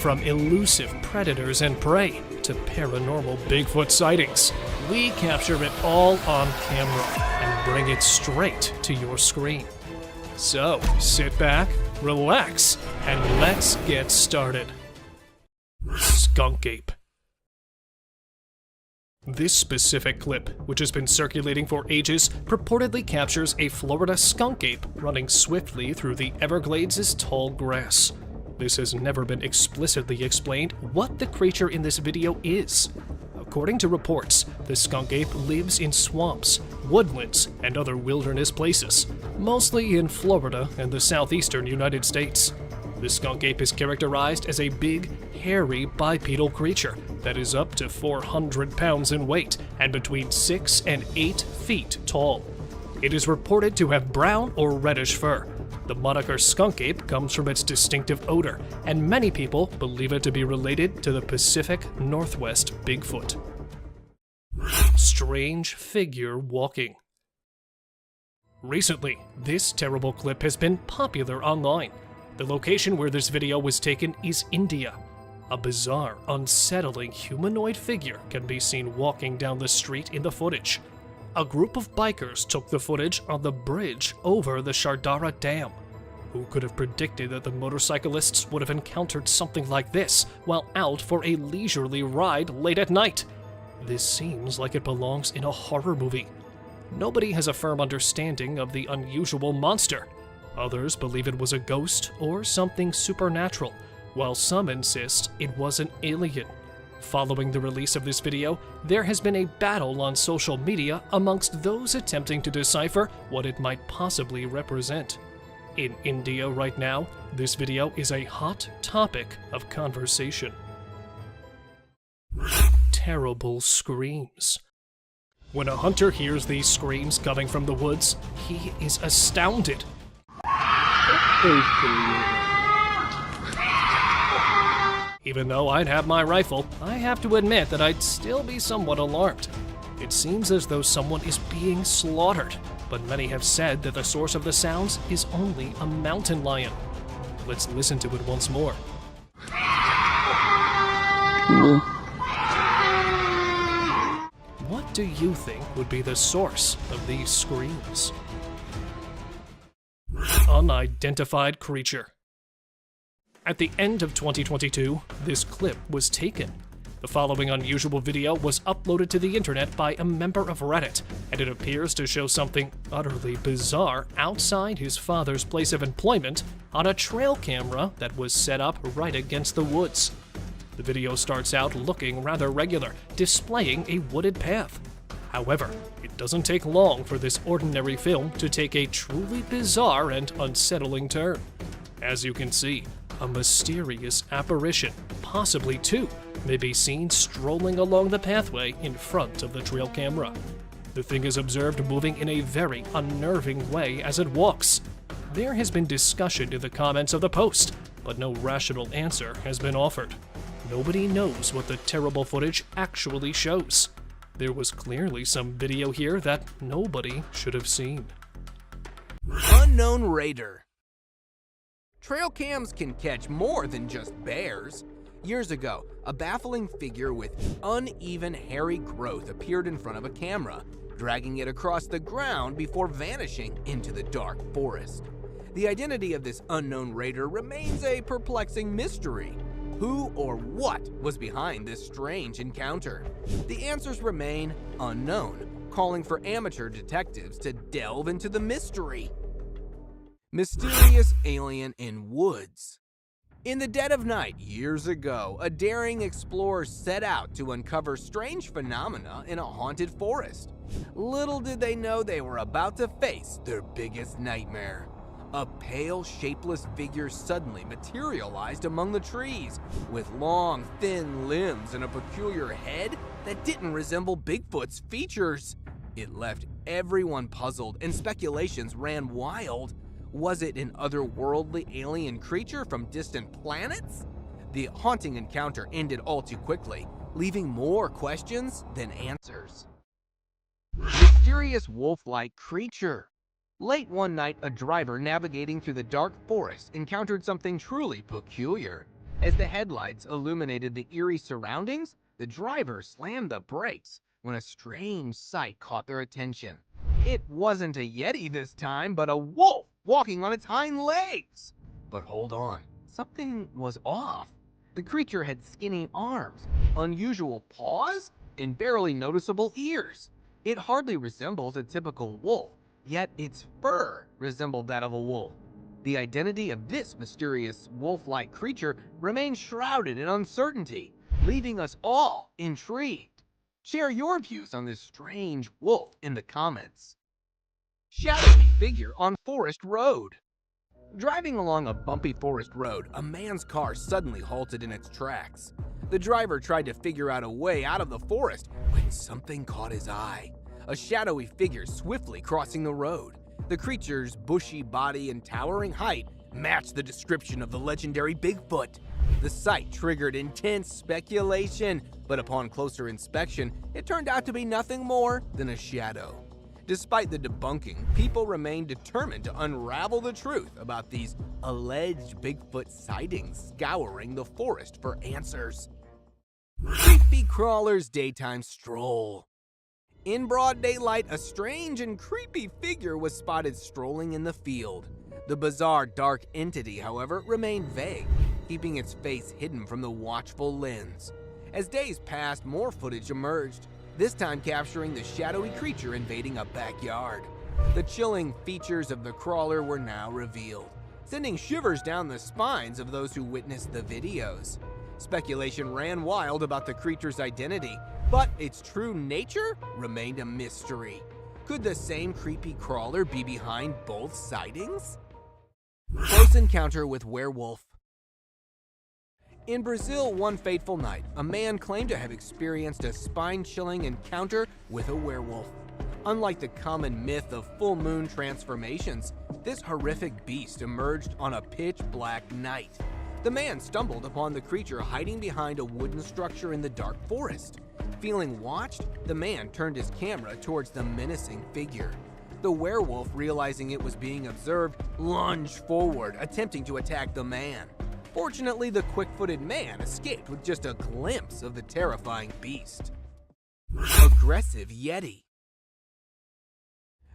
From elusive predators and prey to paranormal Bigfoot sightings, we capture it all on camera and bring it straight to your screen. So, sit back, relax, and let's get started. Skunk Ape. This specific clip, which has been circulating for ages, purportedly captures a Florida skunk ape running swiftly through the Everglades' tall grass. This has never been explicitly explained what the creature in this video is. According to reports, the skunk ape lives in swamps, woodlands, and other wilderness places, mostly in Florida and the southeastern United States. The skunk ape is characterized as a big, hairy, bipedal creature that is up to 400 pounds in weight and between 6 and 8 feet tall. It is reported to have brown or reddish fur. The moniker skunk ape comes from its distinctive odor, and many people believe it to be related to the Pacific Northwest Bigfoot. Strange figure walking. Recently, this terrible clip has been popular online. The location where this video was taken is India. A bizarre, unsettling humanoid figure can be seen walking down the street in the footage. A group of bikers took the footage on the bridge over the Shardara Dam. Who could have predicted that the motorcyclists would have encountered something like this while out for a leisurely ride late at night? This seems like it belongs in a horror movie. Nobody has a firm understanding of the unusual monster. Others believe it was a ghost or something supernatural, while some insist it was an alien. Following the release of this video, there has been a battle on social media amongst those attempting to decipher what it might possibly represent. In India right now, this video is a hot topic of conversation. Terrible screams. When a hunter hears these screams coming from the woods, he is astounded. Even though I'd have my rifle, I have to admit that I'd still be somewhat alarmed. It seems as though someone is being slaughtered, but many have said that the source of the sounds is only a mountain lion. Let's listen to it once more. What do you think would be the source of these screams? Unidentified creature. At the end of 2022, this clip was taken. The following unusual video was uploaded to the internet by a member of Reddit, and it appears to show something utterly bizarre outside his father's place of employment on a trail camera that was set up right against the woods. The video starts out looking rather regular, displaying a wooded path. However, it doesn't take long for this ordinary film to take a truly bizarre and unsettling turn. As you can see, a mysterious apparition, possibly two, may be seen strolling along the pathway in front of the trail camera. The thing is observed moving in a very unnerving way as it walks. There has been discussion in the comments of the post, but no rational answer has been offered. Nobody knows what the terrible footage actually shows. There was clearly some video here that nobody should have seen. Unknown raider. Trail cams can catch more than just bears. Years ago, a baffling figure with uneven hairy growth appeared in front of a camera, dragging it across the ground before vanishing into the dark forest. The identity of this unknown raider remains a perplexing mystery. Who or what was behind this strange encounter? The answers remain unknown, calling for amateur detectives to delve into the mystery. Mysterious alien in woods. In the dead of night years ago, a daring explorer set out to uncover strange phenomena in a haunted forest. Little did they know they were about to face their biggest nightmare. A pale, shapeless figure suddenly materialized among the trees, with long, thin limbs and a peculiar head that didn't resemble Bigfoot's features. It left everyone puzzled, and speculations ran wild. Was it an otherworldly alien creature from distant planets? The haunting encounter ended all too quickly, leaving more questions than answers. Mysterious wolf-like creature. Late one night, a driver navigating through the dark forest encountered something truly peculiar. As the headlights illuminated the eerie surroundings, the driver slammed the brakes when a strange sight caught their attention. It wasn't a Yeti this time, but a wolf walking on its hind legs. But hold on, something was off. The creature had skinny arms, unusual paws, and barely noticeable ears. It hardly resembled a typical wolf, yet its fur resembled that of a wolf. The identity of this mysterious wolf-like creature remains shrouded in uncertainty, leaving us all intrigued. Share your views on this strange wolf in the comments. Shadowy figure on forest road. Driving along a bumpy forest road, a man's car suddenly halted in its tracks. The driver tried to figure out a way out of the forest when something caught his eye. A shadowy figure swiftly crossing the road. The creature's bushy body and towering height matched the description of the legendary Bigfoot. The sight triggered intense speculation, but upon closer inspection, it turned out to be nothing more than a shadow. Despite the debunking, people remain determined to unravel the truth about these alleged Bigfoot sightings, scouring the forest for answers. Creepy crawler's daytime stroll. In broad daylight, a strange and creepy figure was spotted strolling in the field. The bizarre dark entity, however, remained vague, keeping its face hidden from the watchful lens. As days passed, more footage emerged, this time capturing the shadowy creature invading a backyard. The chilling features of the crawler were now revealed, sending shivers down the spines of those who witnessed the videos. Speculation ran wild about the creature's identity, but its true nature remained a mystery. Could the same creepy crawler be behind both sightings? Close encounter with werewolf. In Brazil, one fateful night, a man claimed to have experienced a spine-chilling encounter with a werewolf. Unlike the common myth of full moon transformations, this horrific beast emerged on a pitch-black night. The man stumbled upon the creature hiding behind a wooden structure in the dark forest. Feeling watched, the man turned his camera towards the menacing figure. The werewolf, realizing it was being observed, lunged forward, attempting to attack the man. Fortunately, the quick-footed man escaped with just a glimpse of the terrifying beast. Aggressive Yeti.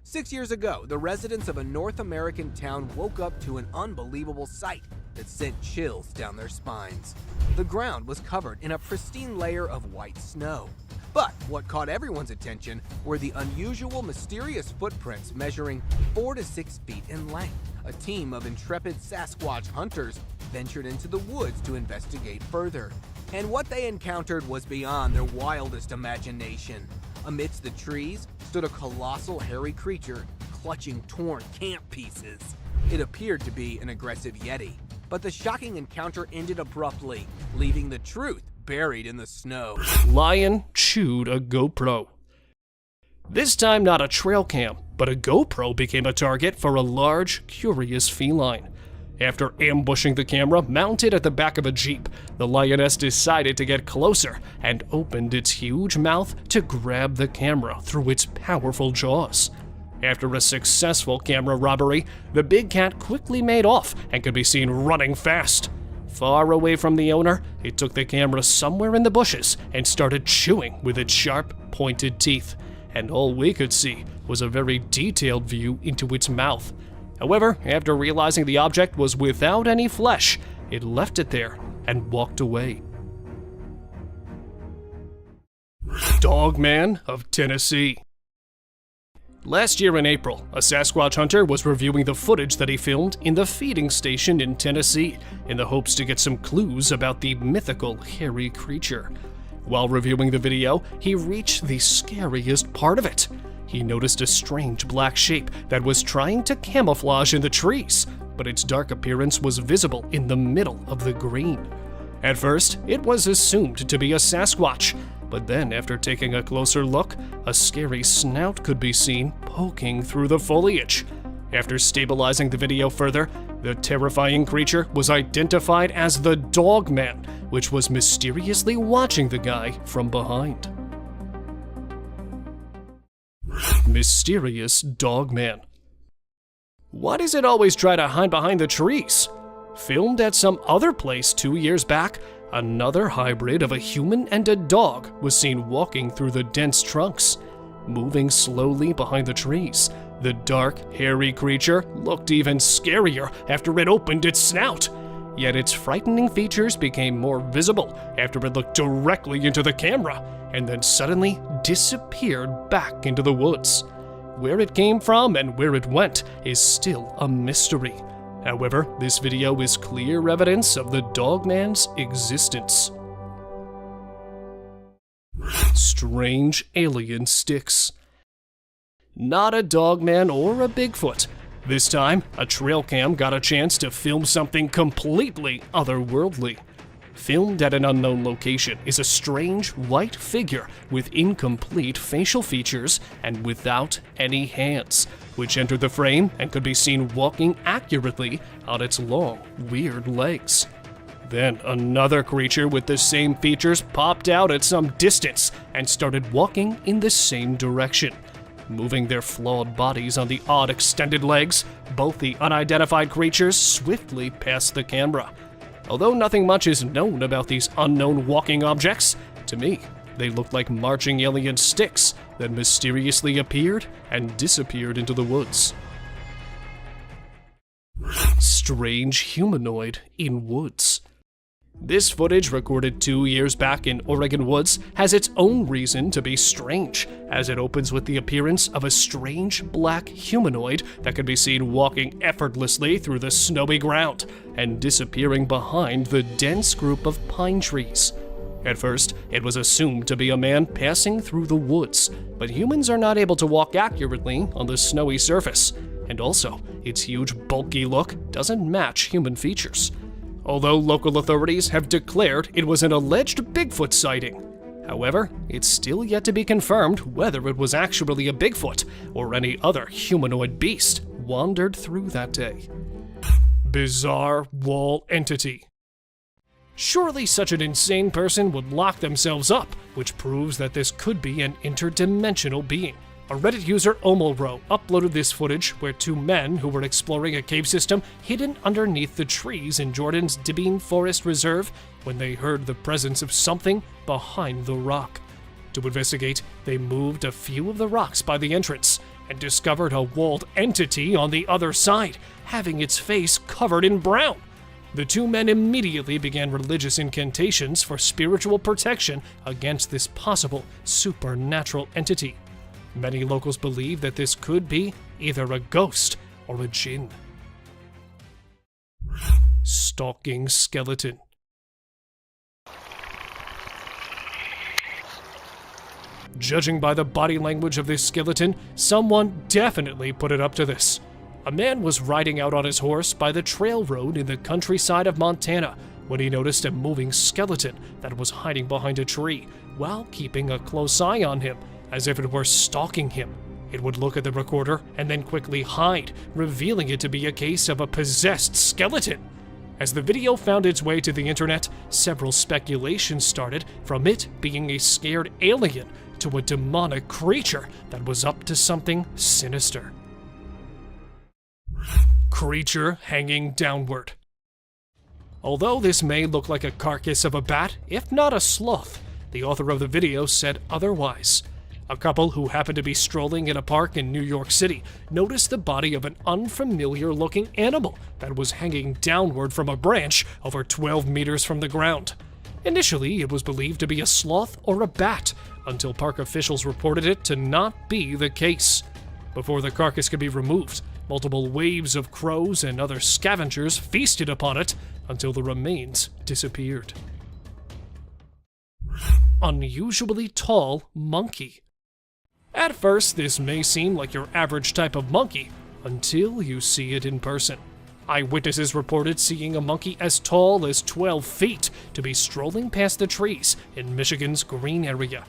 6 years ago, the residents of a North American town woke up to an unbelievable sight that sent chills down their spines. The ground was covered in a pristine layer of white snow. But what caught everyone's attention were the unusual, mysterious footprints measuring 4 to 6 feet in length. A team of intrepid Sasquatch hunters ventured into the woods to investigate further. And what they encountered was beyond their wildest imagination. Amidst the trees stood a colossal hairy creature clutching torn camp pieces. It appeared to be an aggressive Yeti, but the shocking encounter ended abruptly, leaving the truth buried in the snow. Lion chewed a GoPro. This time not a trail cam, but a GoPro became a target for a large, curious feline. After ambushing the camera mounted at the back of a Jeep, the lioness decided to get closer and opened its huge mouth to grab the camera through its powerful jaws. After a successful camera robbery, the big cat quickly made off and could be seen running fast. Far away from the owner, it took the camera somewhere in the bushes and started chewing with its sharp, pointed teeth. And all we could see was a very detailed view into its mouth. However, after realizing the object was without any flesh, it left it there and walked away. Dogman of Tennessee. Last year in April, a Sasquatch hunter was reviewing the footage that he filmed in the feeding station in Tennessee in the hopes to get some clues about the mythical hairy creature. While reviewing the video, he reached the scariest part of it. He noticed a strange black shape that was trying to camouflage in the trees, but its dark appearance was visible in the middle of the green. At first, it was assumed to be a Sasquatch, but then after taking a closer look, a scary snout could be seen poking through the foliage. After stabilizing the video further, the terrifying creature was identified as the Dogman, which was mysteriously watching the guy from behind. Mysterious Dogman. Why does it always try to hide behind the trees? Filmed at some other place 2 years back, another hybrid of a human and a dog was seen walking through the dense trunks. Moving slowly behind the trees, the dark, hairy creature looked even scarier after it opened its snout. Yet its frightening features became more visible after it looked directly into the camera and then suddenly disappeared back into the woods. Where it came from and where it went is still a mystery. However, this video is clear evidence of the Dogman's existence. Strange alien sticks. Not a Dogman or a Bigfoot. This time, a trail cam got a chance to film something completely otherworldly. Filmed at an unknown location is a strange white figure with incomplete facial features and without any hands, which entered the frame and could be seen walking accurately on its long, weird legs. Then another creature with the same features popped out at some distance and started walking in the same direction. Moving their flawed bodies on the odd extended legs, both the unidentified creatures swiftly passed the camera. Although nothing much is known about these unknown walking objects, to me, they looked like marching alien sticks that mysteriously appeared and disappeared into the woods. Strange humanoid in woods. This footage, recorded 2 years back in Oregon woods, has its own reason to be strange, as it opens with the appearance of a strange black humanoid that can be seen walking effortlessly through the snowy ground and disappearing behind the dense group of pine trees. At first, it was assumed to be a man passing through the woods, but humans are not able to walk accurately on the snowy surface, and also, its huge bulky look doesn't match human features. Although local authorities have declared it was an alleged Bigfoot sighting. However, it's still yet to be confirmed whether it was actually a Bigfoot or any other humanoid beast wandered through that day. Bizarre wall entity. Surely such an insane person would lock themselves up, which proves that this could be an interdimensional being. A Reddit user, Omolro, uploaded this footage where two men who were exploring a cave system hidden underneath the trees in Jordan's Dibine Forest Reserve when they heard the presence of something behind the rock. To investigate, they moved a few of the rocks by the entrance and discovered a walled entity on the other side, having its face covered in brown. The two men immediately began religious incantations for spiritual protection against this possible supernatural entity. Many locals believe that this could be either a ghost or a jinn. Stalking skeleton. Judging by the body language of this skeleton, someone definitely put it up to this. A man was riding out on his horse by the trail road in the countryside of Montana when he noticed a moving skeleton that was hiding behind a tree while keeping a close eye on him, as if it were stalking him. It would look at the recorder and then quickly hide, revealing it to be a case of a possessed skeleton. As the video found its way to the internet, several speculations started, from it being a scared alien to a demonic creature that was up to something sinister. Creature hanging downward. Although this may look like a carcass of a bat, if not a sloth, the author of the video said otherwise. A couple who happened to be strolling in a park in New York City noticed the body of an unfamiliar-looking animal that was hanging downward from a branch over 12 meters from the ground. Initially, it was believed to be a sloth or a bat, until park officials reported it to not be the case. Before the carcass could be removed, multiple waves of crows and other scavengers feasted upon it until the remains disappeared. Unusually tall monkey. At first, this may seem like your average type of monkey, until you see it in person. Eyewitnesses reported seeing a monkey as tall as 12 feet to be strolling past the trees in Michigan's Green area.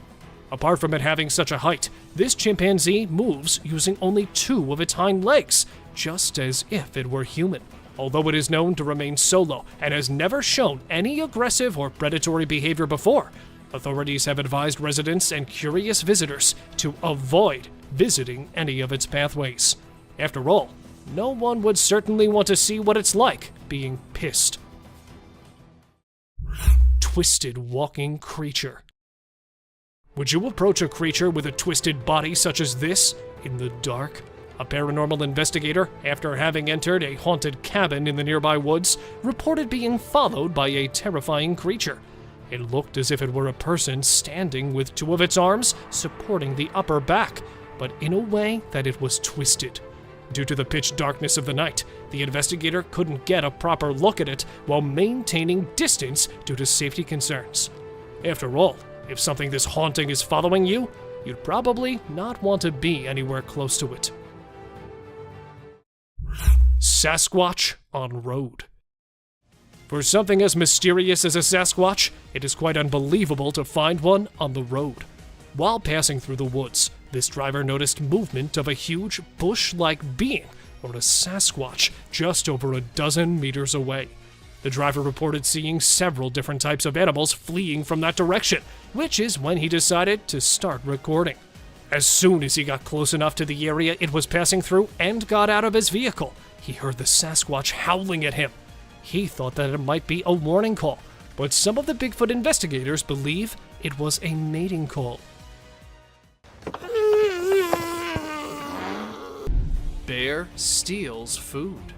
Apart from it having such a height, this chimpanzee moves using only 2 of its hind legs, just as if it were human. Although it is known to remain solo and has never shown any aggressive or predatory behavior before, authorities have advised residents and curious visitors to avoid visiting any of its pathways. After all, no one would certainly want to see what it's like being pissed. Twisted walking creature. Would you approach a creature with a twisted body such as this in the dark? A paranormal investigator, after having entered a haunted cabin in the nearby woods, reported being followed by a terrifying creature. It looked as if it were a person standing with two of its arms supporting the upper back, but in a way that it was twisted. Due to the pitch darkness of the night, the investigator couldn't get a proper look at it while maintaining distance due to safety concerns. After all, if something this haunting is following you, you'd probably not want to be anywhere close to it. Sasquatch on road. For something as mysterious as a Sasquatch, it is quite unbelievable to find one on the road. While passing through the woods, this driver noticed movement of a huge bush-like being, or a Sasquatch, just over a dozen meters away. The driver reported seeing several different types of animals fleeing from that direction, which is when he decided to start recording. As soon as he got close enough to the area it was passing through and got out of his vehicle, he heard the Sasquatch howling at him. He thought that it might be a warning call, but some of the Bigfoot investigators believe it was a mating call. Bear steals food.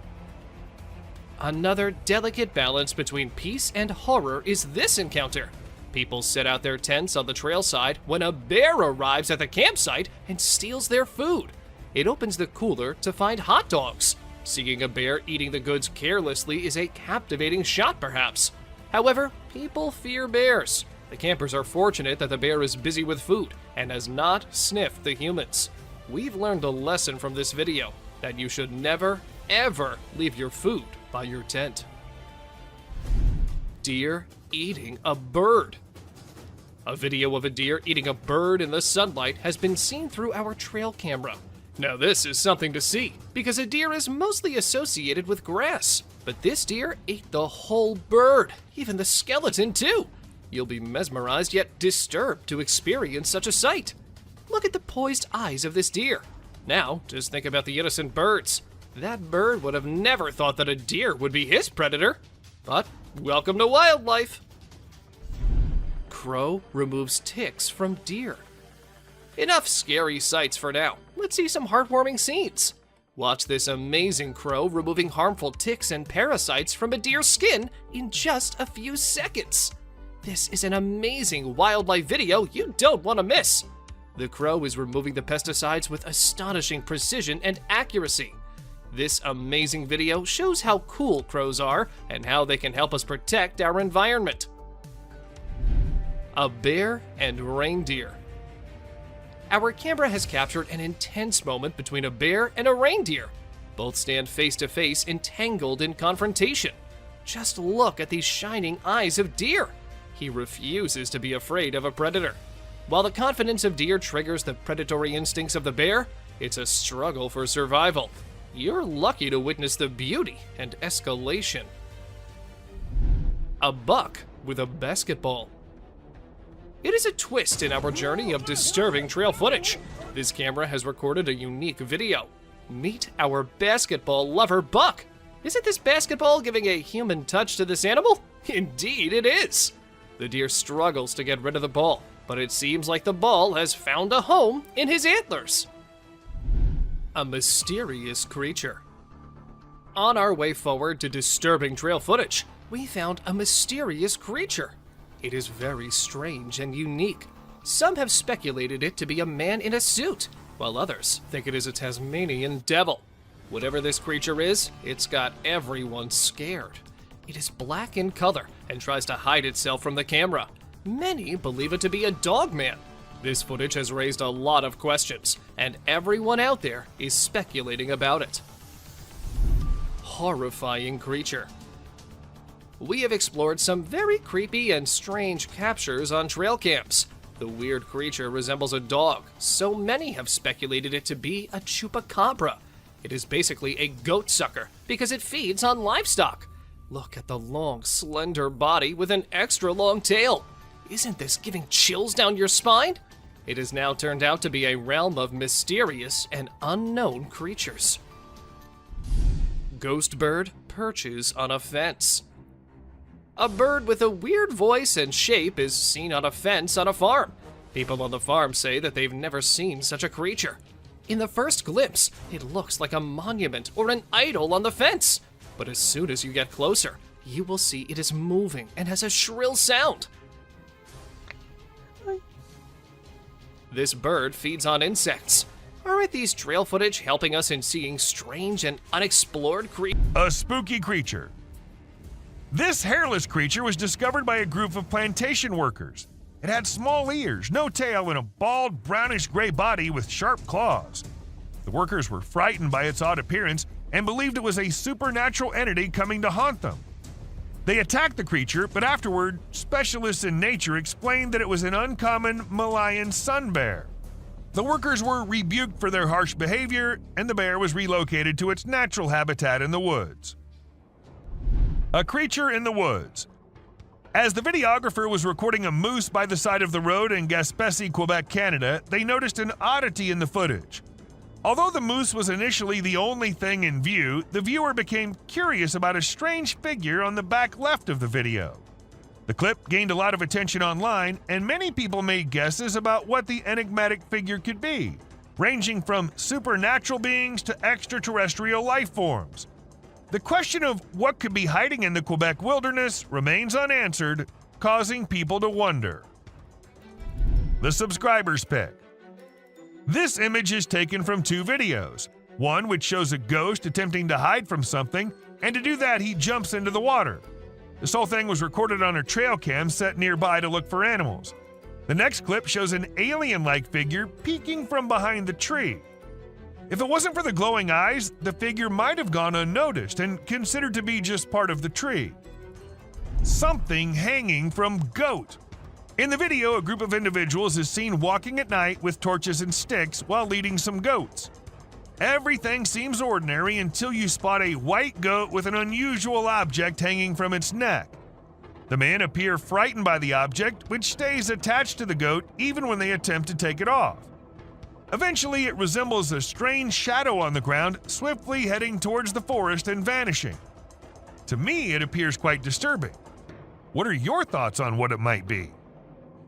Another delicate balance between peace and horror is this encounter. People set out their tents on the trail side when a bear arrives at the campsite and steals their food. It opens the cooler to find hot dogs. Seeing a bear eating the goods carelessly is a captivating shot, perhaps. However, people fear bears. The campers are fortunate that the bear is busy with food and has not sniffed the humans. We've learned a lesson from this video, that you should never, ever leave your food by your tent. Deer eating a bird. A video of a deer eating a bird in the sunlight has been seen through our trail camera. Now this is something to see, because a deer is mostly associated with grass. But this deer ate the whole bird, even the skeleton too. You'll be mesmerized yet disturbed to experience such a sight. Look at the poised eyes of this deer. Now, just think about the innocent birds. That bird would have never thought that a deer would be his predator. But welcome to wildlife. Crow removes ticks from deer. Enough scary sights for now. Let's see some heartwarming scenes. Watch this amazing crow removing harmful ticks and parasites from a deer's skin in just a few seconds. This is an amazing wildlife video you don't want to miss. The crow is removing the pesticides with astonishing precision and accuracy. This amazing video shows how cool crows are and how they can help us protect our environment. A bear and reindeer. Our camera has captured an intense moment between a bear and a reindeer. Both stand face to face, entangled in confrontation. Just look at these shining eyes of deer. He refuses to be afraid of a predator. While the confidence of deer triggers the predatory instincts of the bear, it's a struggle for survival. You're lucky to witness the beauty and escalation. A buck with a basketball. It is a twist in our journey of disturbing trail footage. This camera has recorded a unique video. Meet our basketball lover buck. Isn't this basketball giving a human touch to this animal? Indeed it is. The deer struggles to get rid of the ball, but it seems like the ball has found a home in his antlers. A mysterious creature. On our way forward to disturbing trail footage, we found a mysterious creature. It is very strange and unique. Some have speculated it to be a man in a suit, while others think it is a Tasmanian devil. Whatever this creature is, it's got everyone scared. It is black in color and tries to hide itself from the camera. Many believe it to be a dog man. This footage has raised a lot of questions, and everyone out there is speculating about it. Horrifying creature. We have explored some very creepy and strange captures on trail cams. The weird creature resembles a dog, so many have speculated it to be a chupacabra. It is basically a goat sucker because it feeds on livestock. Look at the long, slender body with an extra long tail. Isn't this giving chills down your spine? It has now turned out to be a realm of mysterious and unknown creatures. Ghost bird perches on a fence. A bird with a weird voice and shape is seen on a fence on a farm. People on the farm say that they've never seen such a creature. In the first glimpse, it looks like a monument or an idol on the fence. But as soon as you get closer, you will see it is moving and has a shrill sound. This bird feeds on insects. Aren't these trail footage helping us in seeing strange and unexplored creatures? A spooky creature. This hairless creature was discovered by a group of plantation workers. It had small ears, no tail, and a bald, brownish-gray body with sharp claws. The workers were frightened by its odd appearance and believed it was a supernatural entity coming to haunt them. They attacked the creature, but afterward, specialists in nature explained that it was an uncommon Malayan sun bear. The workers were rebuked for their harsh behavior, and the bear was relocated to its natural habitat in the woods. A creature in the woods. As the videographer was recording a moose by the side of the road in Gaspésie, Quebec, Canada, they noticed an oddity in the footage. Although the moose was initially the only thing in view, the viewer became curious about a strange figure on the back left of the video. The clip gained a lot of attention online, and many people made guesses about what the enigmatic figure could be, ranging from supernatural beings to extraterrestrial life forms. The question of what could be hiding in the Quebec wilderness remains unanswered, causing people to wonder. The subscriber's pick. This image is taken from two videos, one which shows a ghost attempting to hide from something, and to do that he jumps into the water. This whole thing was recorded on a trail cam set nearby to look for animals. The next clip shows an alien-like figure peeking from behind the tree. If it wasn't for the glowing eyes, the figure might have gone unnoticed and considered to be just part of the tree. Something hanging from goat. In the video, a group of individuals is seen walking at night with torches and sticks while leading some goats. Everything seems ordinary until you spot a white goat with an unusual object hanging from its neck. The men appear frightened by the object, which stays attached to the goat even when they attempt to take it off. Eventually, it resembles a strange shadow on the ground, swiftly heading towards the forest and vanishing. To me, it appears quite disturbing. What are your thoughts on what it might be?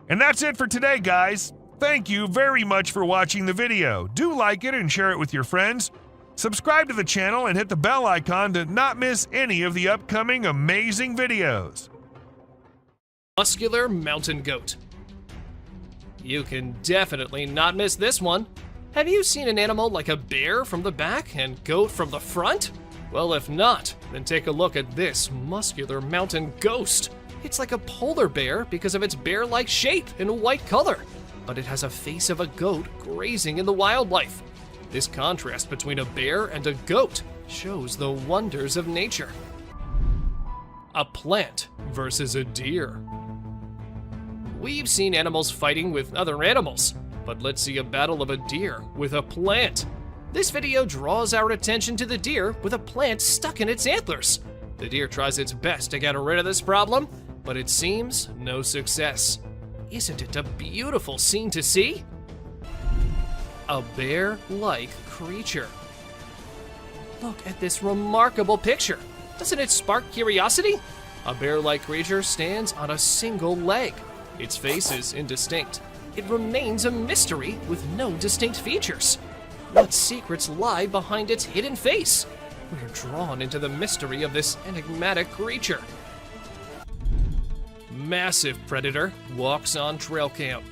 And that's it for today, guys. Thank you very much for watching the video. Do like it and share it with your friends. Subscribe to the channel and hit the bell icon to not miss any of the upcoming amazing videos. Muscular mountain goat. You can definitely not miss this one. Have you seen an animal like a bear from the back and goat from the front? Well, if not, then take a look at this muscular mountain ghost. It's like a polar bear because of its bear-like shape and white color, but it has a face of a goat grazing in the wildlife. This contrast between a bear and a goat shows the wonders of nature. A plant versus a deer. We've seen animals fighting with other animals, but let's see a battle of a deer with a plant. This video draws our attention to the deer with a plant stuck in its antlers. The deer tries its best to get rid of this problem, but it seems no success. Isn't it a beautiful scene to see? A bear-like creature. Look at this remarkable picture. Doesn't it spark curiosity? A bear-like creature stands on a single leg. Its face is indistinct. It remains a mystery with no distinct features. What secrets lie behind its hidden face? We're drawn into the mystery of this enigmatic creature. Massive predator walks on trail cam.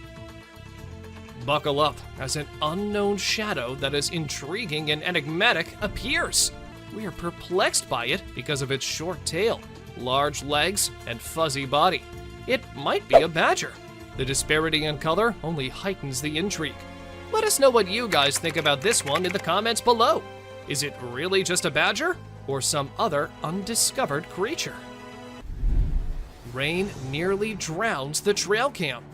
Buckle up as an unknown shadow that is intriguing and enigmatic appears. We are perplexed by it because of its short tail, large legs, and fuzzy body. It might be a badger. The disparity in color only heightens the intrigue. Let us know what you guys think about this one in the comments below. Is it really just a badger or some other undiscovered creature? Rain nearly drowns the trail cam.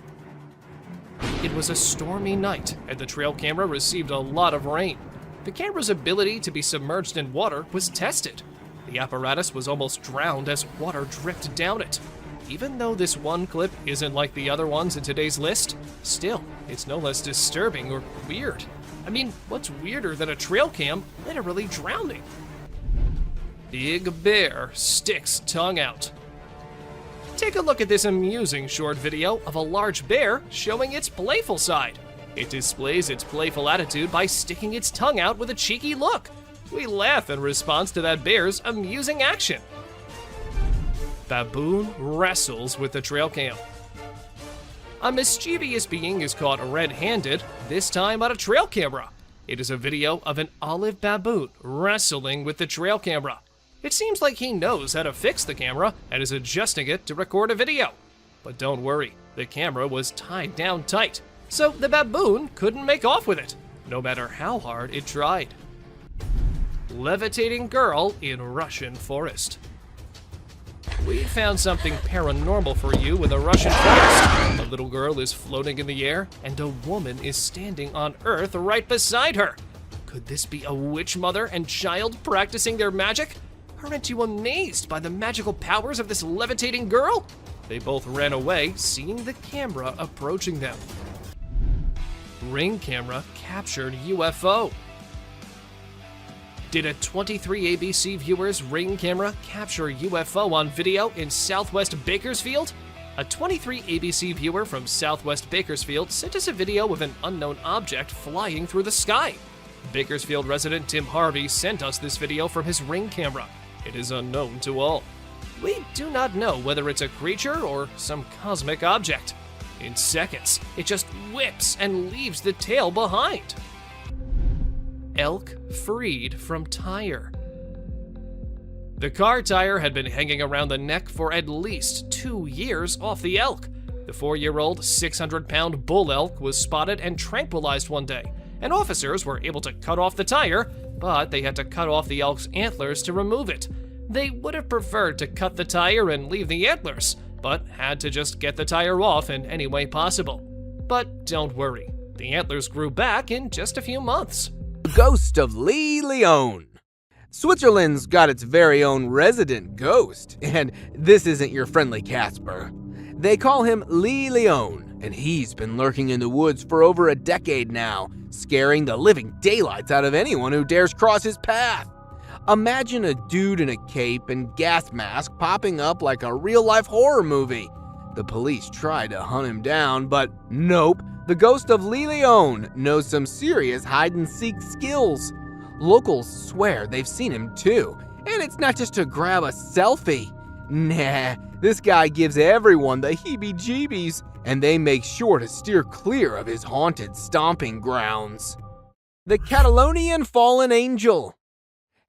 It was a stormy night, and the trail camera received a lot of rain. The camera's ability to be submerged in water was tested. The apparatus was almost drowned as water dripped down it. Even though this one clip isn't like the other ones in today's list, still, it's no less disturbing or weird. I mean, what's weirder than a trail cam literally drowning? Big bear sticks tongue out. Take a look at this amusing short video of a large bear showing its playful side. It displays its playful attitude by sticking its tongue out with a cheeky look. We laugh in response to that bear's amusing action. Baboon wrestles with the trail cam. A mischievous being is caught red-handed, this time on a trail camera. It is a video of an olive baboon wrestling with the trail camera. It seems like he knows how to fix the camera and is adjusting it to record a video. But don't worry, the camera was tied down tight, so the baboon couldn't make off with it, no matter how hard it tried. Levitating girl in Russian forest. We found something paranormal for you in the Russian forest. A little girl is floating in the air, and a woman is standing on Earth right beside her. Could this be a witch mother and child practicing their magic? Aren't you amazed by the magical powers of this levitating girl? They both ran away, seeing the camera approaching them. Ring camera captured UFO. Did a 23 ABC viewer's Ring camera capture UFO on video in Southwest Bakersfield? A 23 ABC viewer from Southwest Bakersfield sent us a video of an unknown object flying through the sky. Bakersfield resident Tim Harvey sent us this video from his Ring camera. It is unknown to all. We do not know whether it's a creature or some cosmic object. In seconds, it just whips and leaves the tail behind. Elk freed from tire. The car tire had been hanging around the neck for at least 2 years off the elk. The 4-year-old, 600-pound bull elk was spotted and tranquilized one day, and officers were able to cut off the tire, but they had to cut off the elk's antlers to remove it. They would have preferred to cut the tire and leave the antlers, but had to just get the tire off in any way possible. But don't worry, the antlers grew back in just a few months. The ghost of Lee Leon. Switzerland's got its very own resident ghost, and this isn't your friendly Casper. They call him Lee Leon, and he's been lurking in the woods for over a decade now, scaring the living daylights out of anyone who dares cross his path. Imagine a dude in a cape and gas mask popping up like a real-life horror movie. The police tried to hunt him down, but nope. The ghost of Lee Leon knows some serious hide-and-seek skills. Locals swear they've seen him too, and it's not just to grab a selfie. Nah, this guy gives everyone the heebie-jeebies, and they make sure to steer clear of his haunted stomping grounds. The Catalonian Fallen Angel.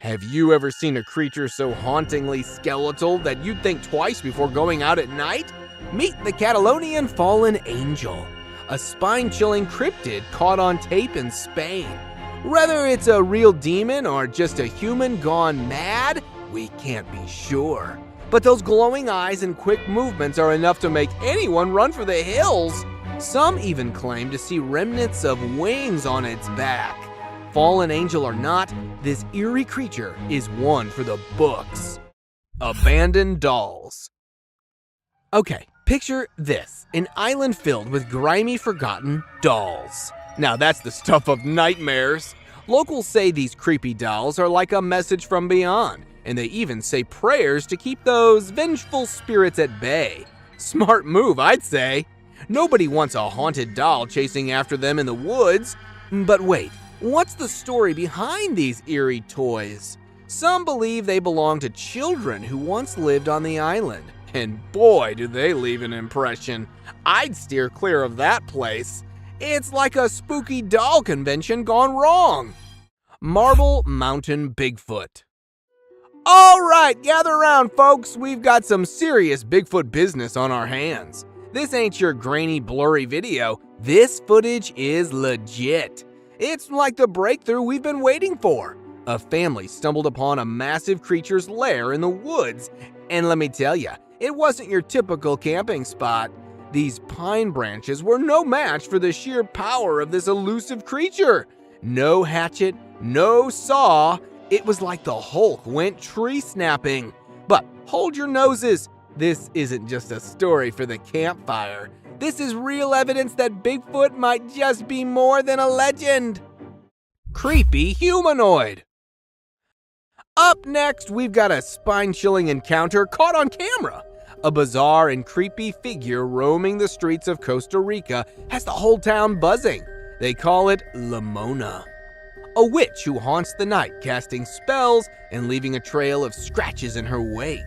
Have you ever seen a creature so hauntingly skeletal that you'd think twice before going out at night? Meet the Catalonian Fallen Angel, a spine-chilling cryptid caught on tape in Spain. Whether it's a real demon or just a human gone mad, we can't be sure. But those glowing eyes and quick movements are enough to make anyone run for the hills. Some even claim to see remnants of wings on its back. Fallen angel or not, this eerie creature is one for the books. Abandoned dolls. Okay, picture this, an island filled with grimy, forgotten dolls. Now that's the stuff of nightmares. Locals say these creepy dolls are like a message from beyond, and they even say prayers to keep those vengeful spirits at bay. Smart move, I'd say. Nobody wants a haunted doll chasing after them in the woods. But wait, what's the story behind these eerie toys? Some believe they belong to children who once lived on the island. And boy, do they leave an impression. I'd steer clear of that place. It's like a spooky doll convention gone wrong. Marble Mountain Bigfoot. All right, gather around, folks. We've got some serious Bigfoot business on our hands. This ain't your grainy, blurry video. This footage is legit. It's like the breakthrough we've been waiting for. A family stumbled upon a massive creature's lair in the woods. And let me tell you, it wasn't your typical camping spot. These pine branches were no match for the sheer power of this elusive creature. No hatchet, no saw. It was like the Hulk went tree snapping. But hold your noses. This isn't just a story for the campfire. This is real evidence that Bigfoot might just be more than a legend. Creepy humanoid. Up next, we've got a spine-chilling encounter caught on camera. A bizarre and creepy figure roaming the streets of Costa Rica has the whole town buzzing. They call it Lamona, a witch who haunts the night, casting spells and leaving a trail of scratches in her wake.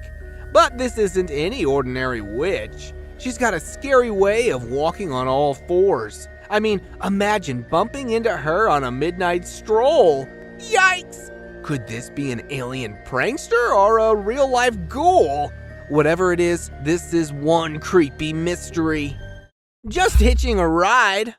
But this isn't any ordinary witch. She's got a scary way of walking on all fours. I mean, imagine bumping into her on a midnight stroll. Yikes! Could this be an alien prankster or a real-life ghoul? Whatever it is, this is one creepy mystery. Just hitching a ride.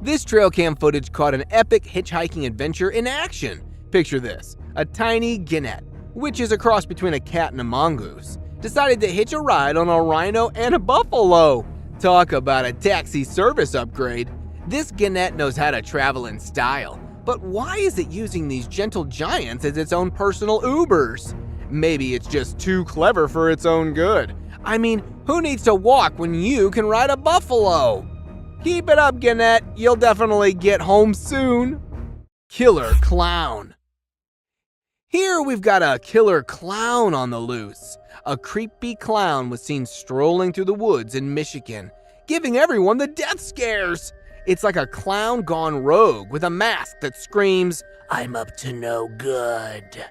This trail cam footage caught an epic hitchhiking adventure in action. Picture this, a tiny genet, which is a cross between a cat and a mongoose, decided to hitch a ride on a rhino and a buffalo. Talk about a taxi service upgrade. This genet knows how to travel in style, but why is it using these gentle giants as its own personal Ubers? Maybe it's just too clever for its own good. I mean, who needs to walk when you can ride a buffalo? Keep it up, genet. You'll definitely get home soon. Killer clown. Here we've got a killer clown on the loose. A creepy clown was seen strolling through the woods in Michigan, giving everyone the death scares. It's like a clown gone rogue with a mask that screams, "I'm up to no good."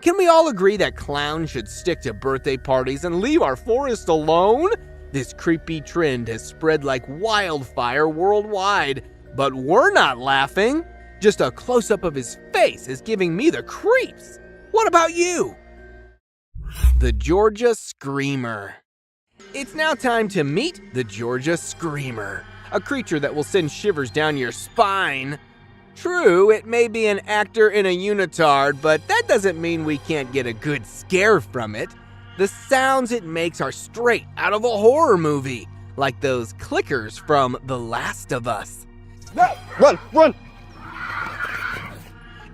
Can we all agree that clowns should stick to birthday parties and leave our forest alone? This creepy trend has spread like wildfire worldwide, but we're not laughing. Just a close-up of his face is giving me the creeps. What about you? The Georgia Screamer. It's now time to meet the Georgia Screamer, a creature that will send shivers down your spine. True, it may be an actor in a unitard, but that doesn't mean we can't get a good scare from it. The sounds it makes are straight out of a horror movie, like those clickers from The Last of Us. Run, run!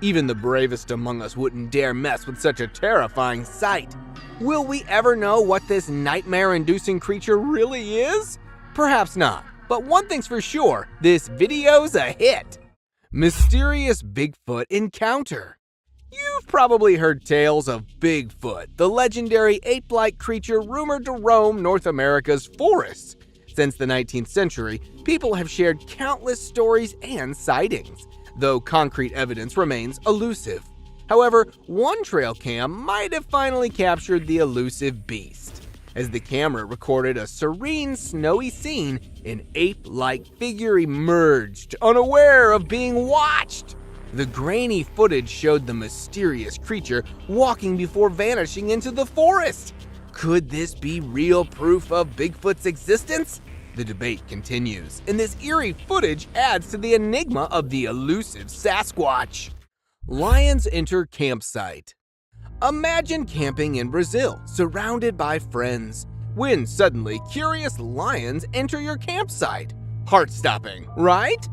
Even the bravest among us wouldn't dare mess with such a terrifying sight. Will we ever know what this nightmare-inducing creature really is? Perhaps not, but one thing's for sure, this video's a hit. Mysterious Bigfoot encounter. You've probably heard tales of Bigfoot, the legendary ape-like creature rumored to roam North America's forests. Since the 19th century, people have shared countless stories and sightings, though concrete evidence remains elusive. However, one trail cam might have finally captured the elusive beast, as the camera recorded a serene, snowy scene. An ape-like figure emerged, unaware of being watched. The grainy footage showed the mysterious creature walking before vanishing into the forest. Could this be real proof of Bigfoot's existence? The debate continues, and this eerie footage adds to the enigma of the elusive Sasquatch. Lions enter campsite. Imagine camping in Brazil, surrounded by friends, when suddenly curious lions enter your campsite. Heart-stopping, right?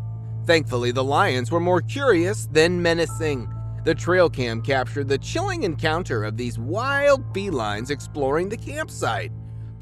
Thankfully, the lions were more curious than menacing. The trail cam captured the chilling encounter of these wild felines exploring the campsite.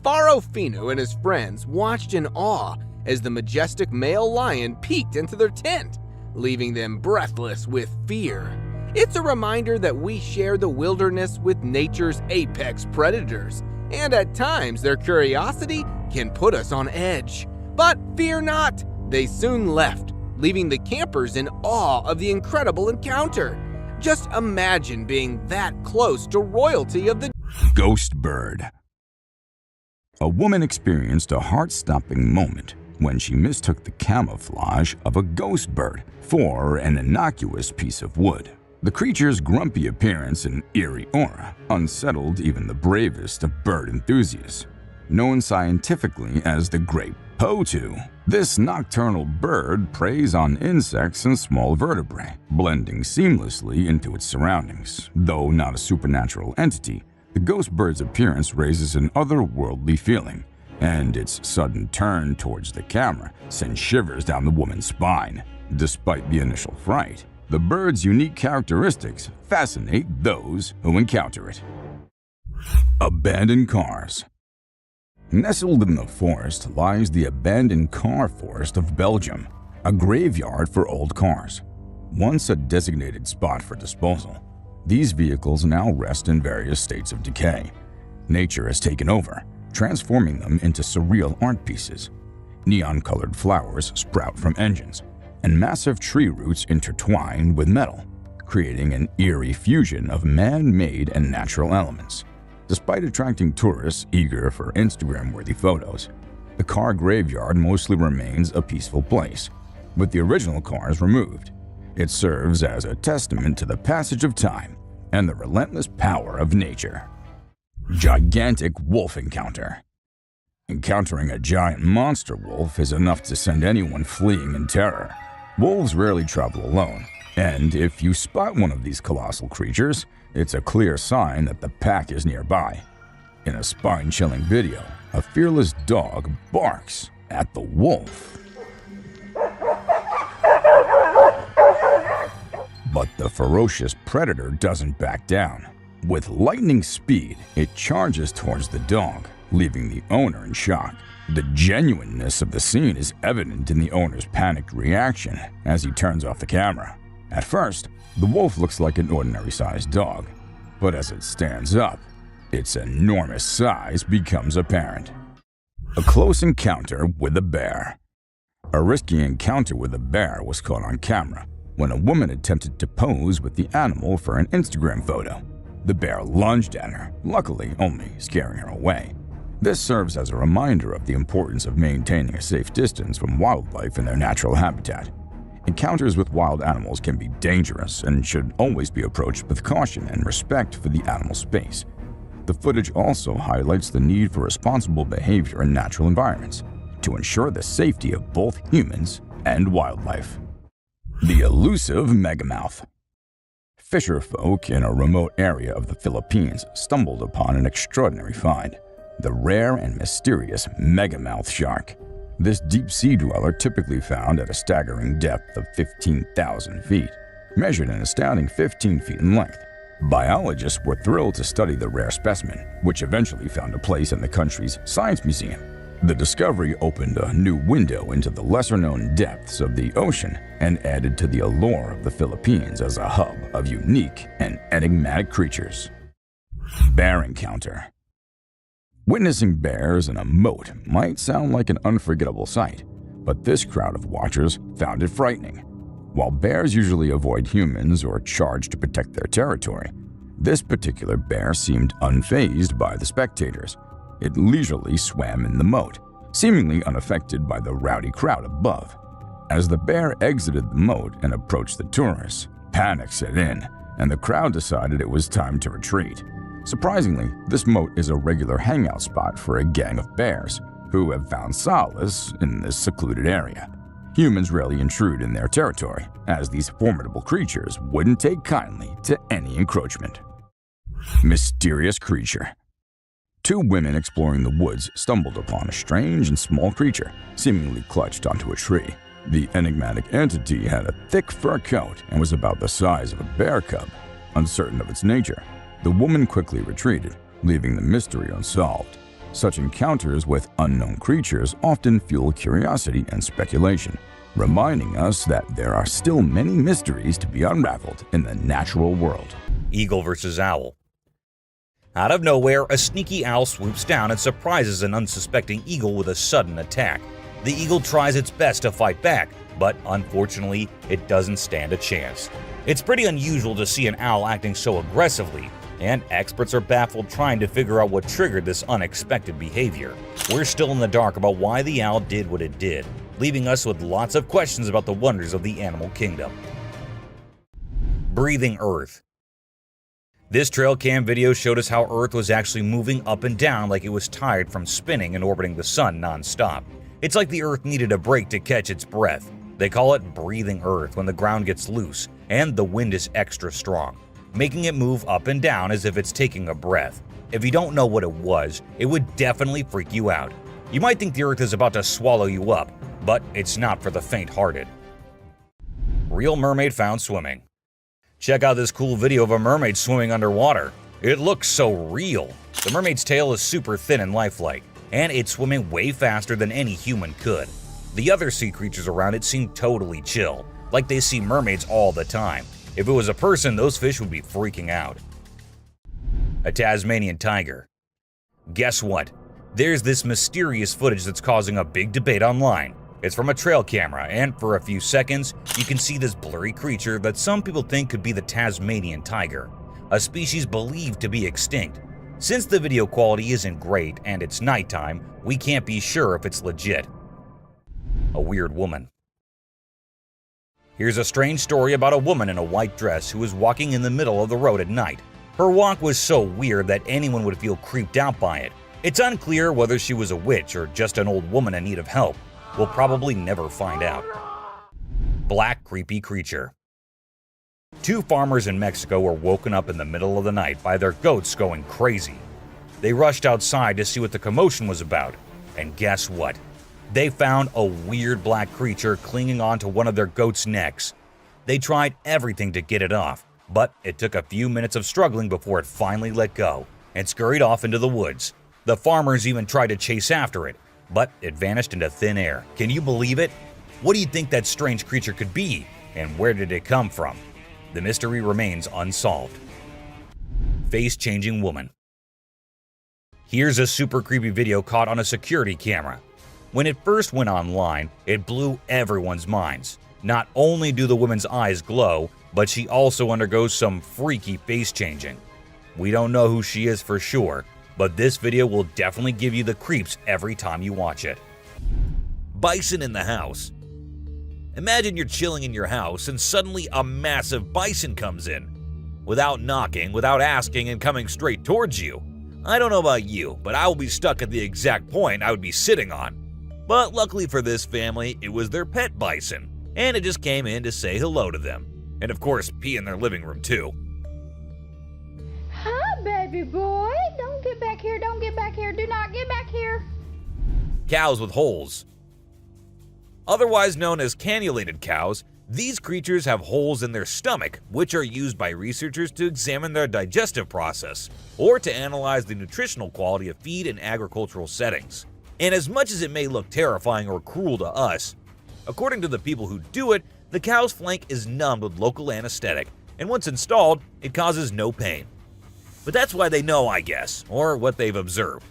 Faro Finu and his friends watched in awe as the majestic male lion peeked into their tent, leaving them breathless with fear. It's a reminder that we share the wilderness with nature's apex predators, and at times their curiosity can put us on edge. But fear not, they soon left, leaving the campers in awe of the incredible encounter. Just imagine being that close to royalty of the Ghost bird. A woman experienced a heart-stopping moment when she mistook the camouflage of a ghost bird for an innocuous piece of wood. The creature's grumpy appearance and eerie aura unsettled even the bravest of bird enthusiasts. Known scientifically as the great potu, this nocturnal bird preys on insects and small vertebrae, blending seamlessly into its surroundings. Though not a supernatural entity, the ghost bird's appearance raises an otherworldly feeling, and its sudden turn towards the camera sends shivers down the woman's spine. Despite the initial fright, the bird's unique characteristics fascinate those who encounter it. Abandoned cars. Nestled in the forest lies the abandoned car forest of Belgium, a graveyard for old cars. Once a designated spot for disposal, These vehicles now rest in various states of decay. Nature has taken over, transforming them into surreal art pieces. Neon-colored flowers sprout from engines, and massive tree roots intertwine with metal, creating an eerie fusion of man-made and natural elements. Despite attracting tourists eager for Instagram-worthy photos, the car graveyard mostly remains a peaceful place, with the original cars removed. It serves as a testament to the passage of time and the relentless power of nature. Gigantic wolf encounter. Encountering a giant monster wolf is enough to send anyone fleeing in terror. Wolves rarely travel alone, and if you spot one of these colossal creatures, it's a clear sign that the pack is nearby. In a spine-chilling video, a fearless dog barks at the wolf. But the ferocious predator doesn't back down. With lightning speed, it charges towards the dog, leaving the owner in shock. The genuineness of the scene is evident in the owner's panicked reaction as he turns off the camera. At first, the wolf looks like an ordinary-sized dog, but as it stands up, its enormous size becomes apparent. A close encounter with a bear. A risky encounter with a bear was caught on camera when a woman attempted to pose with the animal for an Instagram photo. The bear lunged at her, luckily only scaring her away. This serves as a reminder of the importance of maintaining a safe distance from wildlife in their natural habitat. Encounters with wild animals can be dangerous and should always be approached with caution and respect for the animal's space. The footage also highlights the need for responsible behavior in natural environments to ensure the safety of both humans and wildlife. The elusive megamouth. Fisher folk in a remote area of the Philippines stumbled upon an extraordinary find: the rare and mysterious megamouth shark. This deep-sea dweller, typically found at a staggering depth of 15,000 feet, measured an astounding 15 feet in length. Biologists were thrilled to study the rare specimen, which eventually found a place in the country's Science Museum. The discovery opened a new window into the lesser-known depths of the ocean and added to the allure of the Philippines as a hub of unique and enigmatic creatures. Bear encounter. Witnessing bears in a moat might sound like an unforgettable sight, but this crowd of watchers found it frightening. While bears usually avoid humans or charge to protect their territory, this particular bear seemed unfazed by the spectators. It leisurely swam in the moat, seemingly unaffected by the rowdy crowd above. As the bear exited the moat and approached the tourists, panic set in, and the crowd decided it was time to retreat. Surprisingly, this moat is a regular hangout spot for a gang of bears who have found solace in this secluded area. Humans rarely intrude in their territory, as these formidable creatures wouldn't take kindly to any encroachment. Mysterious creature. Two women exploring the woods stumbled upon a strange and small creature, seemingly clutched onto a tree. The enigmatic entity had a thick fur coat and was about the size of a bear cub. Uncertain of its nature, the woman quickly retreated, leaving the mystery unsolved. Such encounters with unknown creatures often fuel curiosity and speculation, reminding us that there are still many mysteries to be unraveled in the natural world. Eagle versus owl. Out of nowhere, a sneaky owl swoops down and surprises an unsuspecting eagle with a sudden attack. The eagle tries its best to fight back, but unfortunately, it doesn't stand a chance. It's pretty unusual to see an owl acting so aggressively, and experts are baffled trying to figure out what triggered this unexpected behavior. We're still in the dark about why the owl did what it did, leaving us with lots of questions about the wonders of the animal kingdom. Breathing Earth. This trail cam video showed us how Earth was actually moving up and down like it was tired from spinning and orbiting the sun non-stop. It's like the Earth needed a break to catch its breath. They call it breathing Earth when the ground gets loose and the wind is extra strong, making it move up and down as if it's taking a breath. If you don't know what it was, it would definitely freak you out. You might think the Earth is about to swallow you up, but it's not for the faint-hearted. Real mermaid found swimming. Check out this cool video of a mermaid swimming underwater. It looks so real. The mermaid's tail is super thin and lifelike, and it's swimming way faster than any human could. The other sea creatures around it seem totally chill, like they see mermaids all the time. If it was a person, those fish would be freaking out. A Tasmanian tiger. Guess what? There's this mysterious footage that's causing a big debate online. It's from a trail camera, and for a few seconds, you can see this blurry creature that some people think could be the Tasmanian tiger, a species believed to be extinct. Since the video quality isn't great and it's nighttime, we can't be sure if it's legit. A weird woman. Here's a strange story about a woman in a white dress who was walking in the middle of the road at night. Her walk was so weird that anyone would feel creeped out by it. It's unclear whether she was a witch or just an old woman in need of help. We'll probably never find out. Black creepy creature. Two farmers in Mexico were woken up in the middle of the night by their goats going crazy. They rushed outside to see what the commotion was about, and guess what? They found a weird black creature clinging onto one of their goats' necks. They tried everything to get it off, but it took a few minutes of struggling before it finally let go and scurried off into the woods. The farmers even tried to chase after it, but it vanished into thin air. Can you believe it? What do you think that strange creature could be, and where did it come from? The mystery remains unsolved. Face-changing woman. Here's a super creepy video caught on a security camera. When it first went online, it blew everyone's minds. Not only do the woman's eyes glow, but she also undergoes some freaky face changing. We don't know who she is for sure, but this video will definitely give you the creeps every time you watch it. Bison in the house. Imagine you're chilling in your house and suddenly a massive bison comes in. Without knocking, without asking, and coming straight towards you. I don't know about you, but I will be stuck at the exact point I would be sitting on. But luckily for this family, it was their pet bison, and it just came in to say hello to them. And of course, pee in their living room too. Hi, baby boy. Don't get back here. Don't get back here. Do not get back here. Cows with holes. Otherwise known as cannulated cows, these creatures have holes in their stomach, which are used by researchers to examine their digestive process, or to analyze the nutritional quality of feed in agricultural settings. And as much as it may look terrifying or cruel to us, according to the people who do it, the cow's flank is numbed with local anesthetic, and once installed, it causes no pain. But that's why they know, I guess, or what they've observed.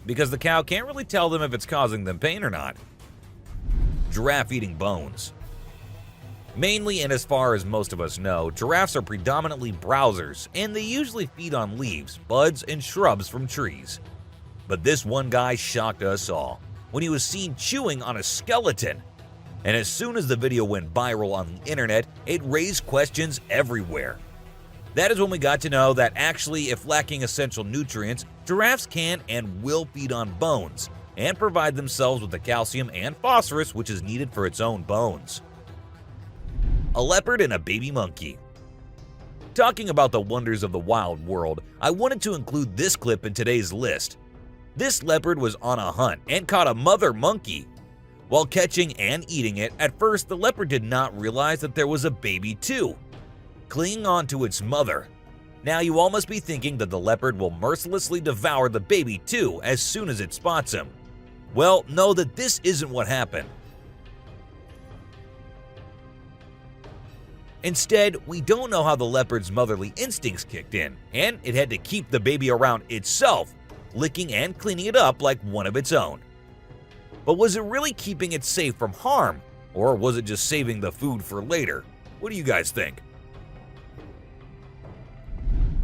Because the cow can't really tell them if it's causing them pain or not. Giraffe eating bones. Mainly, and as far as most of us know, giraffes are predominantly browsers, and they usually feed on leaves, buds, and shrubs from trees. But this one guy shocked us all when he was seen chewing on a skeleton. And as soon as the video went viral on the internet, it raised questions everywhere. That is when we got to know that actually, if lacking essential nutrients, giraffes can and will feed on bones and provide themselves with the calcium and phosphorus which is needed for its own bones. A leopard and a baby monkey. Talking about the wonders of the wild world, I wanted to include this clip in today's list. This leopard was on a hunt and caught a mother monkey. While catching and eating it, at first the leopard did not realize that there was a baby too, clinging on to its mother. Now you all must be thinking that the leopard will mercilessly devour the baby too as soon as it spots him. Well, know that this isn't what happened. Instead, we don't know how the leopard's motherly instincts kicked in, and it had to keep the baby around itself, licking and cleaning it up like one of its own. But was it really keeping it safe from harm, or was it just saving the food for later? What do you guys think?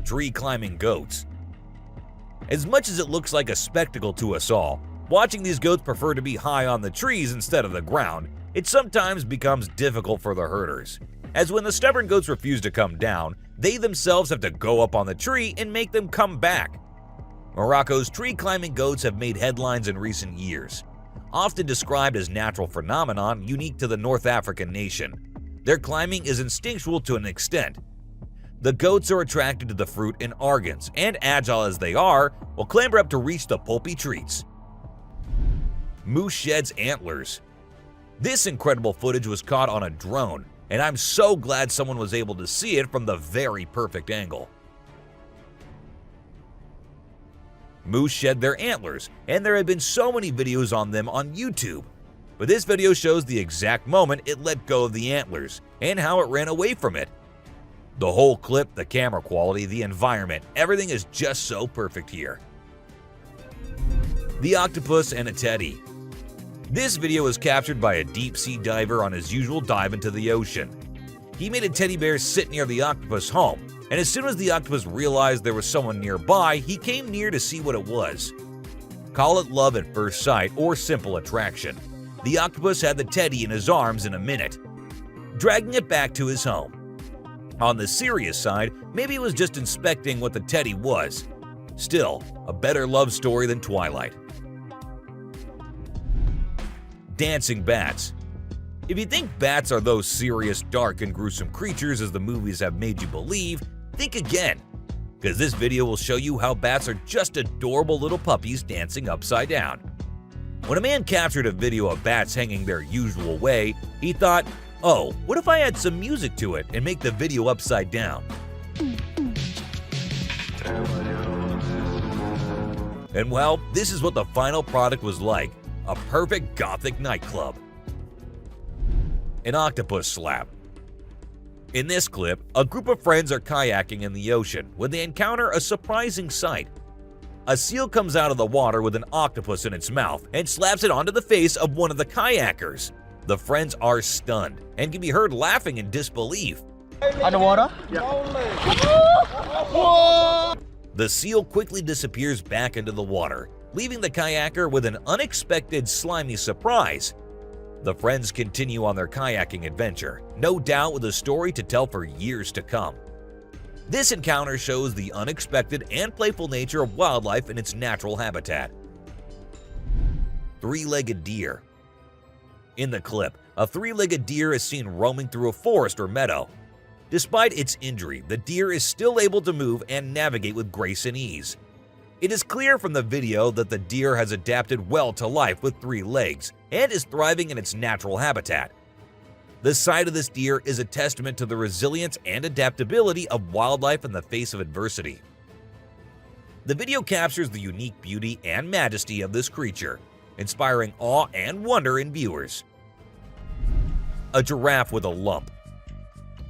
Tree climbing goats. As much as it looks like a spectacle to us all, watching these goats prefer to be high on the trees instead of the ground, it sometimes becomes difficult for the herders. As when the stubborn goats refuse to come down, they themselves have to go up on the tree and make them come back. Morocco's tree climbing goats have made headlines in recent years. Often described as natural phenomenon unique to the North African nation, their climbing is instinctual to an extent. The goats are attracted to the fruit and organs, and agile as they are, will clamber up to reach the pulpy treats. Moose sheds antlers. This incredible footage was caught on a drone, and I'm so glad someone was able to see it from the very perfect angle. Moose shed their antlers, and there have been so many videos on them on YouTube. But this video shows the exact moment it let go of the antlers, and how it ran away from it. The whole clip, the camera quality, the environment, everything is just so perfect here. The octopus and a teddy. This video was captured by a deep-sea diver on his usual dive into the ocean. He made a teddy bear sit near the octopus home, and as soon as the octopus realized there was someone nearby, he came near to see what it was. Call it love at first sight or simple attraction. The octopus had the teddy in his arms in a minute, dragging it back to his home. On the serious side, maybe it was just inspecting what the teddy was. Still, a better love story than Twilight. Dancing bats. If you think bats are those serious, dark, and gruesome creatures as the movies have made you believe, think again, because this video will show you how bats are just adorable little puppies dancing upside down. When a man captured a video of bats hanging their usual way, he thought, oh, what if I add some music to it and make the video upside down? And well, this is what the final product was like, a perfect gothic nightclub. An octopus slap. In this clip, a group of friends are kayaking in the ocean when they encounter a surprising sight. A seal comes out of the water with an octopus in its mouth and slaps it onto the face of one of the kayakers. The friends are stunned and can be heard laughing in disbelief. Underwater? The seal quickly disappears back into the water, leaving the kayaker with an unexpected slimy surprise. The friends continue on their kayaking adventure, no doubt with a story to tell for years to come. This encounter shows the unexpected and playful nature of wildlife in its natural habitat. Three-legged deer. In the clip, a three-legged deer is seen roaming through a forest or meadow. Despite its injury, the deer is still able to move and navigate with grace and ease. It is clear from the video that the deer has adapted well to life with 3 legs and is thriving in its natural habitat. The sight of this deer is a testament to the resilience and adaptability of wildlife in the face of adversity. The video captures the unique beauty and majesty of this creature, inspiring awe and wonder in viewers. A giraffe with a lump.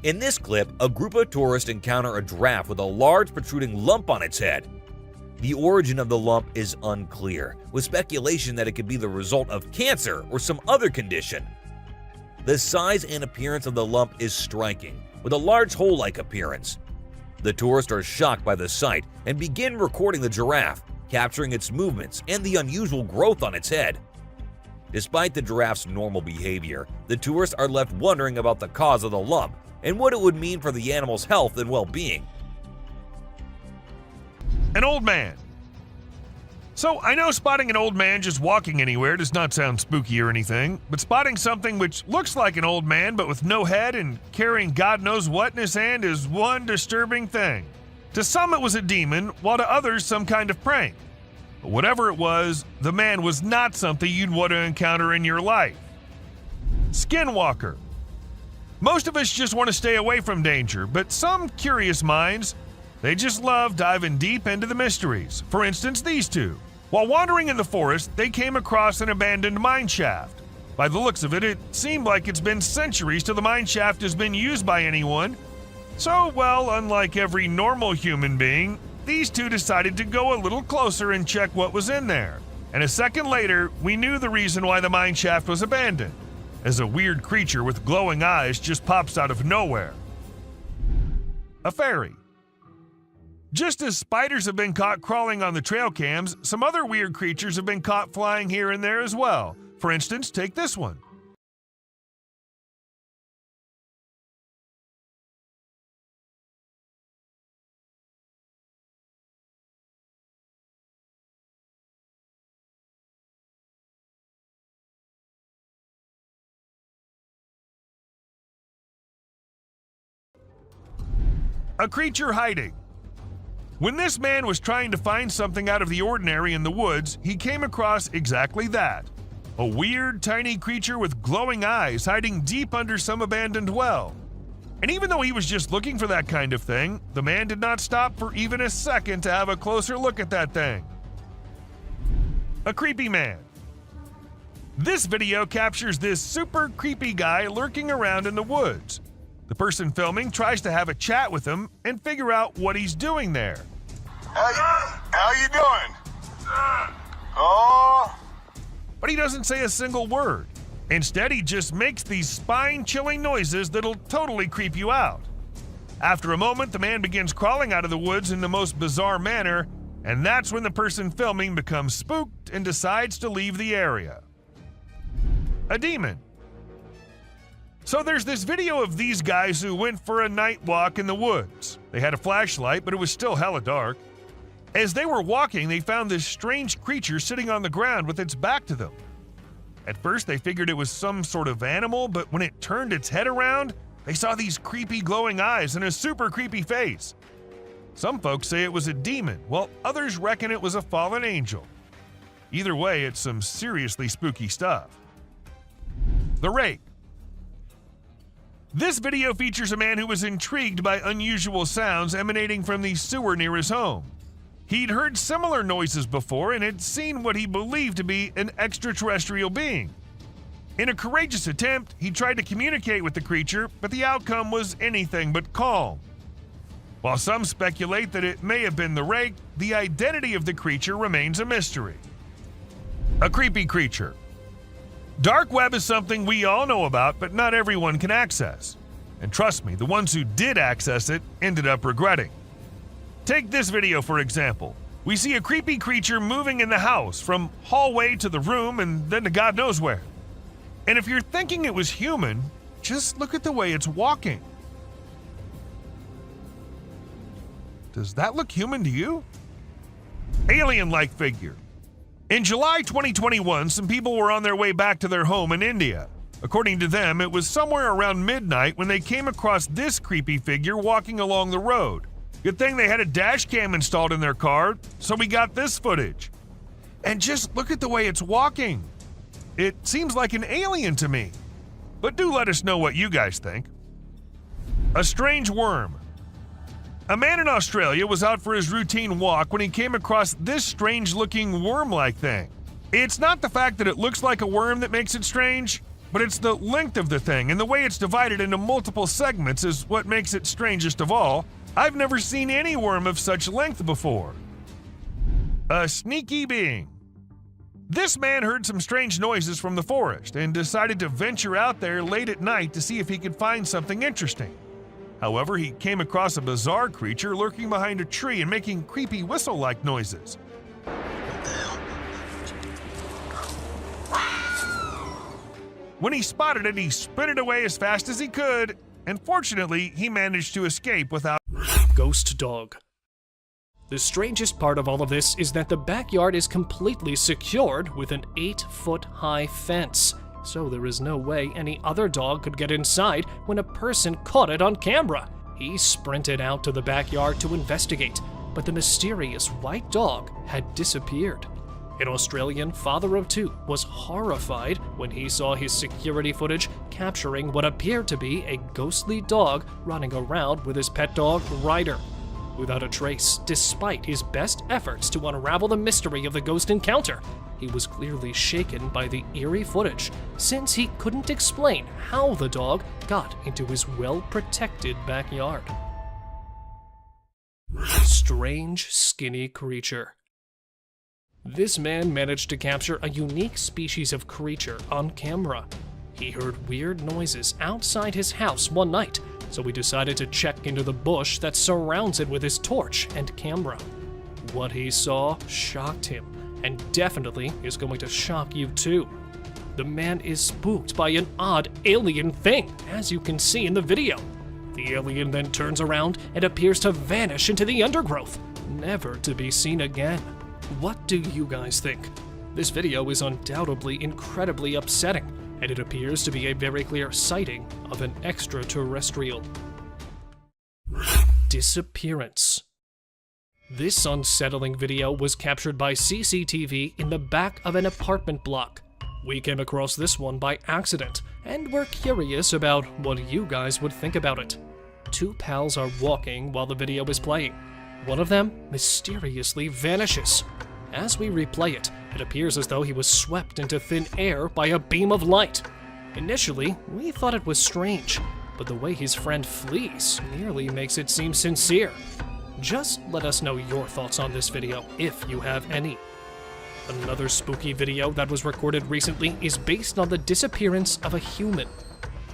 In this clip, a group of tourists encounter a giraffe with a large protruding lump on its head. The origin of the lump is unclear, with speculation that it could be the result of cancer or some other condition. The size and appearance of the lump is striking, with a large hole-like appearance. The tourists are shocked by the sight and begin recording the giraffe, capturing its movements and the unusual growth on its head. Despite the giraffe's normal behavior, the tourists are left wondering about the cause of the lump and what it would mean for the animal's health and well-being. An old man. So I know spotting an old man just walking anywhere does not sound spooky or anything, but spotting something which looks like an old man but with no head and carrying God knows what in his hand is one disturbing thing. To some it was a demon, while to others some kind of prank. But whatever it was, the man was not something you'd want to encounter in your life. Skinwalker. Most of us just want to stay away from danger, but some curious minds, they just love diving deep into the mysteries. For instance, these two. While wandering in the forest, they came across an abandoned mine shaft. By the looks of it, it seemed like it's been centuries till the mine shaft has been used by anyone. So, well, unlike every normal human being, these two decided to go a little closer and check what was in there. And a second later, we knew the reason why the mine shaft was abandoned, as a weird creature with glowing eyes just pops out of nowhere. A fairy. Just as spiders have been caught crawling on the trail cams, some other weird creatures have been caught flying here and there as well. For instance, take this one. A creature hiding. When this man was trying to find something out of the ordinary in the woods, he came across exactly that. A weird, tiny creature with glowing eyes hiding deep under some abandoned well. And even though he was just looking for that kind of thing, the man did not stop for even a second to have a closer look at that thing. A creepy man. This video captures this super creepy guy lurking around in the woods. The person filming tries to have a chat with him and figure out what he's doing there. How you doing? Oh. But he doesn't say a single word. Instead, he just makes these spine-chilling noises that'll totally creep you out. After a moment, the man begins crawling out of the woods in the most bizarre manner, and that's when the person filming becomes spooked and decides to leave the area. A demon. So there's this video of these guys who went for a night walk in the woods. They had a flashlight, but it was still hella dark. As they were walking, they found this strange creature sitting on the ground with its back to them. At first, they figured it was some sort of animal, but when it turned its head around, they saw these creepy glowing eyes and a super creepy face. Some folks say it was a demon, while others reckon it was a fallen angel. Either way, it's some seriously spooky stuff. The Rake. This video features a man who was intrigued by unusual sounds emanating from the sewer near his home. He'd heard similar noises before and had seen what he believed to be an extraterrestrial being. In a courageous attempt, he tried to communicate with the creature, but the outcome was anything but calm. While some speculate that it may have been the Rake, the identity of the creature remains a mystery. A creepy creature. Dark web is something we all know about, but not everyone can access. And trust me, the ones who did access it ended up regretting. Take this video for example. We see a creepy creature moving in the house, from hallway to the room and then to God knows where. And if you're thinking it was human, just look at the way it's walking. Does that look human to you? Alien-like figure. In July 2021, some people were on their way back to their home in India. According to them, it was somewhere around midnight when they came across this creepy figure walking along the road. Good thing they had a dash cam installed in their car, so we got this footage. And just look at the way it's walking. It seems like an alien to me. But do let us know what you guys think. A strange worm. A man in Australia was out for his routine walk when he came across this strange-looking worm-like thing. It's not the fact that it looks like a worm that makes it strange, but it's the length of the thing and the way it's divided into multiple segments is what makes it strangest of all. I've never seen any worm of such length before. A sneaky being. This man heard some strange noises from the forest and decided to venture out there late at night to see if he could find something interesting. However, he came across a bizarre creature lurking behind a tree and making creepy whistle-like noises. When he spotted it, he sprinted away as fast as he could, and fortunately, he managed to escape without. Ghost dog. The strangest part of all of this is that the backyard is completely secured with an 8-foot-high fence, so there is no way any other dog could get inside when a person caught it on camera. He sprinted out to the backyard to investigate, but the mysterious white dog had disappeared. An Australian father of 2 was horrified when he saw his security footage capturing what appeared to be a ghostly dog running around with his pet dog, Ryder. Without a trace, despite his best efforts to unravel the mystery of the ghost encounter, he was clearly shaken by the eerie footage, since he couldn't explain how the dog got into his well-protected backyard. Strange, skinny creature. This man managed to capture a unique species of creature on camera. He heard weird noises outside his house one night, so he decided to check into the bush that surrounds it with his torch and camera. What he saw shocked him, and definitely is going to shock you too. The man is spooked by an odd alien thing, as you can see in the video. The alien then turns around and appears to vanish into the undergrowth, never to be seen again. What do you guys think? This video is undoubtedly incredibly upsetting, and it appears to be a very clear sighting of an extraterrestrial. Disappearance. This unsettling video was captured by CCTV in the back of an apartment block. We came across this one by accident, and we're curious about what you guys would think about it. 2 pals are walking while the video is playing. One of them mysteriously vanishes. As we replay it, it appears as though he was swept into thin air by a beam of light. Initially, we thought it was strange, but the way his friend flees nearly makes it seem sincere. Just let us know your thoughts on this video, if you have any. Another spooky video that was recorded recently is based on the disappearance of a human.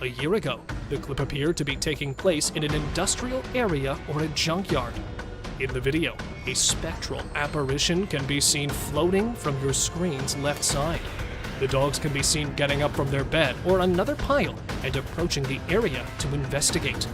A year ago, the clip appeared to be taking place in an industrial area or a junkyard. In the video, a spectral apparition can be seen floating from your screen's left side. The dogs can be seen getting up from their bed or another pile and approaching the area to investigate.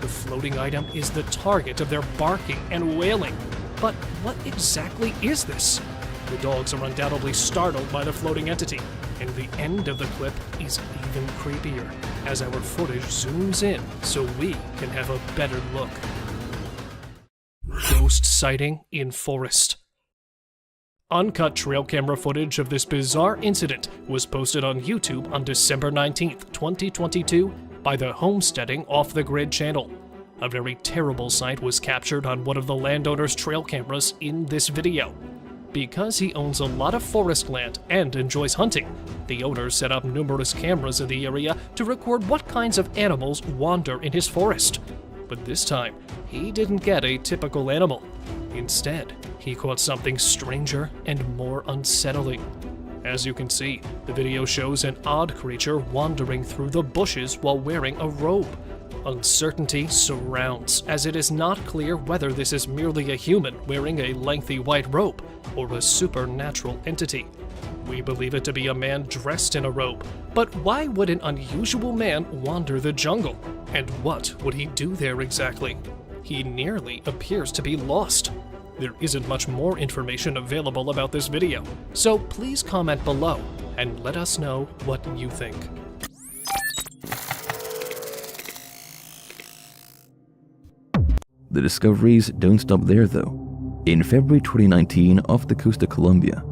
The floating item is the target of their barking and wailing. But what exactly is this? The dogs are undoubtedly startled by the floating entity, and the end of the clip is even creepier as our footage zooms in so we can have a better look. Ghost sighting in forest. Uncut trail camera footage of this bizarre incident was posted on YouTube on December 19th, 2022 by the Homesteading Off the Grid channel. A very terrible sight was captured on one of the landowner's trail cameras in this video. Because he owns a lot of forest land and enjoys hunting, the owner set up numerous cameras in the area to record what kinds of animals wander in his forest. But this time, he didn't get a typical animal. Instead, he caught something stranger and more unsettling. As you can see, the video shows an odd creature wandering through the bushes while wearing a robe. Uncertainty surrounds, as it is not clear whether this is merely a human wearing a lengthy white robe or a supernatural entity. We believe it to be a man dressed in a robe, but why would an unusual man wander the jungle? And what would he do there exactly? He nearly appears to be lost. There isn't much more information available about this video, so please comment below and let us know what you think. The discoveries don't stop there though. In February 2019, off the coast of Colombia,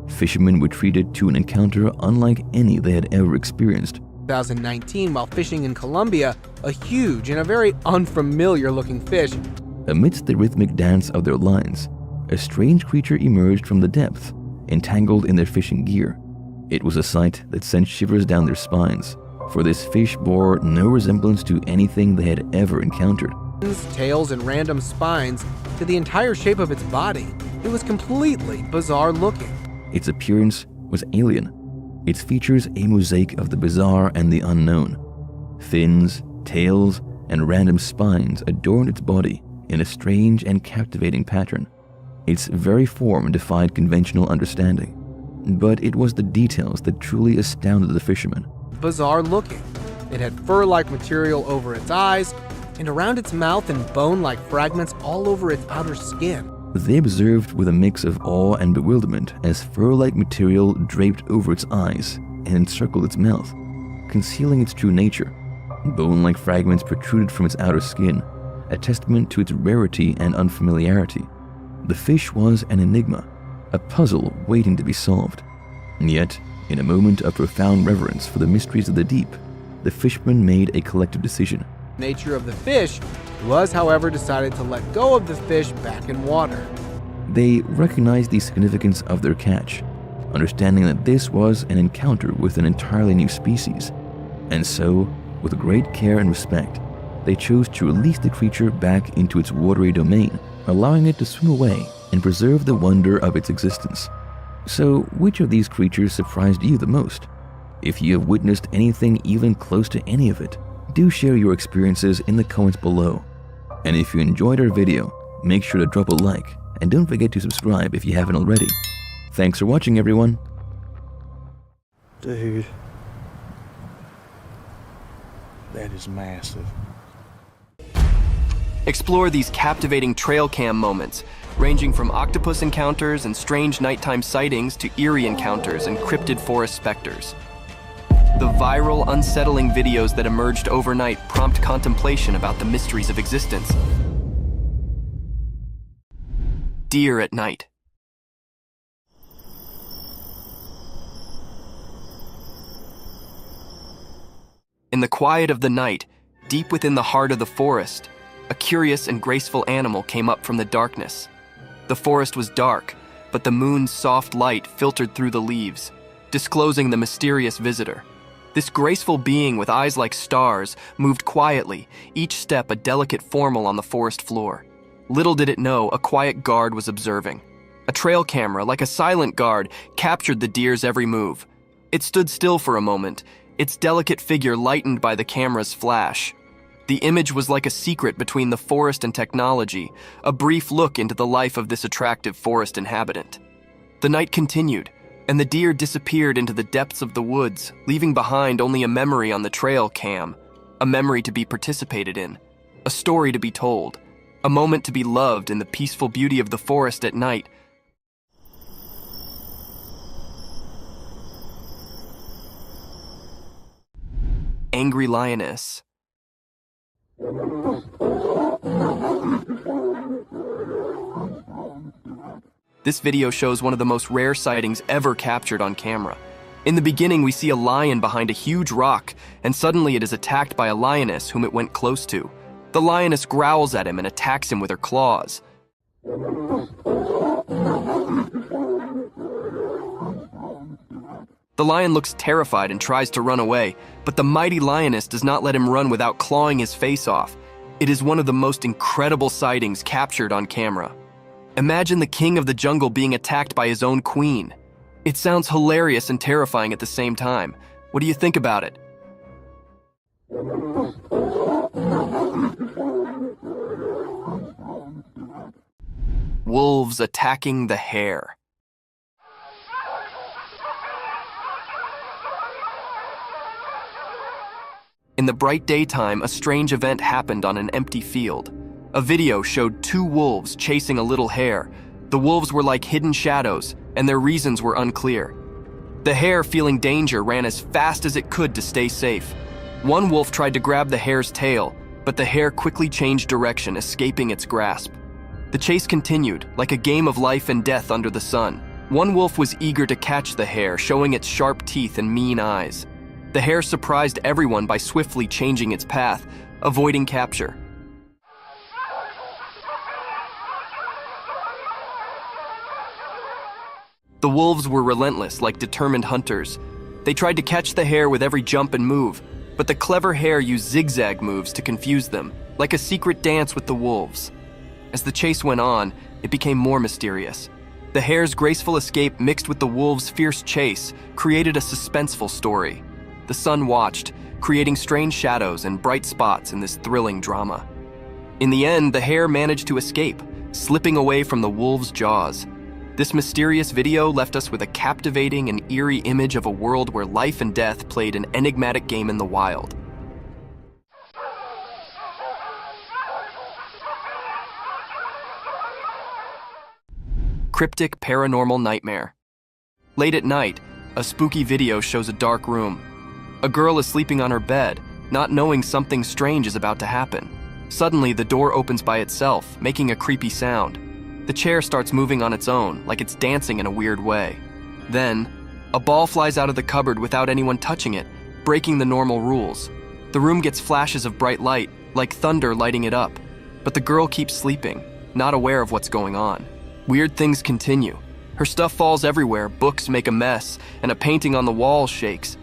fishermen were treated to an encounter unlike any they had ever experienced. 2019, while fishing in Colombia, a huge and a very unfamiliar looking fish. Amidst the rhythmic dance of their lines, a strange creature emerged from the depth, entangled in their fishing gear. It was a sight that sent shivers down their spines, for this fish bore no resemblance to anything they had ever encountered. Tails and random spines to the entire shape of its body. It was completely bizarre looking. Its appearance was alien. Its features a mosaic of the bizarre and the unknown. Fins, tails, and random spines adorned its body in a strange and captivating pattern. Its very form defied conventional understanding, but it was the details that truly astounded the fishermen. Bizarre looking. It had fur-like material over its eyes, and around its mouth and bone-like fragments all over its outer skin. They observed with a mix of awe and bewilderment as fur-like material draped over its eyes and encircled its mouth, concealing its true nature. Bone-like fragments protruded from its outer skin, a testament to its rarity and unfamiliarity. The fish was an enigma, a puzzle waiting to be solved. And yet, in a moment of profound reverence for the mysteries of the deep, the fishermen made a collective decision. Nature of the fish was, however, decided to let go of the fish back in water. They recognized the significance of their catch, understanding that this was an encounter with an entirely new species. And so, with great care and respect, they chose to release the creature back into its watery domain, allowing it to swim away and preserve the wonder of its existence. So, which of these creatures surprised you the most? If you have witnessed anything even close to any of it, do share your experiences in the comments below. And if you enjoyed our video, make sure to drop a like and don't forget to subscribe if you haven't already. Thanks for watching, everyone. Dude, that is massive. Explore these captivating trail cam moments, ranging from octopus encounters and strange nighttime sightings to eerie encounters and cryptid forest specters. The viral, unsettling videos that emerged overnight prompt contemplation about the mysteries of existence. Deer at night. In the quiet of the night, deep within the heart of the forest, a curious and graceful animal came up from the darkness. The forest was dark, but the moon's soft light filtered through the leaves, disclosing the mysterious visitor. This graceful being with eyes like stars moved quietly, each step a delicate formel on the forest floor. Little did it know, a quiet guard was observing. A trail camera, like a silent guard, captured the deer's every move. It stood still for a moment, its delicate figure lightened by the camera's flash. The image was like a secret between the forest and technology, a brief look into the life of this attractive forest inhabitant. The night continued, and the deer disappeared into the depths of the woods, leaving behind only a memory on the trail cam, a memory to be participated in, a story to be told, a moment to be loved in the peaceful beauty of the forest at night. Angry lioness. This video shows one of the most rare sightings ever captured on camera. In the beginning, we see a lion behind a huge rock, and suddenly it is attacked by a lioness whom it went close to. The lioness growls at him and attacks him with her claws. The lion looks terrified and tries to run away, but the mighty lioness does not let him run without clawing his face off. It is one of the most incredible sightings captured on camera. Imagine the king of the jungle being attacked by his own queen. It sounds hilarious and terrifying at the same time. What do you think about it? Wolves attacking the hare. In the bright daytime, a strange event happened on an empty field. A video showed two wolves chasing a little hare. The wolves were like hidden shadows, and their reasons were unclear. The hare, feeling danger, ran as fast as it could to stay safe. One wolf tried to grab the hare's tail, but the hare quickly changed direction, escaping its grasp. The chase continued, like a game of life and death under the sun. One wolf was eager to catch the hare, showing its sharp teeth and mean eyes. The hare surprised everyone by swiftly changing its path, avoiding capture. The wolves were relentless, like determined hunters. They tried to catch the hare with every jump and move, but the clever hare used zigzag moves to confuse them, like a secret dance with the wolves. As the chase went on, it became more mysterious. The hare's graceful escape mixed with the wolves' fierce chase created a suspenseful story. The sun watched, creating strange shadows and bright spots in this thrilling drama. In the end, the hare managed to escape, slipping away from the wolves' jaws. This mysterious video left us with a captivating and eerie image of a world where life and death played an enigmatic game in the wild. Cryptic paranormal nightmare. Late at night, a spooky video shows a dark room. A girl is sleeping on her bed, not knowing something strange is about to happen. Suddenly, the door opens by itself, making a creepy sound. The chair starts moving on its own, like it's dancing in a weird way. Then, a ball flies out of the cupboard without anyone touching it, breaking the normal rules. The room gets flashes of bright light, like thunder lighting it up. But the girl keeps sleeping, not aware of what's going on. Weird things continue. Her stuff falls everywhere, books make a mess, and a painting on the wall shakes.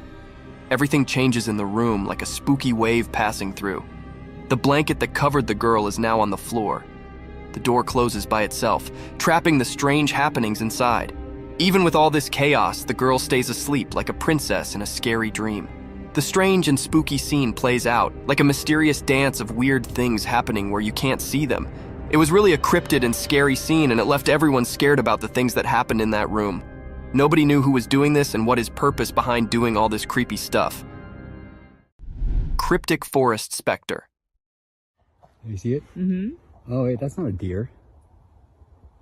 Everything changes in the room like a spooky wave passing through. The blanket that covered the girl is now on the floor. The door closes by itself, trapping the strange happenings inside. Even with all this chaos, the girl stays asleep like a princess in a scary dream. The strange and spooky scene plays out, like a mysterious dance of weird things happening where you can't see them. It was really a cryptid and scary scene, and it left everyone scared about the things that happened in that room. Nobody knew who was doing this and what his purpose behind doing all this creepy stuff. Cryptic forest specter. You see it? Mm-hmm. Oh wait, that's not a deer.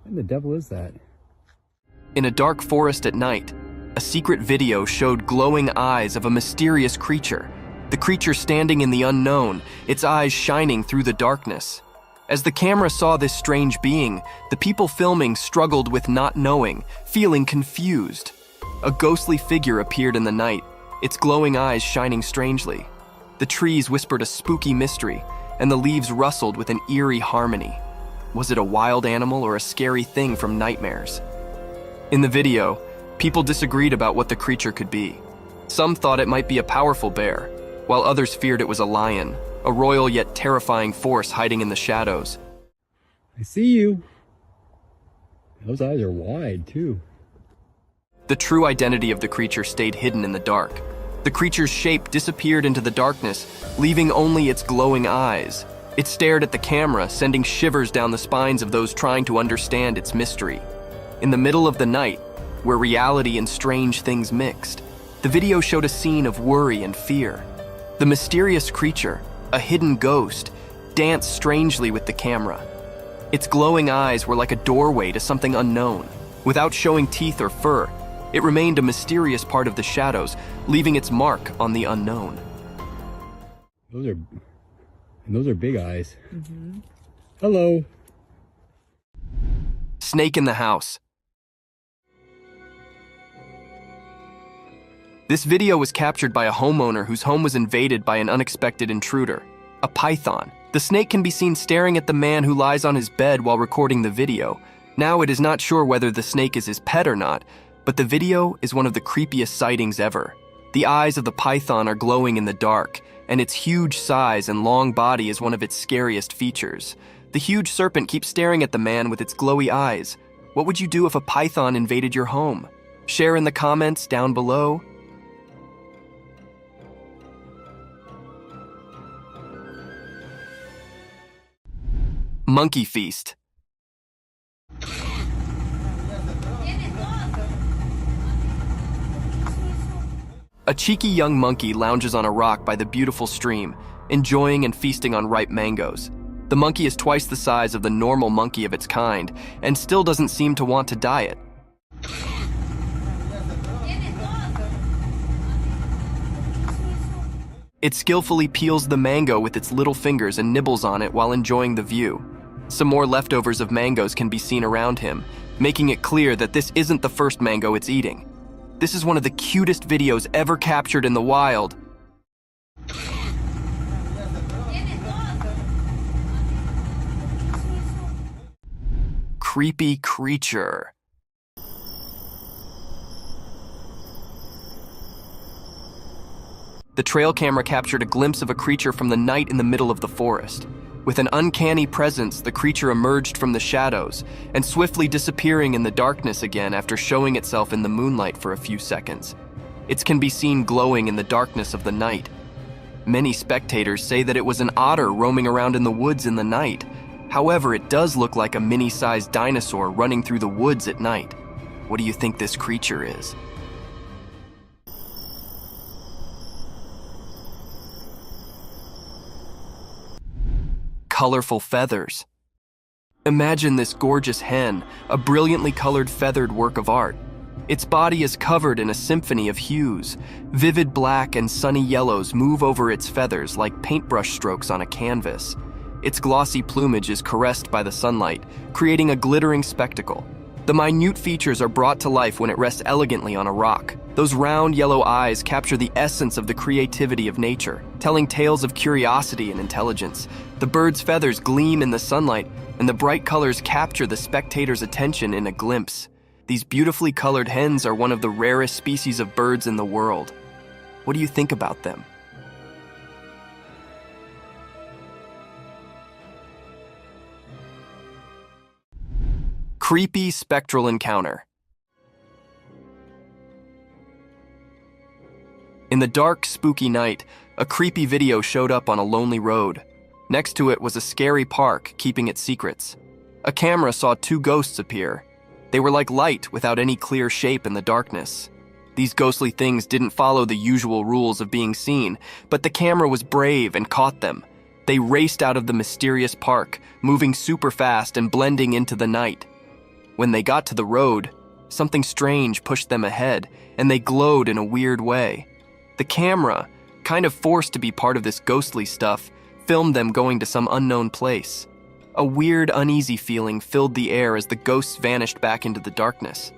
What the devil is that? In a dark forest at night, a secret video showed glowing eyes of a mysterious creature. The creature standing in the unknown, its eyes shining through the darkness. As the camera saw this strange being, the people filming struggled with not knowing, feeling confused. A ghostly figure appeared in the night, its glowing eyes shining strangely. The trees whispered a spooky mystery, and the leaves rustled with an eerie harmony. Was it a wild animal or a scary thing from nightmares? In the video, people disagreed about what the creature could be. Some thought it might be a powerful bear, while others feared it was a lion, a royal yet terrifying force hiding in the shadows. I see you. Those eyes are wide, too. The true identity of the creature stayed hidden in the dark. The creature's shape disappeared into the darkness, leaving only its glowing eyes. It stared at the camera, sending shivers down the spines of those trying to understand its mystery. In the middle of the night, where reality and strange things mixed, the video showed a scene of worry and fear. The mysterious creature, a hidden ghost, danced strangely with the camera. Its glowing eyes were like a doorway to something unknown. Without showing teeth or fur, it remained a mysterious part of the shadows, leaving its mark on the unknown. Those are big eyes. Hello. Snake in the house. This video was captured by a homeowner whose home was invaded by an unexpected intruder, a python. The snake can be seen staring at the man who lies on his bed while recording the video. Now it is not sure whether the snake is his pet or not, but the video is one of the creepiest sightings ever. The eyes of the python are glowing in the dark, and its huge size and long body is one of its scariest features. The huge serpent keeps staring at the man with its glowy eyes. What would you do if a python invaded your home? Share in the comments down below. Monkey feast. A cheeky young monkey lounges on a rock by the beautiful stream, enjoying and feasting on ripe mangoes. The monkey is twice the size of the normal monkey of its kind, and still doesn't seem to want to diet. It skillfully peels the mango with its little fingers and nibbles on it while enjoying the view. Some more leftovers of mangoes can be seen around him, making it clear that this isn't the first mango it's eating. This is one of the cutest videos ever captured in the wild. Creepy creature. The trail camera captured a glimpse of a creature from the night in the middle of the forest. With an uncanny presence, the creature emerged from the shadows and swiftly disappearing in the darkness again after showing itself in the moonlight for a few seconds. It can be seen glowing in the darkness of the night. Many spectators say that it was an otter roaming around in the woods in the night. However, it does look like a mini-sized dinosaur running through the woods at night. What do you think this creature is? Colorful feathers. Imagine this gorgeous hen, a brilliantly colored feathered work of art. Its body is covered in a symphony of hues. Vivid black and sunny yellows move over its feathers like paintbrush strokes on a canvas. Its glossy plumage is caressed by the sunlight, creating a glittering spectacle. The minute features are brought to life when it rests elegantly on a rock. Those round yellow eyes capture the essence of the creativity of nature, telling tales of curiosity and intelligence. The bird's feathers gleam in the sunlight, and the bright colors capture the spectator's attention in a glimpse. These beautifully colored hens are one of the rarest species of birds in the world. What do you think about them? Creepy spectral encounter. In the dark, spooky night, a creepy video showed up on a lonely road. Next to it was a scary park keeping its secrets. A camera saw two ghosts appear. They were like light without any clear shape in the darkness. These ghostly things didn't follow the usual rules of being seen, but the camera was brave and caught them. They raced out of the mysterious park, moving super fast and blending into the night. When they got to the road, something strange pushed them ahead, and they glowed in a weird way. The camera, kind of forced to be part of this ghostly stuff, filmed them going to some unknown place. A weird, uneasy feeling filled the air as the ghosts vanished back into the darkness.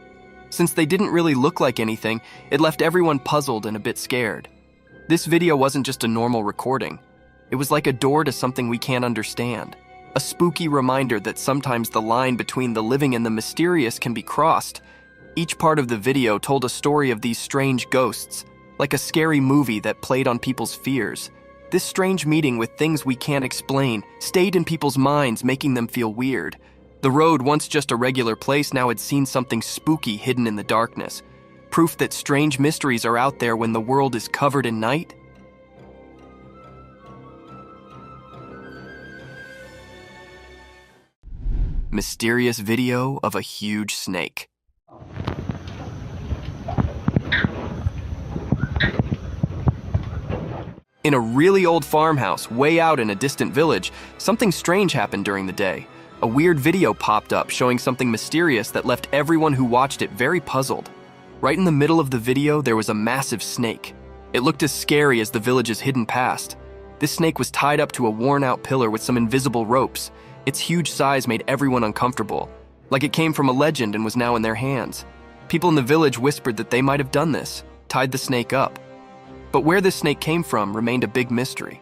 Since they didn't really look like anything, it left everyone puzzled and a bit scared. This video wasn't just a normal recording. It was like a door to something we can't understand. A spooky reminder that sometimes the line between the living and the mysterious can be crossed. Each part of the video told a story of these strange ghosts, like a scary movie that played on people's fears. This strange meeting with things we can't explain stayed in people's minds, making them feel weird. The road, once just a regular place, now had seen something spooky hidden in the darkness. Proof that strange mysteries are out there when the world is covered in night? Mysterious video of a huge snake. In a really old farmhouse, way out in a distant village, something strange happened during the day. A weird video popped up showing something mysterious that left everyone who watched it very puzzled. Right in the middle of the video, there was a massive snake. It looked as scary as the village's hidden past. This snake was tied up to a worn-out pillar with some invisible ropes. Its huge size made everyone uncomfortable, like it came from a legend and was now in their hands. People in the village whispered that they might have done this, tied the snake up. But where this snake came from remained a big mystery.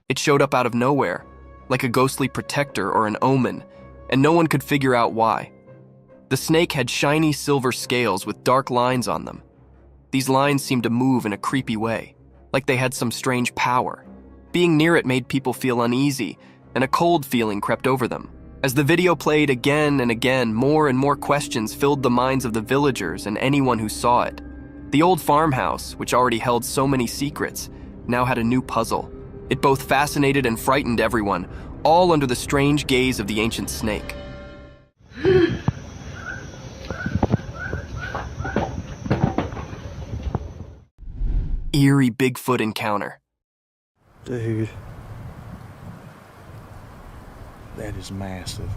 It showed up out of nowhere, like a ghostly protector or an omen, and no one could figure out why. The snake had shiny silver scales with dark lines on them. These lines seemed to move in a creepy way, like they had some strange power. Being near it made people feel uneasy, and a cold feeling crept over them. As the video played again and again, more and more questions filled the minds of the villagers and anyone who saw it. The old farmhouse, which already held so many secrets, now had a new puzzle. It both fascinated and frightened everyone, all under the strange gaze of the ancient snake. Eerie Bigfoot encounter. Dude. That is massive.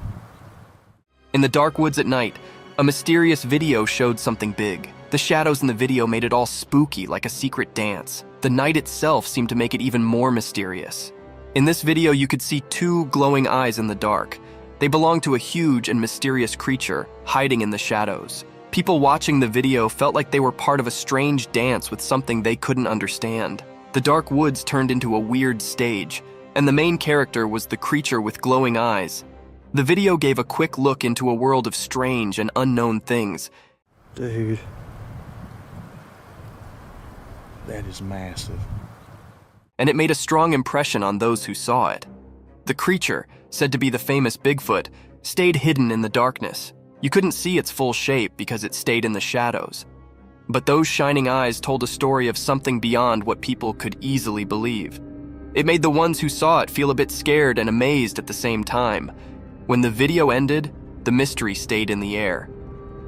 In the dark woods at night, a mysterious video showed something big. The shadows in the video made it all spooky, like a secret dance. The night itself seemed to make it even more mysterious. In this video, you could see two glowing eyes in the dark. They belonged to a huge and mysterious creature hiding in the shadows. People watching the video felt like they were part of a strange dance with something they couldn't understand. The dark woods turned into a weird stage, and the main character was the creature with glowing eyes. The video gave a quick look into a world of strange and unknown things. Dude. That is massive. And it made a strong impression on those who saw it. The creature, said to be the famous Bigfoot, stayed hidden in the darkness. You couldn't see its full shape because it stayed in the shadows. But those shining eyes told a story of something beyond what people could easily believe. It made the ones who saw it feel a bit scared and amazed at the same time. When the video ended, the mystery stayed in the air.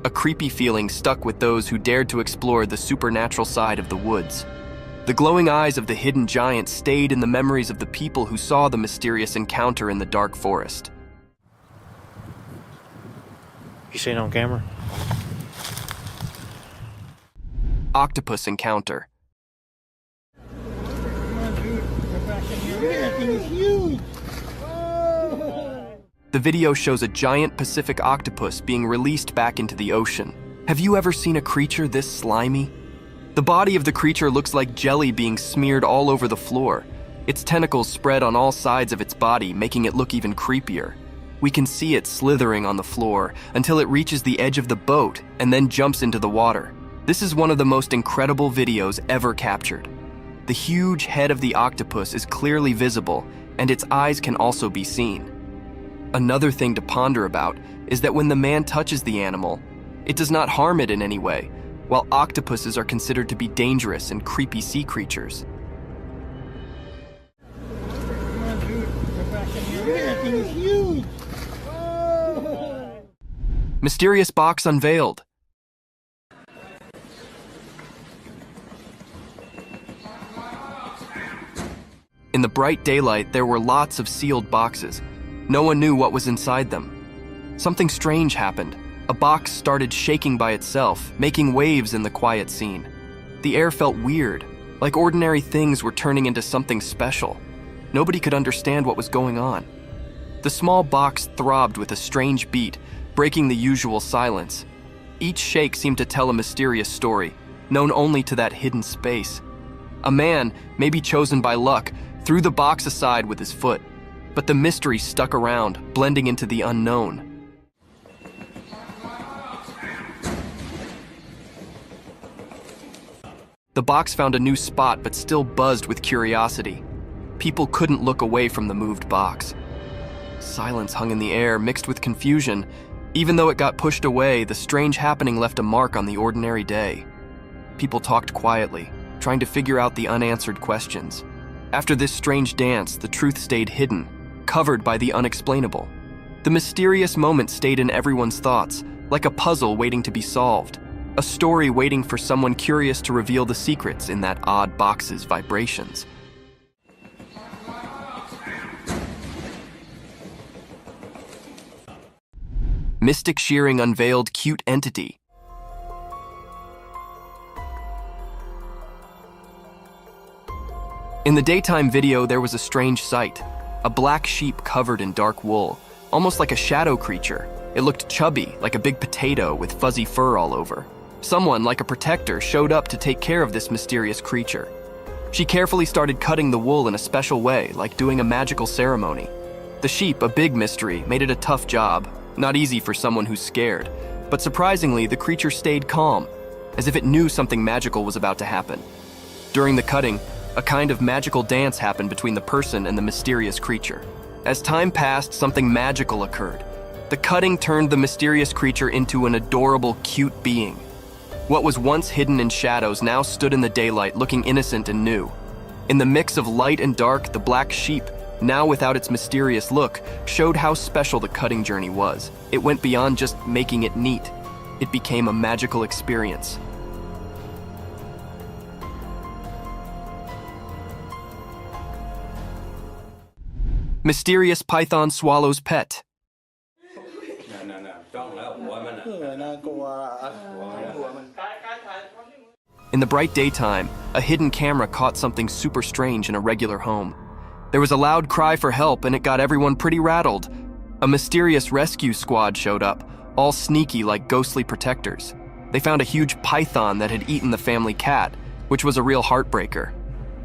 A creepy feeling stuck with those who dared to explore the supernatural side of the woods. The glowing eyes of the hidden giant stayed in the memories of the people who saw the mysterious encounter in the dark forest. You seen it on camera? Octopus encounter. The video shows a giant Pacific octopus being released back into the ocean. Have you ever seen a creature this slimy? The body of the creature looks like jelly being smeared all over the floor. Its tentacles spread on all sides of its body, making it look even creepier. We can see it slithering on the floor until it reaches the edge of the boat and then jumps into the water. This is one of the most incredible videos ever captured. The huge head of the octopus is clearly visible, and its eyes can also be seen. Another thing to ponder about is that when the man touches the animal, it does not harm it in any way, while octopuses are considered to be dangerous and creepy sea creatures. Mysterious box unveiled. In the bright daylight, there were lots of sealed boxes. No one knew what was inside them. Something strange happened. A box started shaking by itself, making waves in the quiet scene. The air felt weird, like ordinary things were turning into something special. Nobody could understand what was going on. The small box throbbed with a strange beat, breaking the usual silence. Each shake seemed to tell a mysterious story, known only to that hidden space. A man, maybe chosen by luck, threw the box aside with his foot, but the mystery stuck around, blending into the unknown. The box found a new spot but still buzzed with curiosity. People couldn't look away from the moved box. Silence hung in the air, mixed with confusion. Even though it got pushed away, the strange happening left a mark on the ordinary day. People talked quietly, trying to figure out the unanswered questions. After this strange dance, the truth stayed hidden, covered by the unexplainable. The mysterious moment stayed in everyone's thoughts, like a puzzle waiting to be solved, a story waiting for someone curious to reveal the secrets in that odd box's vibrations. Mystic Shearing unveiled cute entity. In the daytime video, there was a strange sight. A black sheep covered in dark wool, almost like a shadow creature. It looked chubby, like a big potato with fuzzy fur all over. Someone, like a protector, showed up to take care of this mysterious creature. She carefully started cutting the wool in a special way, like doing a magical ceremony. The sheep, a big mystery, made it a tough job. Not easy for someone who's scared. But surprisingly, the creature stayed calm, as if it knew something magical was about to happen. During the cutting, a kind of magical dance happened between the person and the mysterious creature. As time passed, something magical occurred. The cutting turned the mysterious creature into an adorable, cute being. What was once hidden in shadows now stood in the daylight, looking innocent and new. In the mix of light and dark, the black sheep, now without its mysterious look, showed how special the cutting journey was. It went beyond just making it neat. It became a magical experience. Mysterious python swallows pet. In the bright daytime, a hidden camera caught something super strange in a regular home. There was a loud cry for help, and it got everyone pretty rattled. A mysterious rescue squad showed up, all sneaky like ghostly protectors. They found a huge python that had eaten the family cat, which was a real heartbreaker.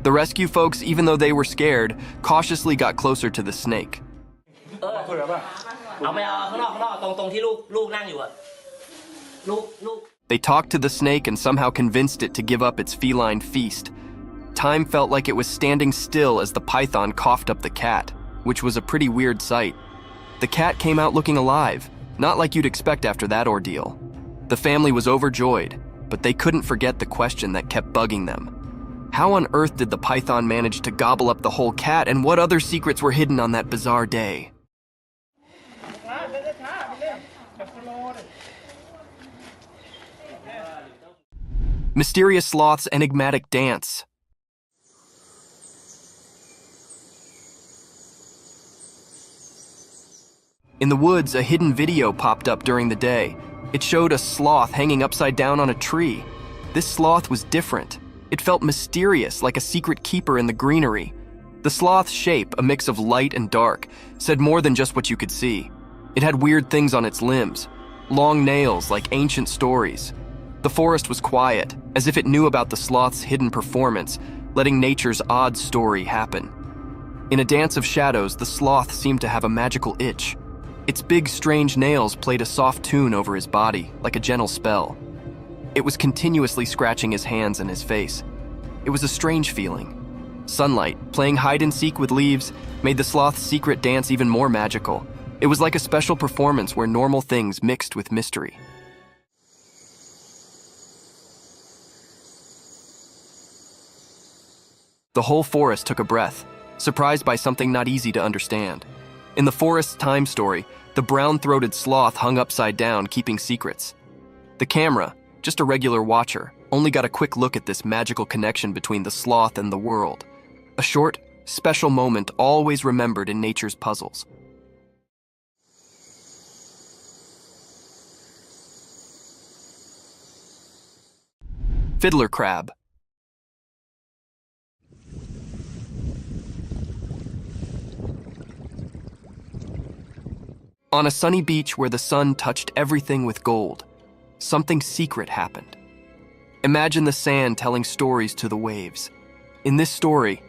The rescue folks, even though they were scared, cautiously got closer to the snake. They talked to the snake and somehow convinced it to give up its feline feast. Time felt like it was standing still as the python coughed up the cat, which was a pretty weird sight. The cat came out looking alive, not like you'd expect after that ordeal. The family was overjoyed, but they couldn't forget the question that kept bugging them. How on earth did the python manage to gobble up the whole cat, and what other secrets were hidden on that bizarre day? Mysterious sloth's enigmatic dance. In the woods, a hidden video popped up during the day. It showed a sloth hanging upside down on a tree. This sloth was different. It felt mysterious, like a secret keeper in the greenery. The sloth's shape, a mix of light and dark, said more than just what you could see. It had weird things on its limbs, long nails like ancient stories. The forest was quiet, as if it knew about the sloth's hidden performance, letting nature's odd story happen. In a dance of shadows, the sloth seemed to have a magical itch. Its big, strange nails played a soft tune over his body, like a gentle spell. It was continuously scratching his hands and his face. It was a strange feeling. Sunlight, playing hide-and-seek with leaves, made the sloth's secret dance even more magical. It was like a special performance where normal things mixed with mystery. The whole forest took a breath, surprised by something not easy to understand. In the forest's time story, the brown-throated sloth hung upside down, keeping secrets. The camera, just a regular watcher, only got a quick look at this magical connection between the sloth and the world. A short, special moment always remembered in nature's puzzles. Fiddler crab. On a sunny beach where the sun touched everything with gold, something secret happened. Imagine the sand telling stories to the waves. In this story,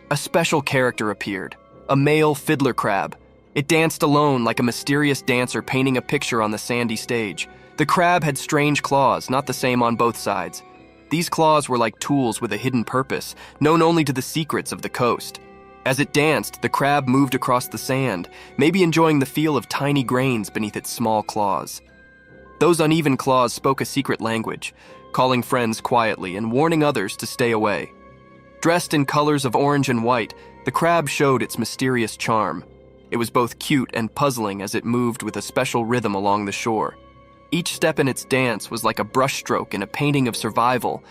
a special character appeared, a male fiddler crab. It danced alone like a mysterious dancer painting a picture on the sandy stage. The crab had strange claws, not the same on both sides. These claws were like tools with a hidden purpose, known only to the secrets of the coast. As it danced, the crab moved across the sand, maybe enjoying the feel of tiny grains beneath its small claws. Those uneven claws spoke a secret language, calling friends quietly and warning others to stay away. Dressed in colors of orange and white, the crab showed its mysterious charm. It was both cute and puzzling as it moved with a special rhythm along the shore. Each step in its dance was like a brushstroke in a painting of survival.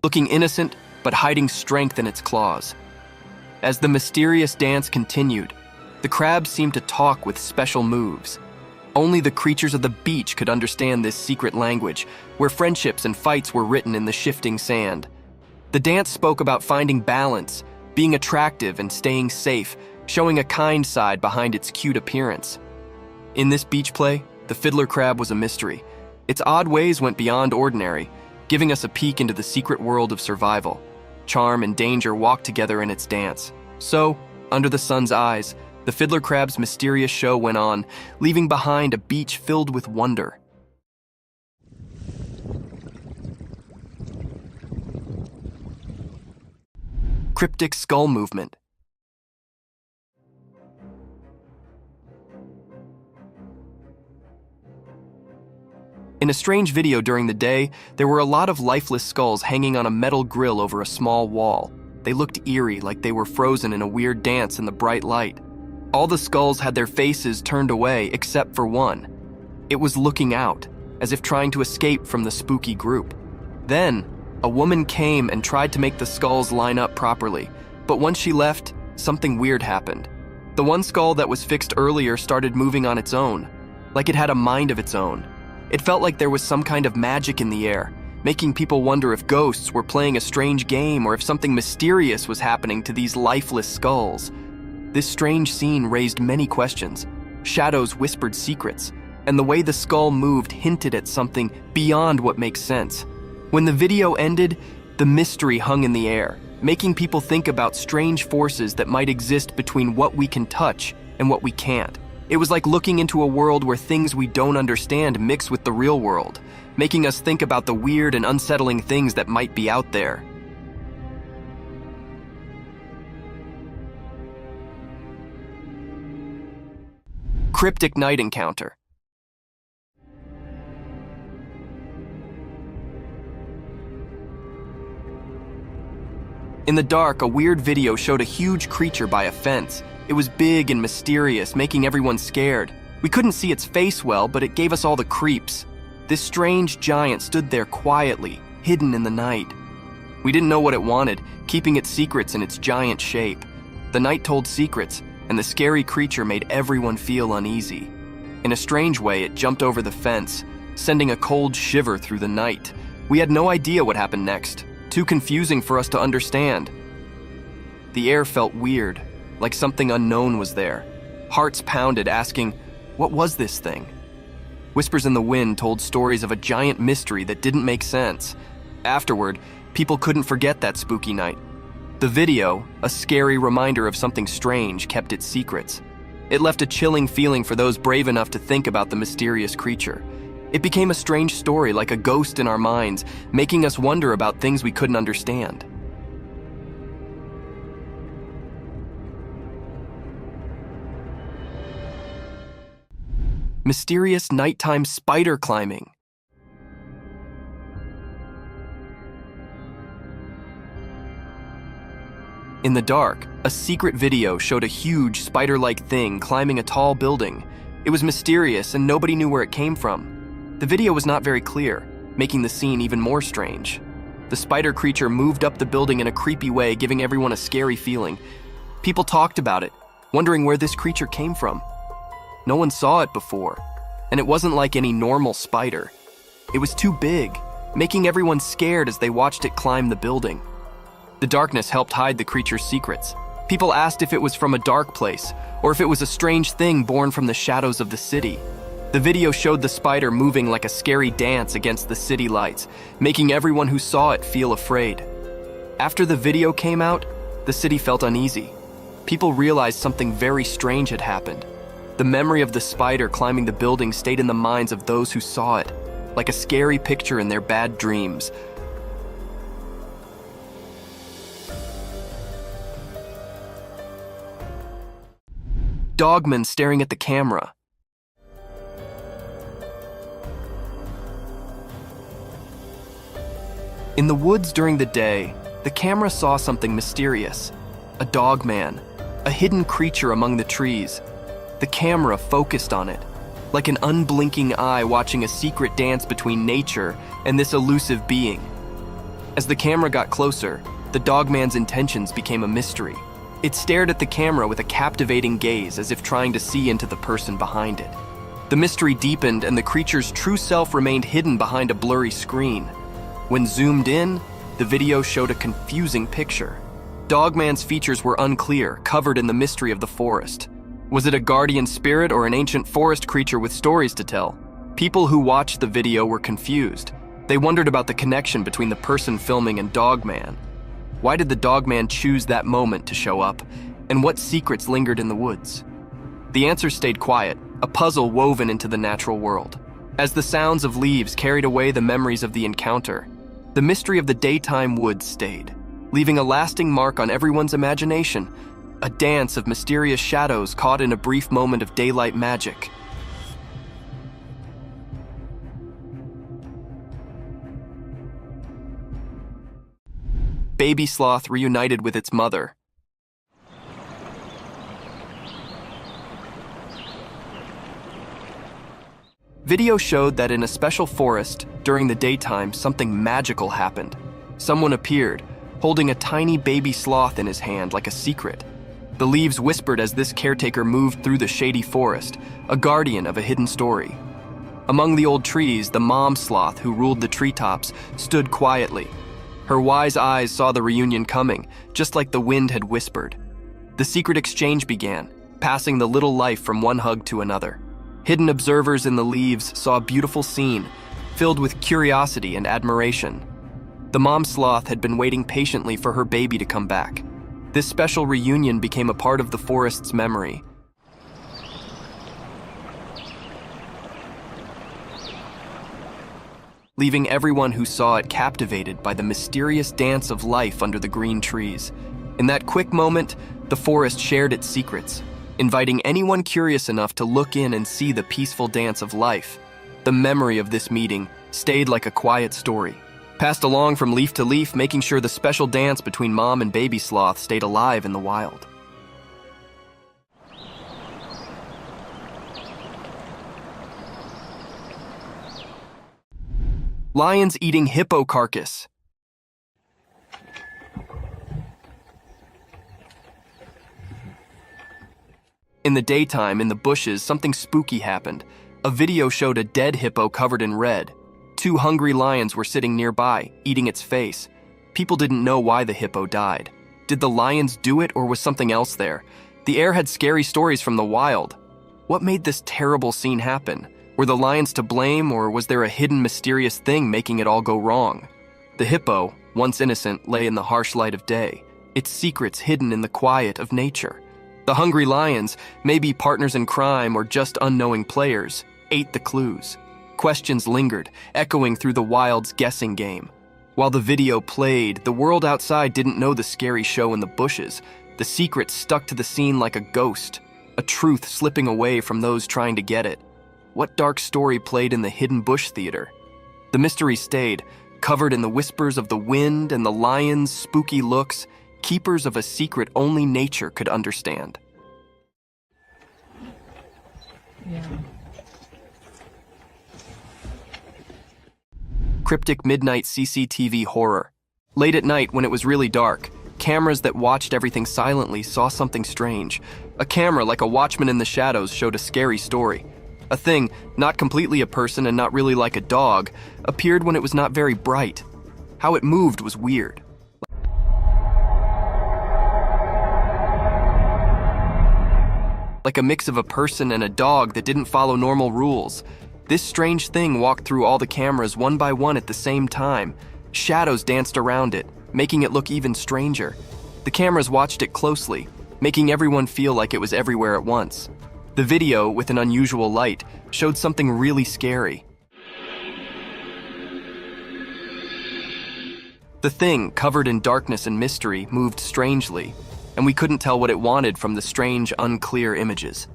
Looking innocent, but hiding strength in its claws. As the mysterious dance continued, the crab seemed to talk with special moves. Only the creatures of the beach could understand this secret language, where friendships and fights were written in the shifting sand. The dance spoke about finding balance, being attractive and staying safe, showing a kind side behind its cute appearance. In this beach play, the fiddler crab was a mystery. Its odd ways went beyond ordinary, giving us a peek into the secret world of survival. Charm and danger walked together in its dance. So, under the sun's eyes, the fiddler crab's mysterious show went on, leaving behind a beach filled with wonder. Cryptic skull movement. In a strange video during the day, there were a lot of lifeless skulls hanging on a metal grill over a small wall. They looked eerie, like they were frozen in a weird dance in the bright light. All the skulls had their faces turned away except for one. It was looking out, as if trying to escape from the spooky group. Then, a woman came and tried to make the skulls line up properly, but once she left, something weird happened. The one skull that was fixed earlier started moving on its own, like it had a mind of its own. It felt like there was some kind of magic in the air, making people wonder if ghosts were playing a strange game or if something mysterious was happening to these lifeless skulls. This strange scene raised many questions. Shadows whispered secrets, and the way the skull moved hinted at something beyond what makes sense. When the video ended, the mystery hung in the air, making people think about strange forces that might exist between what we can touch and what we can't. It was like looking into a world where things we don't understand mix with the real world, making us think about the weird and unsettling things that might be out there. Cryptic night encounter. In the dark, a weird video showed a huge creature by a fence. It was big and mysterious, making everyone scared. We couldn't see its face well, but it gave us all the creeps. This strange giant stood there quietly, hidden in the night. We didn't know what it wanted, keeping its secrets in its giant shape. The night told secrets, and the scary creature made everyone feel uneasy. In a strange way, it jumped over the fence, sending a cold shiver through the night. We had no idea what happened next, too confusing for us to understand. The air felt weird, like something unknown was there. Hearts pounded, asking, what was this thing? Whispers in the wind told stories of a giant mystery that didn't make sense. Afterward, people couldn't forget that spooky night. The video, a scary reminder of something strange, kept its secrets. It left a chilling feeling for those brave enough to think about the mysterious creature. It became a strange story, like a ghost in our minds, making us wonder about things we couldn't understand. Mysterious nighttime spider climbing. In the dark, a secret video showed a huge spider-like thing climbing a tall building. It was mysterious and nobody knew where it came from. The video was not very clear, making the scene even more strange. The spider creature moved up the building in a creepy way, giving everyone a scary feeling. People talked about it, wondering where this creature came from. No one saw it before, and it wasn't like any normal spider. It was too big, making everyone scared as they watched it climb the building. The darkness helped hide the creature's secrets. People asked if it was from a dark place, or if it was a strange thing born from the shadows of the city. The video showed the spider moving like a scary dance against the city lights, making everyone who saw it feel afraid. After the video came out, the city felt uneasy. People realized something very strange had happened. The memory of the spider climbing the building stayed in the minds of those who saw it, like a scary picture in their bad dreams. Dogman staring at the camera. In the woods during the day, the camera saw something mysterious. A dogman, a hidden creature among the trees. The camera focused on it, like an unblinking eye watching a secret dance between nature and this elusive being. As the camera got closer, the dogman's intentions became a mystery. It stared at the camera with a captivating gaze, as if trying to see into the person behind it. The mystery deepened, and the creature's true self remained hidden behind a blurry screen. When zoomed in, the video showed a confusing picture. Dogman's features were unclear, covered in the mystery of the forest. Was it a guardian spirit or an ancient forest creature with stories to tell? People who watched the video were confused. They wondered about the connection between the person filming and Dogman. Why did the Dogman choose that moment to show up? And what secrets lingered in the woods? The answer stayed quiet, a puzzle woven into the natural world. As the sounds of leaves carried away the memories of the encounter, the mystery of the daytime woods stayed, leaving a lasting mark on everyone's imagination, a dance of mysterious shadows caught in a brief moment of daylight magic. Baby sloth reunited with its mother. Video showed that in a special forest, during the daytime, something magical happened. Someone appeared, holding a tiny baby sloth in his hand like a secret. The leaves whispered as this caretaker moved through the shady forest, a guardian of a hidden story. Among the old trees, the mom sloth who ruled the treetops stood quietly. Her wise eyes saw the reunion coming, just like the wind had whispered. The secret exchange began, passing the little life from one hug to another. Hidden observers in the leaves saw a beautiful scene, filled with curiosity and admiration. The mom sloth had been waiting patiently for her baby to come back. This special reunion became a part of the forest's memory. Leaving everyone who saw it captivated by the mysterious dance of life under the green trees. In that quick moment, the forest shared its secrets, inviting anyone curious enough to look in and see the peaceful dance of life. The memory of this meeting stayed like a quiet story, passed along from leaf to leaf, making sure the special dance between mom and baby sloth stayed alive in the wild. Lions eating hippo carcass. In the daytime, in the bushes, something spooky happened. A video showed a dead hippo covered in red. Two hungry lions were sitting nearby, eating its face. People didn't know why the hippo died. Did the lions do it, or was something else there? The air had scary stories from the wild. What made this terrible scene happen? Were the lions to blame, or was there a hidden mysterious thing making it all go wrong? The hippo, once innocent, lay in the harsh light of day, its secrets hidden in the quiet of nature. The hungry lions, maybe partners in crime or just unknowing players, ate the clues. Questions lingered, echoing through the wild's guessing game. While the video played, the world outside didn't know the scary show in the bushes. The secret stuck to the scene like a ghost, a truth slipping away from those trying to get it. What dark story played in the hidden bush theater? The mystery stayed, covered in the whispers of the wind and the lions' spooky looks, keepers of a secret only nature could understand. Yeah. Cryptic midnight CCTV horror. Late at night, when it was really dark, cameras that watched everything silently saw something strange. A camera, like a watchman in the shadows, showed a scary story. A thing, not completely a person and not really like a dog, appeared when it was not very bright. How it moved was weird. Like a mix of a person and a dog that didn't follow normal rules. This strange thing walked through all the cameras one by one at the same time. Shadows danced around it, making it look even stranger. The cameras watched it closely, making everyone feel like it was everywhere at once. The video, with an unusual light, showed something really scary. The thing, covered in darkness and mystery, moved strangely, and we couldn't tell what it wanted from the strange, unclear images.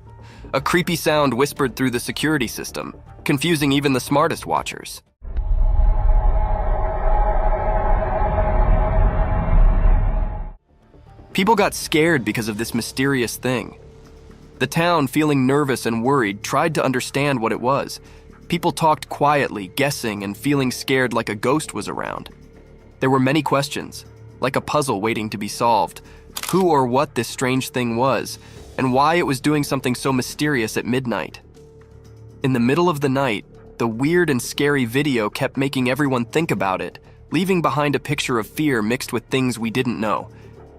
A creepy sound whispered through the security system, confusing even the smartest watchers. People got scared because of this mysterious thing. The town, feeling nervous and worried, tried to understand what it was. People talked quietly, guessing and feeling scared like a ghost was around. There were many questions, like a puzzle waiting to be solved. Who or what this strange thing was, and why it was doing something so mysterious at midnight. In the middle of the night, the weird and scary video kept making everyone think about it, leaving behind a picture of fear mixed with things we didn't know.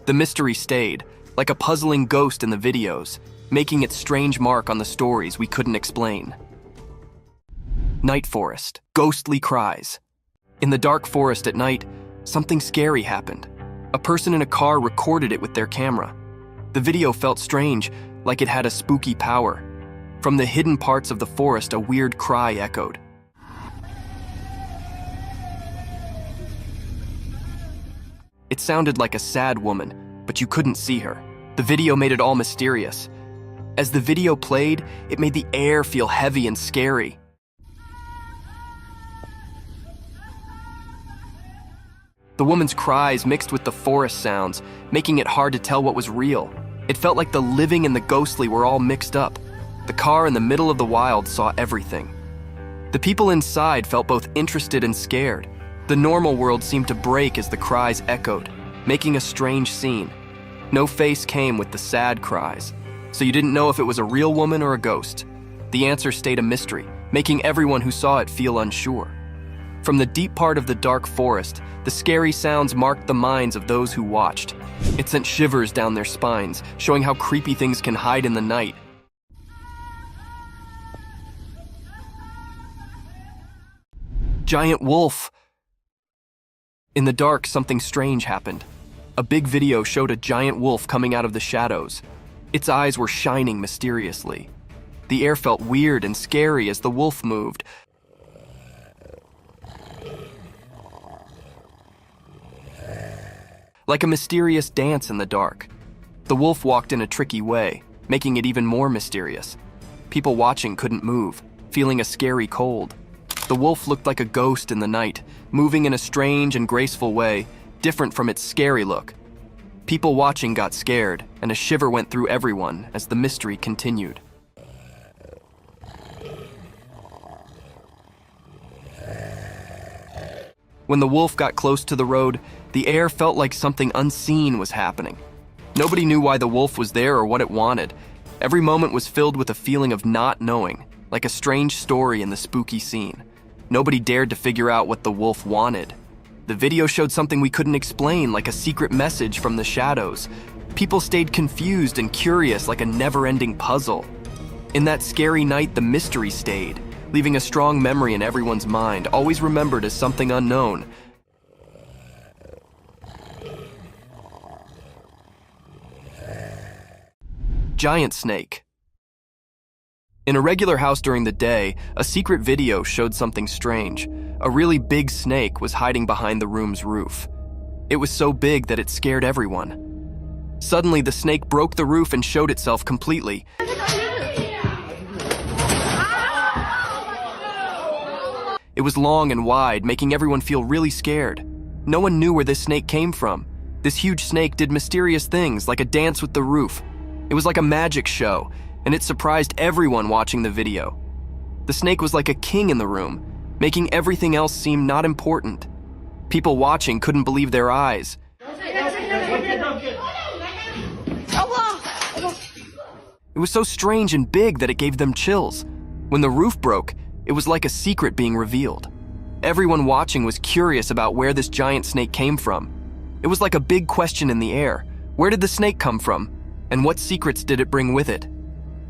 The mystery stayed, like a puzzling ghost in the videos, making its strange mark on the stories we couldn't explain. Night forest, ghostly cries. In the dark forest at night, something scary happened. A person in a car recorded it with their camera. The video felt strange, like it had a spooky power. From the hidden parts of the forest, a weird cry echoed. It sounded like a sad woman, but you couldn't see her. The video made it all mysterious. As the video played, it made the air feel heavy and scary. The woman's cries mixed with the forest sounds, making it hard to tell what was real. It felt like the living and the ghostly were all mixed up. The car in the middle of the wild saw everything. The people inside felt both interested and scared. The normal world seemed to break as the cries echoed, making a strange scene. No face came with the sad cries, so you didn't know if it was a real woman or a ghost. The answer stayed a mystery, making everyone who saw it feel unsure. From the deep part of the dark forest, the scary sounds marked the minds of those who watched. It sent shivers down their spines, showing how creepy things can hide in the night. Giant wolf! In the dark, something strange happened. A big video showed a giant wolf coming out of the shadows. Its eyes were shining mysteriously. The air felt weird and scary as the wolf moved. Like a mysterious dance in the dark. The wolf walked in a tricky way, making it even more mysterious. People watching couldn't move, feeling a scary cold. The wolf looked like a ghost in the night, moving in a strange and graceful way, different from its scary look. People watching got scared, and a shiver went through everyone as the mystery continued. When the wolf got close to the road, the air felt like something unseen was happening. Nobody knew why the wolf was there or what it wanted. Every moment was filled with a feeling of not knowing, like a strange story in the spooky scene. Nobody dared to figure out what the wolf wanted. The video showed something we couldn't explain, like a secret message from the shadows. People stayed confused and curious, like a never-ending puzzle. In that scary night, the mystery stayed, leaving a strong memory in everyone's mind, always remembered as something unknown. Giant snake. In a regular house during the day, a secret video showed something strange. A really big snake was hiding behind the room's roof. It was so big that it scared everyone. Suddenly, the snake broke the roof and showed itself completely. It was long and wide, making everyone feel really scared. No one knew where this snake came from. This huge snake did mysterious things, like a dance with the roof. It was like a magic show, and it surprised everyone watching the video. The snake was like a king in the room, making everything else seem not important. People watching couldn't believe their eyes. It was so strange and big that it gave them chills. When the roof broke, it was like a secret being revealed. Everyone watching was curious about where this giant snake came from. It was like a big question in the air. Where did the snake come from? And what secrets did it bring with it?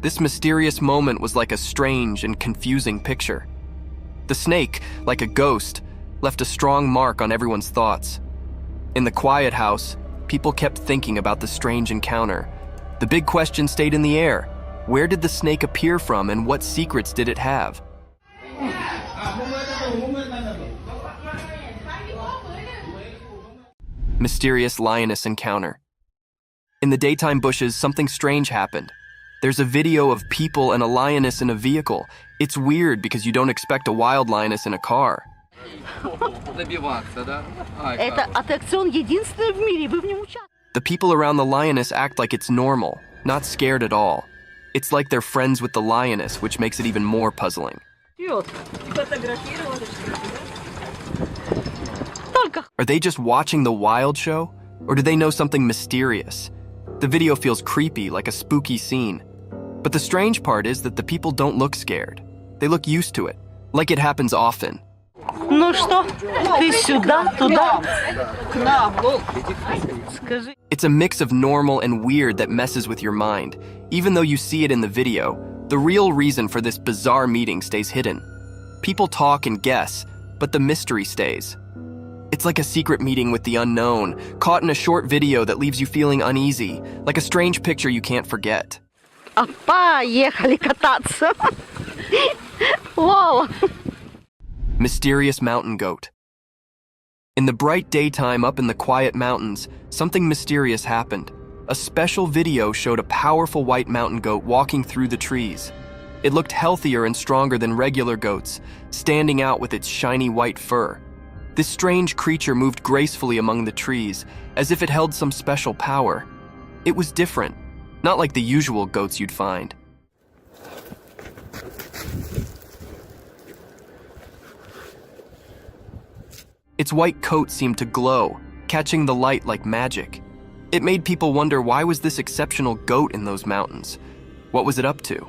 This mysterious moment was like a strange and confusing picture. The snake, like a ghost, left a strong mark on everyone's thoughts. In the quiet house, people kept thinking about the strange encounter. The big question stayed in the air. Where did the snake appear from and what secrets did it have? Mysterious lioness encounter. In the daytime bushes, something strange happened. There's a video of people and a lioness in a vehicle. It's weird because you don't expect a wild lioness in a car. The people around the lioness act like it's normal, not scared at all. It's like they're friends with the lioness, which makes it even more puzzling. Are they just watching the wild show? Or do they know something mysterious? The video feels creepy, like a spooky scene. But the strange part is that the people don't look scared. They look used to it, like it happens often. It's a mix of normal and weird that messes with your mind. Even though you see it in the video, the real reason for this bizarre meeting stays hidden. People talk and guess, but the mystery stays. It's like a secret meeting with the unknown, caught in a short video that leaves you feeling uneasy, like a strange picture you can't forget. Mysterious mountain goat. In the bright daytime up in the quiet mountains, something mysterious happened. A special video showed a powerful white mountain goat walking through the trees. It looked healthier and stronger than regular goats, standing out with its shiny white fur. This strange creature moved gracefully among the trees, as if it held some special power. It was different, not like the usual goats you'd find. Its white coat seemed to glow, catching the light like magic. It made people wonder, why was this exceptional goat in those mountains? What was it up to?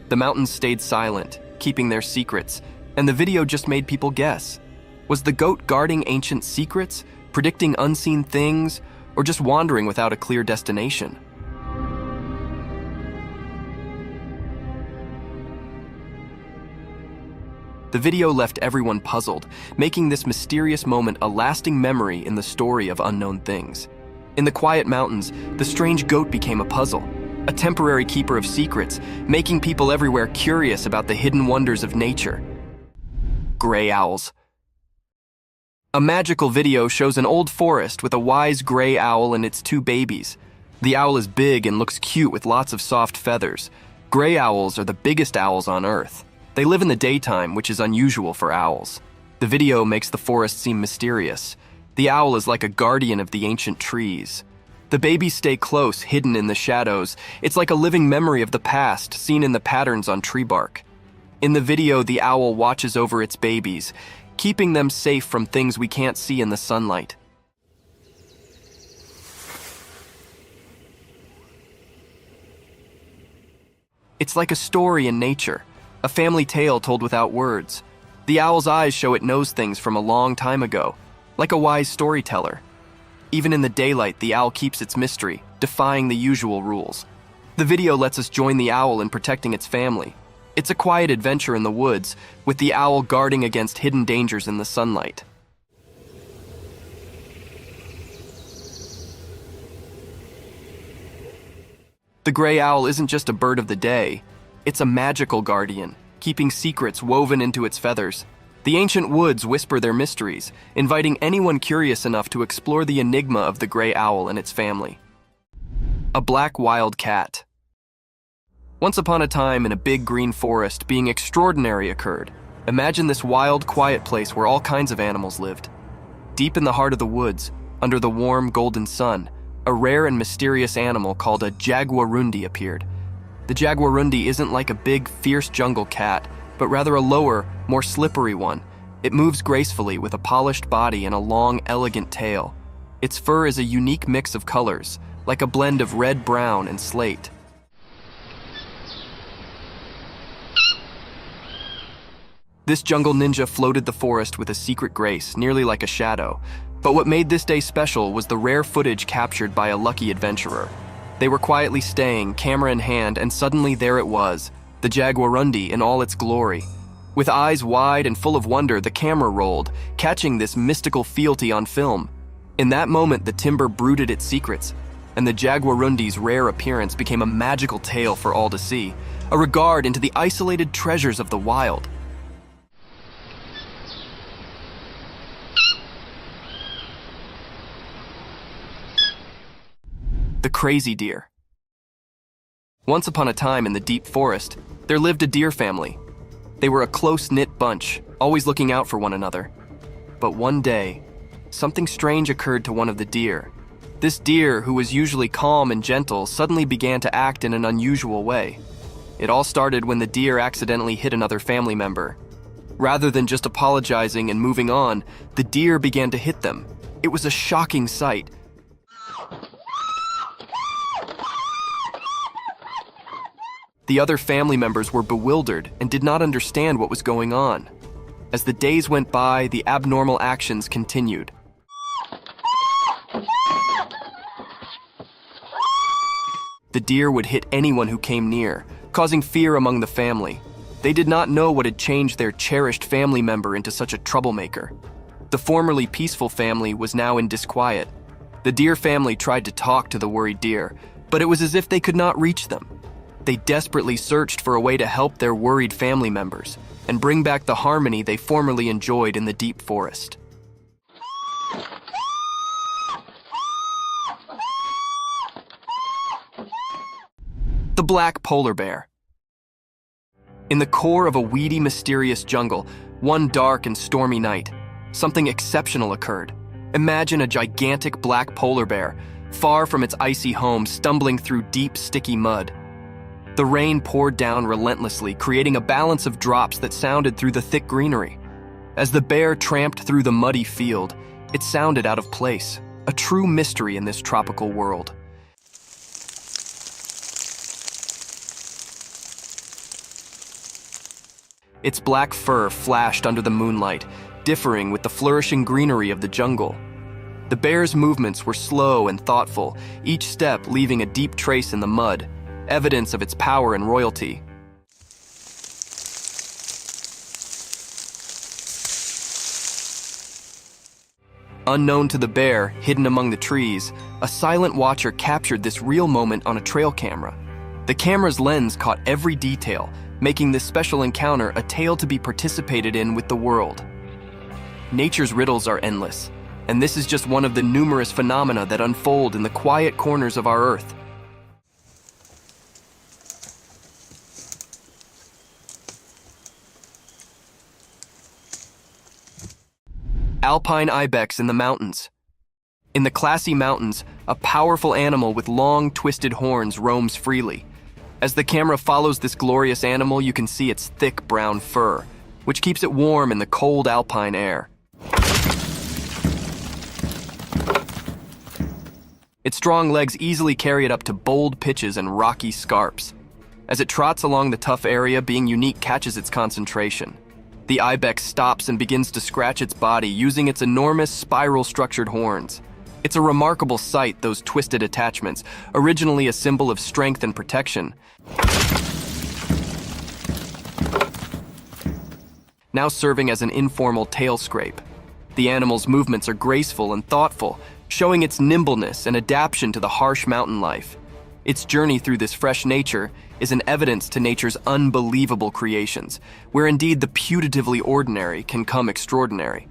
The mountains stayed silent, keeping their secrets, and the video just made people guess. Was the goat guarding ancient secrets, predicting unseen things, or just wandering without a clear destination? The video left everyone puzzled, making this mysterious moment a lasting memory in the story of unknown things. In the quiet mountains, the strange goat became a puzzle, a temporary keeper of secrets, making people everywhere curious about the hidden wonders of nature. Gray owls. A magical video shows an old forest with a wise gray owl and its two babies. The owl is big and looks cute with lots of soft feathers. Gray owls are the biggest owls on Earth. They live in the daytime, which is unusual for owls. The video makes the forest seem mysterious. The owl is like a guardian of the ancient trees. The babies stay close, hidden in the shadows. It's like a living memory of the past, seen in the patterns on tree bark. In the video, the owl watches over its babies, keeping them safe from things we can't see in the sunlight. It's like a story in nature, a family tale told without words. The owl's eyes show it knows things from a long time ago, like a wise storyteller. Even in the daylight, the owl keeps its mystery, defying the usual rules. The video lets us join the owl in protecting its family. It's a quiet adventure in the woods, with the owl guarding against hidden dangers in the sunlight. The gray owl isn't just a bird of the day. It's a magical guardian, keeping secrets woven into its feathers. The ancient woods whisper their mysteries, inviting anyone curious enough to explore the enigma of the gray owl and its family. A black wild cat. Once upon a time in a big green forest, being extraordinary occurred. Imagine this wild, quiet place where all kinds of animals lived. Deep in the heart of the woods, under the warm, golden sun, a rare and mysterious animal called a jaguarundi appeared. The jaguarundi isn't like a big, fierce jungle cat, but rather a lower, more slippery one. It moves gracefully with a polished body and a long, elegant tail. Its fur is a unique mix of colors, like a blend of red, brown, and slate. This jungle ninja floated the forest with a secret grace, nearly like a shadow. But what made this day special was the rare footage captured by a lucky adventurer. They were quietly staying, camera in hand, and suddenly there it was, the jaguarundi in all its glory. With eyes wide and full of wonder, the camera rolled, catching this mystical fealty on film. In that moment, the timber brooded its secrets. and the jaguarundi's rare appearance became a magical tale for all to see, a regard into the isolated treasures of the wild. The crazy deer. Once upon a time in the deep forest, there lived a deer family. They were a close-knit bunch, always looking out for one another. But one day, something strange occurred to one of the deer. This deer, who was usually calm and gentle, suddenly began to act in an unusual way. It all started when the deer accidentally hit another family member. Rather than just apologizing and moving on, the deer began to hit them. It was a shocking sight. The other family members were bewildered and did not understand what was going on. As the days went by, the abnormal actions continued. The deer would hit anyone who came near, causing fear among the family. They did not know what had changed their cherished family member into such a troublemaker. The formerly peaceful family was now in disquiet. The deer family tried to talk to the worried deer, but it was as if they could not reach them. They desperately searched for a way to help their worried family members and bring back the harmony they formerly enjoyed in the deep forest. The black polar bear. In the core of a weedy, mysterious jungle, one dark and stormy night, something exceptional occurred. Imagine a gigantic black polar bear, far from its icy home, stumbling through deep, sticky mud. The rain poured down relentlessly, creating a balance of drops that sounded through the thick greenery. As the bear tramped through the muddy field, it sounded out of place, a true mystery in this tropical world. Its black fur flashed under the moonlight, differing with the flourishing greenery of the jungle. The bear's movements were slow and thoughtful, each step leaving a deep trace in the mud, evidence of its power and royalty. Unknown to the bear, hidden among the trees, a silent watcher captured this real moment on a trail camera. The camera's lens caught every detail, making this special encounter a tale to be participated in with the world. Nature's riddles are endless, and this is just one of the numerous phenomena that unfold in the quiet corners of our Earth. Alpine ibex in the mountains. In the classy mountains, a powerful animal with long, twisted horns roams freely. As the camera follows this glorious animal, you can see its thick brown fur, which keeps it warm in the cold alpine air. Its strong legs easily carry it up to bold pitches and rocky scarps. As it trots along the tough area, being unique catches its concentration. The ibex stops and begins to scratch its body using its enormous spiral-structured horns. It's a remarkable sight, those twisted attachments, originally a symbol of strength and protection, now serving as an informal tail scrape. The animal's movements are graceful and thoughtful, showing its nimbleness and adaptation to the harsh mountain life. Its journey through this fresh nature is an evidence to nature's unbelievable creations, where indeed the putatively ordinary can come extraordinary.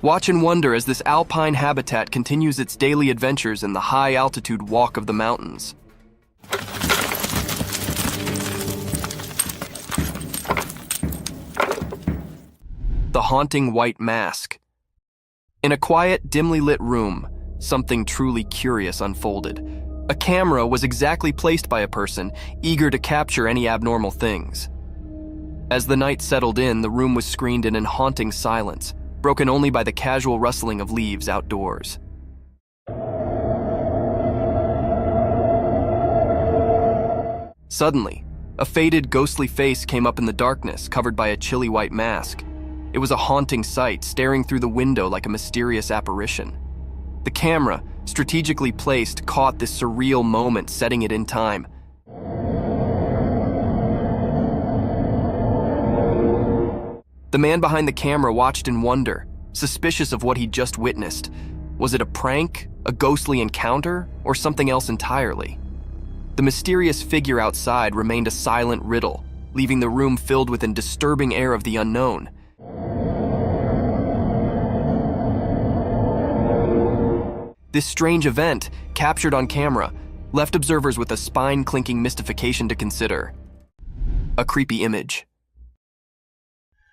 Watch and wonder as this alpine habitat continues its daily adventures in the high-altitude walk of the mountains. The haunting white mask. In a quiet, dimly lit room, something truly curious unfolded. A camera was exactly placed by a person, eager to capture any abnormal things. As the night settled in, the room was screened in haunting silence, broken only by the casual rustling of leaves outdoors. Suddenly, a faded, ghostly face came up in the darkness, covered by a chilly white mask. It was a haunting sight, staring through the window like a mysterious apparition. The camera, strategically placed, caught this surreal moment, setting it in time. The man behind the camera watched in wonder, suspicious of what he'd just witnessed. Was it a prank, a ghostly encounter, or something else entirely? The mysterious figure outside remained a silent riddle, leaving the room filled with a disturbing air of the unknown. This strange event, captured on camera, left observers with a spine-clinking mystification to consider. A creepy image.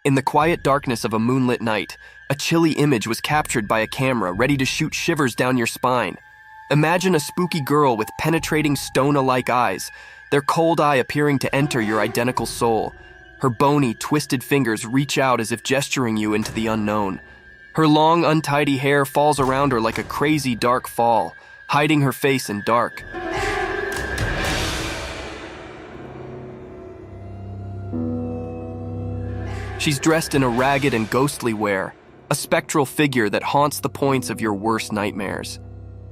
In the quiet darkness of a moonlit night, a chilly image was captured by a camera ready to shoot shivers down your spine. Imagine a spooky girl with penetrating stone-alike eyes, their cold eye appearing to enter your identical soul. Her bony, twisted fingers reach out as if gesturing you into the unknown. Her long, untidy hair falls around her like a crazy dark fall, hiding her face in dark. She's dressed in a ragged and ghostly wear, a spectral figure that haunts the points of your worst nightmares.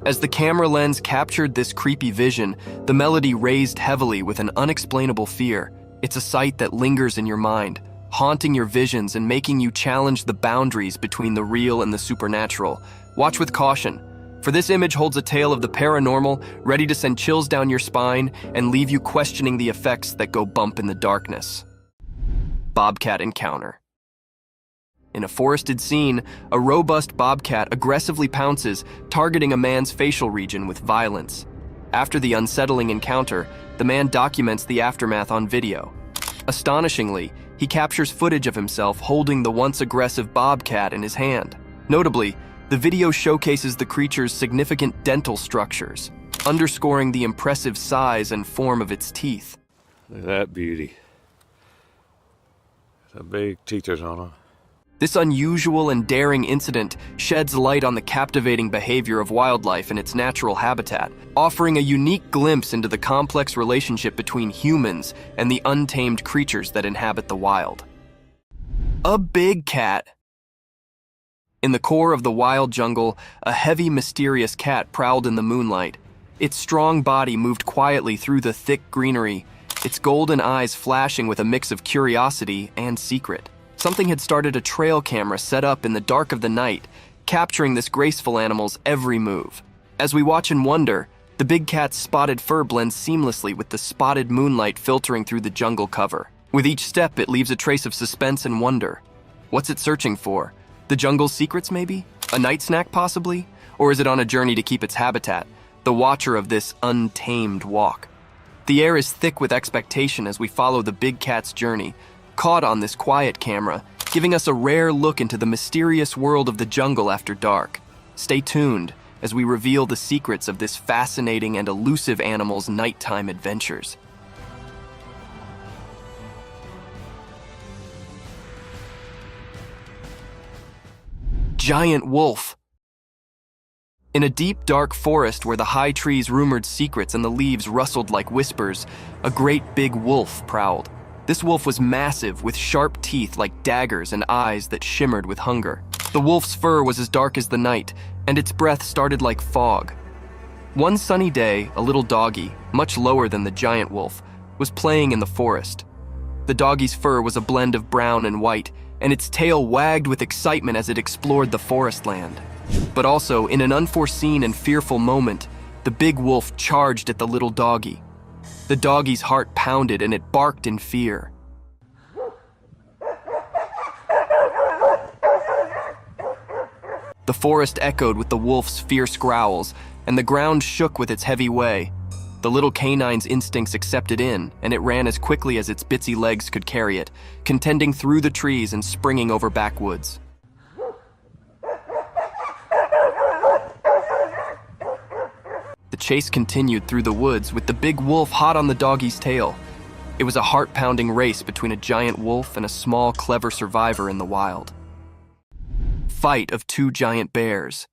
As the camera lens captured this creepy vision, the melody raised heavily with an unexplainable fear. It's a sight that lingers in your mind, haunting your visions and making you challenge the boundaries between the real and the supernatural. Watch with caution, for this image holds a tale of the paranormal, ready to send chills down your spine and leave you questioning the effects that go bump in the darkness. Bobcat encounter. In a forested scene, a robust bobcat aggressively pounces, targeting a man's facial region with violence. After the unsettling encounter, the man documents the aftermath on video. Astonishingly, he captures footage of himself holding the once aggressive bobcat in his hand. Notably, the video showcases the creature's significant dental structures, underscoring the impressive size and form of its teeth. Look at that beauty. The big teethers on it. This unusual and daring incident sheds light on the captivating behavior of wildlife in its natural habitat, offering a unique glimpse into the complex relationship between humans and the untamed creatures that inhabit the wild. A big cat. In the core of the wild jungle, a heavy, mysterious cat prowled in the moonlight. Its strong body moved quietly through the thick greenery, its golden eyes flashing with a mix of curiosity and secret. Something had started a trail camera set up in the dark of the night, capturing this graceful animal's every move. As we watch and wonder, the big cat's spotted fur blends seamlessly with the spotted moonlight filtering through the jungle cover. With each step, it leaves a trace of suspense and wonder. What's it searching for? The jungle's secrets, maybe? A night snack, possibly? Or is it on a journey to keep its habitat, the watcher of this untamed walk? The air is thick with expectation as we follow the big cat's journey, caught on this quiet camera, giving us a rare look into the mysterious world of the jungle after dark. Stay tuned as we reveal the secrets of this fascinating and elusive animal's nighttime adventures. Giant wolf. In a deep, dark forest where the high trees rumored secrets and the leaves rustled like whispers, a great big wolf prowled. This wolf was massive, with sharp teeth like daggers and eyes that shimmered with hunger. The wolf's fur was as dark as the night, and its breath started like fog. One sunny day, a little doggy, much lower than the giant wolf, was playing in the forest. The doggy's fur was a blend of brown and white, and its tail wagged with excitement as it explored the forest land. But also, in an unforeseen and fearful moment, the big wolf charged at the little doggy. The doggy's heart pounded and it barked in fear. The forest echoed with the wolf's fierce growls, and the ground shook with its heavy way. The little canine's instincts accepted in, and it ran as quickly as its bitsy legs could carry it, contending through the trees and springing over backwoods. The chase continued through the woods with the big wolf hot on the doggy's tail. It was a heart-pounding race between a giant wolf and a small, clever survivor in the wild. Fight of two giant bears.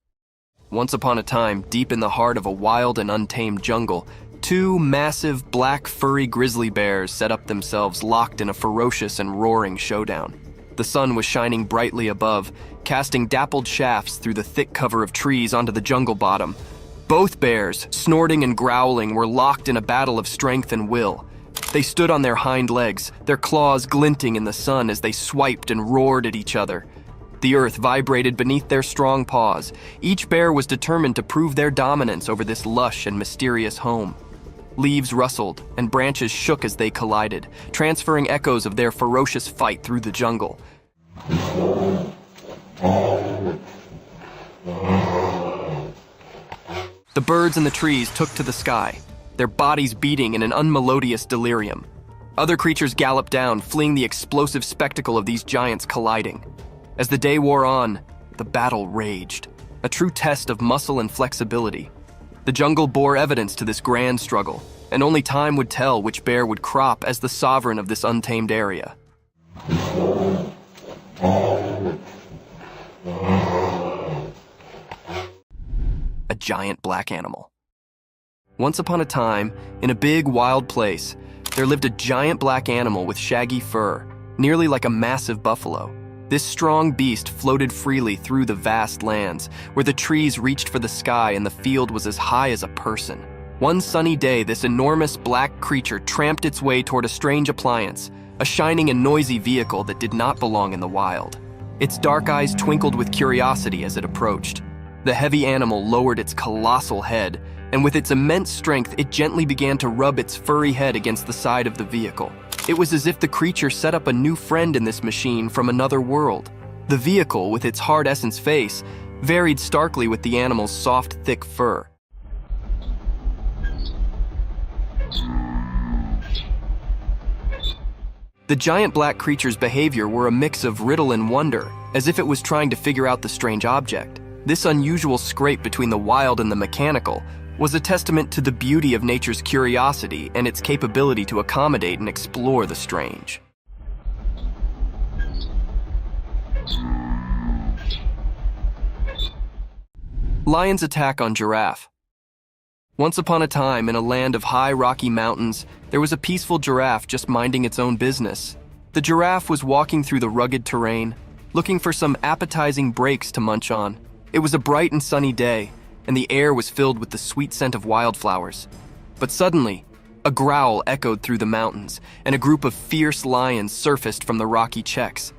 Once upon a time, deep in the heart of a wild and untamed jungle, two massive, black, furry grizzly bears set up themselves locked in a ferocious and roaring showdown. The sun was shining brightly above, casting dappled shafts through the thick cover of trees onto the jungle bottom. Both bears, snorting and growling, were locked in a battle of strength and will. They stood on their hind legs, their claws glinting in the sun as they swiped and roared at each other. The earth vibrated beneath their strong paws. Each bear was determined to prove their dominance over this lush and mysterious home. Leaves rustled and branches shook as they collided, transferring echoes of their ferocious fight through the jungle. The birds in the trees took to the sky, their bodies beating in an unmelodious delirium. Other creatures galloped down, fleeing the explosive spectacle of these giants colliding. As the day wore on, the battle raged, a true test of muscle and flexibility. The jungle bore evidence to this grand struggle, and only time would tell which bear would crop as the sovereign of this untamed area. A giant black animal. Once upon a time, in a big, wild place, there lived a giant black animal with shaggy fur, nearly like a massive buffalo. This strong beast floated freely through the vast lands, where the trees reached for the sky and the field was as high as a person. One sunny day, this enormous black creature tramped its way toward a strange appliance, a shining and noisy vehicle that did not belong in the wild. Its dark eyes twinkled with curiosity as it approached. The heavy animal lowered its colossal head, and with its immense strength, it gently began to rub its furry head against the side of the vehicle. It was as if the creature set up a new friend in this machine from another world. The vehicle, with its hard essence face, varied starkly with the animal's soft, thick fur. The giant black creature's behavior were a mix of riddle and wonder, as if it was trying to figure out the strange object. This unusual scrape between the wild and the mechanical was a testament to the beauty of nature's curiosity and its capability to accommodate and explore the strange. Lion's attack on giraffe. Once upon a time, in a land of high rocky mountains, there was a peaceful giraffe just minding its own business. The giraffe was walking through the rugged terrain, looking for some appetizing breaks to munch on. It was a bright and sunny day, and the air was filled with the sweet scent of wildflowers. But suddenly, a growl echoed through the mountains, and a group of fierce lions surfaced from the rocky checks.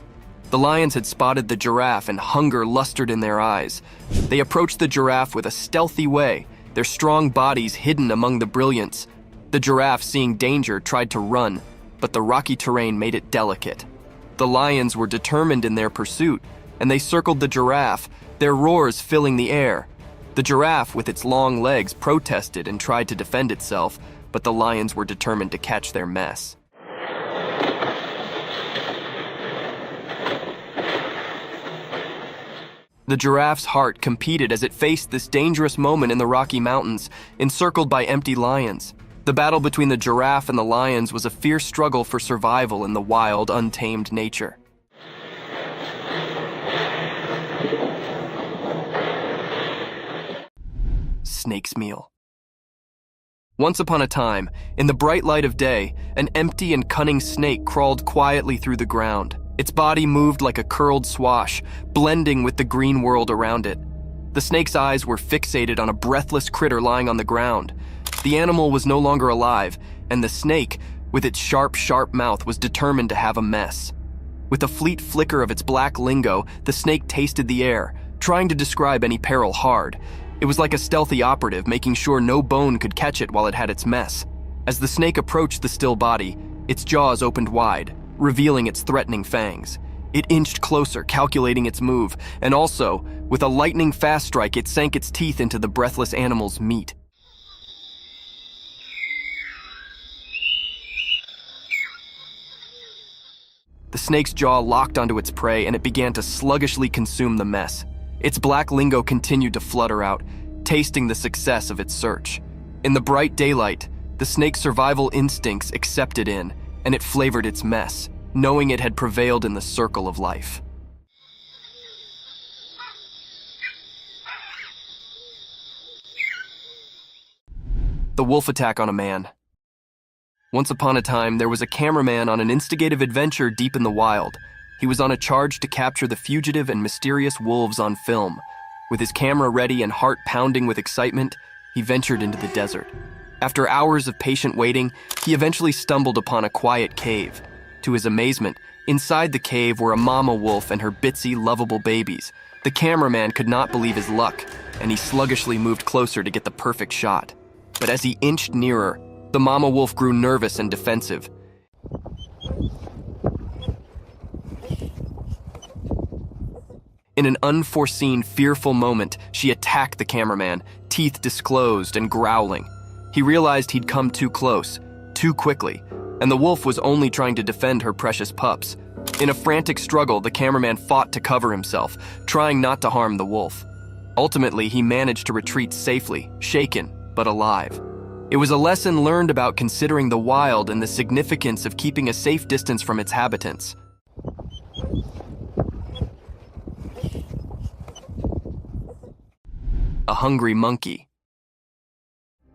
The lions had spotted the giraffe, and hunger lustered in their eyes. They approached the giraffe with a stealthy way, their strong bodies hidden among the brilliance. The giraffe, seeing danger, tried to run, but the rocky terrain made it delicate. The lions were determined in their pursuit, and they circled the giraffe, their roars filling the air. The giraffe, with its long legs, protested and tried to defend itself, but the lions were determined to catch their mess. The giraffe's heart competed as it faced this dangerous moment in the Rocky Mountains, encircled by empty lions. The battle between the giraffe and the lions was a fierce struggle for survival in the wild, untamed nature. Snake's meal. Once upon a time, in the bright light of day, an empty and cunning snake crawled quietly through the ground. Its body moved like a curled swash, blending with the green world around it. The snake's eyes were fixated on a breathless critter lying on the ground. The animal was no longer alive, and the snake, with its sharp mouth, was determined to have a mess. With a fleet flicker of its black lingo, the snake tasted the air, trying to describe any peril hard. It was like a stealthy operative, making sure no bone could catch it while it had its mess. As the snake approached the still body, its jaws opened wide, revealing its threatening fangs. It inched closer, calculating its move, and also, with a lightning-fast strike, it sank its teeth into the breathless animal's meat. The snake's jaw locked onto its prey, and it began to sluggishly consume the mess. Its black lingo continued to flutter out, tasting the success of its search. In the bright daylight, the snake's survival instincts accepted in, and it flavored its mess, knowing it had prevailed in the circle of life. The wolf attack on a man. Once upon a time, there was a cameraman on an instigative adventure deep in the wild. He was on a charge to capture the fugitive and mysterious wolves on film. With his camera ready and heart pounding with excitement, he ventured into the desert. After hours of patient waiting, he eventually stumbled upon a quiet cave. To his amazement, inside the cave were a mama wolf and her bitsy, lovable babies. The cameraman could not believe his luck, and he sluggishly moved closer to get the perfect shot. But as he inched nearer, the mama wolf grew nervous and defensive. In an unforeseen, fearful moment, she attacked the cameraman, teeth disclosed and growling. He realized he'd come too close, too quickly, and the wolf was only trying to defend her precious pups. In a frantic struggle, the cameraman fought to cover himself, trying not to harm the wolf. Ultimately, he managed to retreat safely, shaken, but alive. It was a lesson learned about considering the wild and the significance of keeping a safe distance from its habitants. A hungry monkey.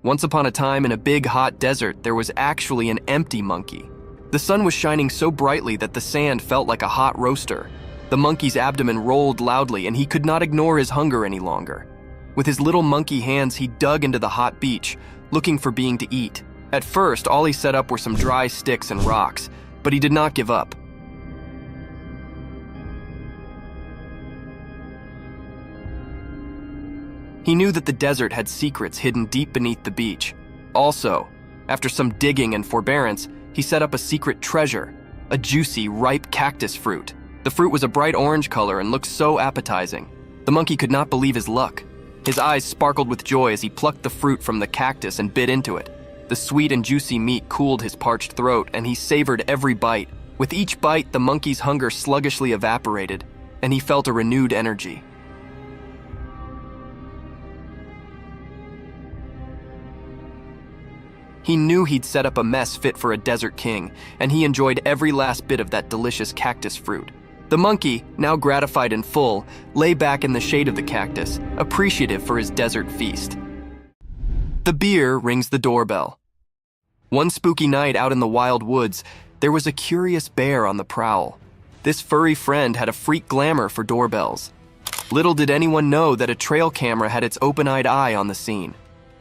Once upon a time in a big hot desert, there was actually an empty monkey. The sun was shining so brightly that the sand felt like a hot roaster. The monkey's abdomen rolled loudly and he could not ignore his hunger any longer. With his little monkey hands, he dug into the hot beach, looking for being to eat. At first, all he set up were some dry sticks and rocks, but he did not give up. He knew that the desert had secrets hidden deep beneath the beach. Also, after some digging and forbearance, he set up a secret treasure, a juicy, ripe cactus fruit. The fruit was a bright orange color and looked so appetizing. The monkey could not believe his luck. His eyes sparkled with joy as he plucked the fruit from the cactus and bit into it. The sweet and juicy meat cooled his parched throat, and he savored every bite. With each bite, the monkey's hunger sluggishly evaporated, and he felt a renewed energy. He knew he'd set up a mess fit for a desert king, and he enjoyed every last bit of that delicious cactus fruit. The monkey, now gratified and full, lay back in the shade of the cactus, appreciative for his desert feast. The bear rings the doorbell. One spooky night out in the wild woods, there was a curious bear on the prowl. This furry friend had a freak glamour for doorbells. Little did anyone know that a trail camera had its open-eyed eye on the scene.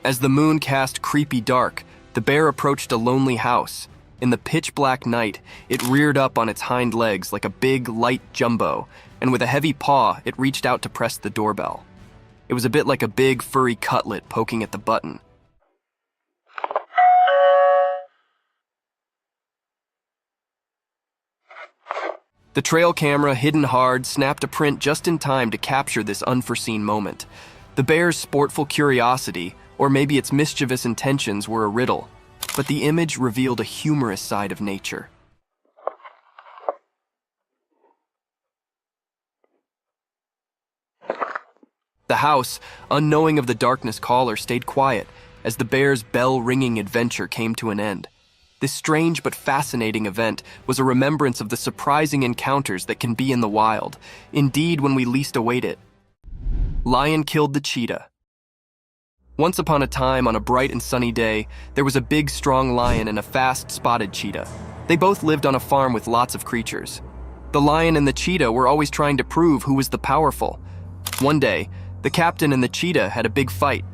As the moon cast creepy dark, the bear approached a lonely house. In the pitch-black night, it reared up on its hind legs like a big, light jumbo, and with a heavy paw, it reached out to press the doorbell. It was a bit like a big, furry cutlet poking at the button. The trail camera, hidden hard, snapped a print just in time to capture this unforeseen moment. The bear's sportful curiosity, or maybe its mischievous intentions, were a riddle, but the image revealed a humorous side of nature. The house, unknowing of the darkness caller, stayed quiet as the bear's bell-ringing adventure came to an end. This strange but fascinating event was a remembrance of the surprising encounters that can be in the wild, indeed when we least await it. Lion killed the cheetah. Once upon a time, on a bright and sunny day, there was a big, strong lion and a fast, spotted cheetah. They both lived on a farm with lots of creatures. The lion and the cheetah were always trying to prove who was the powerful. One day, the captain and the cheetah had a big fight.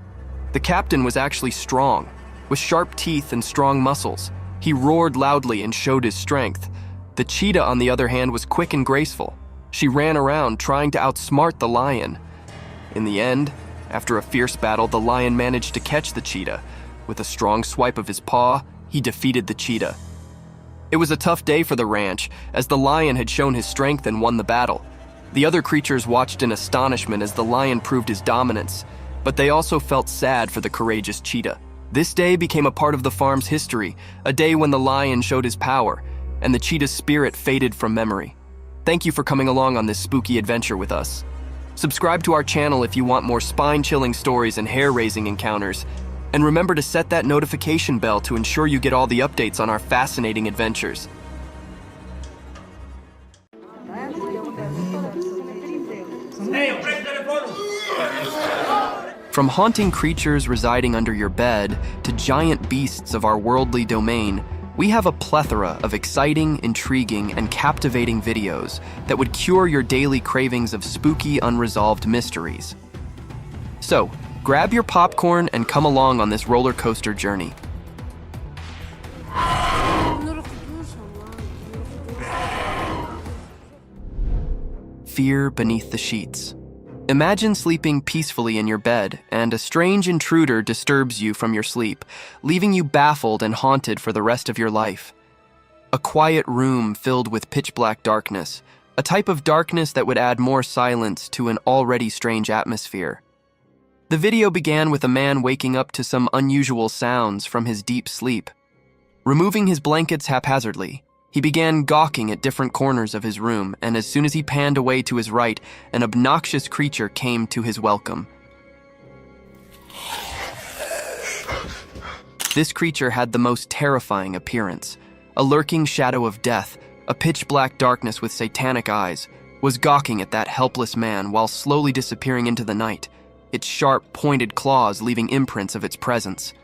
The captain was actually strong, with sharp teeth and strong muscles. He roared loudly and showed his strength. The cheetah, on the other hand, was quick and graceful. She ran around trying to outsmart the lion. In the end, after a fierce battle, the lion managed to catch the cheetah. With a strong swipe of his paw, he defeated the cheetah. It was a tough day for the ranch, as the lion had shown his strength and won the battle. The other creatures watched in astonishment as the lion proved his dominance, but they also felt sad for the courageous cheetah. This day became a part of the farm's history, a day when the lion showed his power, and the cheetah's spirit faded from memory. Thank you for coming along on this spooky adventure with us. Subscribe to our channel if you want more spine-chilling stories and hair-raising encounters. And remember to set that notification bell to ensure you get all the updates on our fascinating adventures. From haunting creatures residing under your bed to giant beasts of our worldly domain, we have a plethora of exciting, intriguing, and captivating videos that would cure your daily cravings of spooky, unresolved mysteries. So, grab your popcorn and come along on this roller coaster journey. fear beneath the sheets. Imagine sleeping peacefully in your bed, and a strange intruder disturbs you from your sleep, leaving you baffled and haunted for the rest of your life. A quiet room filled with pitch-black darkness, a type of darkness that would add more silence to an already strange atmosphere. The video began with a man waking up to some unusual sounds from his deep sleep. Removing his blankets haphazardly, he began gawking at different corners of his room, and as soon as he panned away to his right, an obnoxious creature came to his welcome. This creature had the most terrifying appearance. A lurking shadow of death, a pitch-black darkness with satanic eyes, was gawking at that helpless man while slowly disappearing into the night, its sharp, pointed claws leaving imprints of its presence.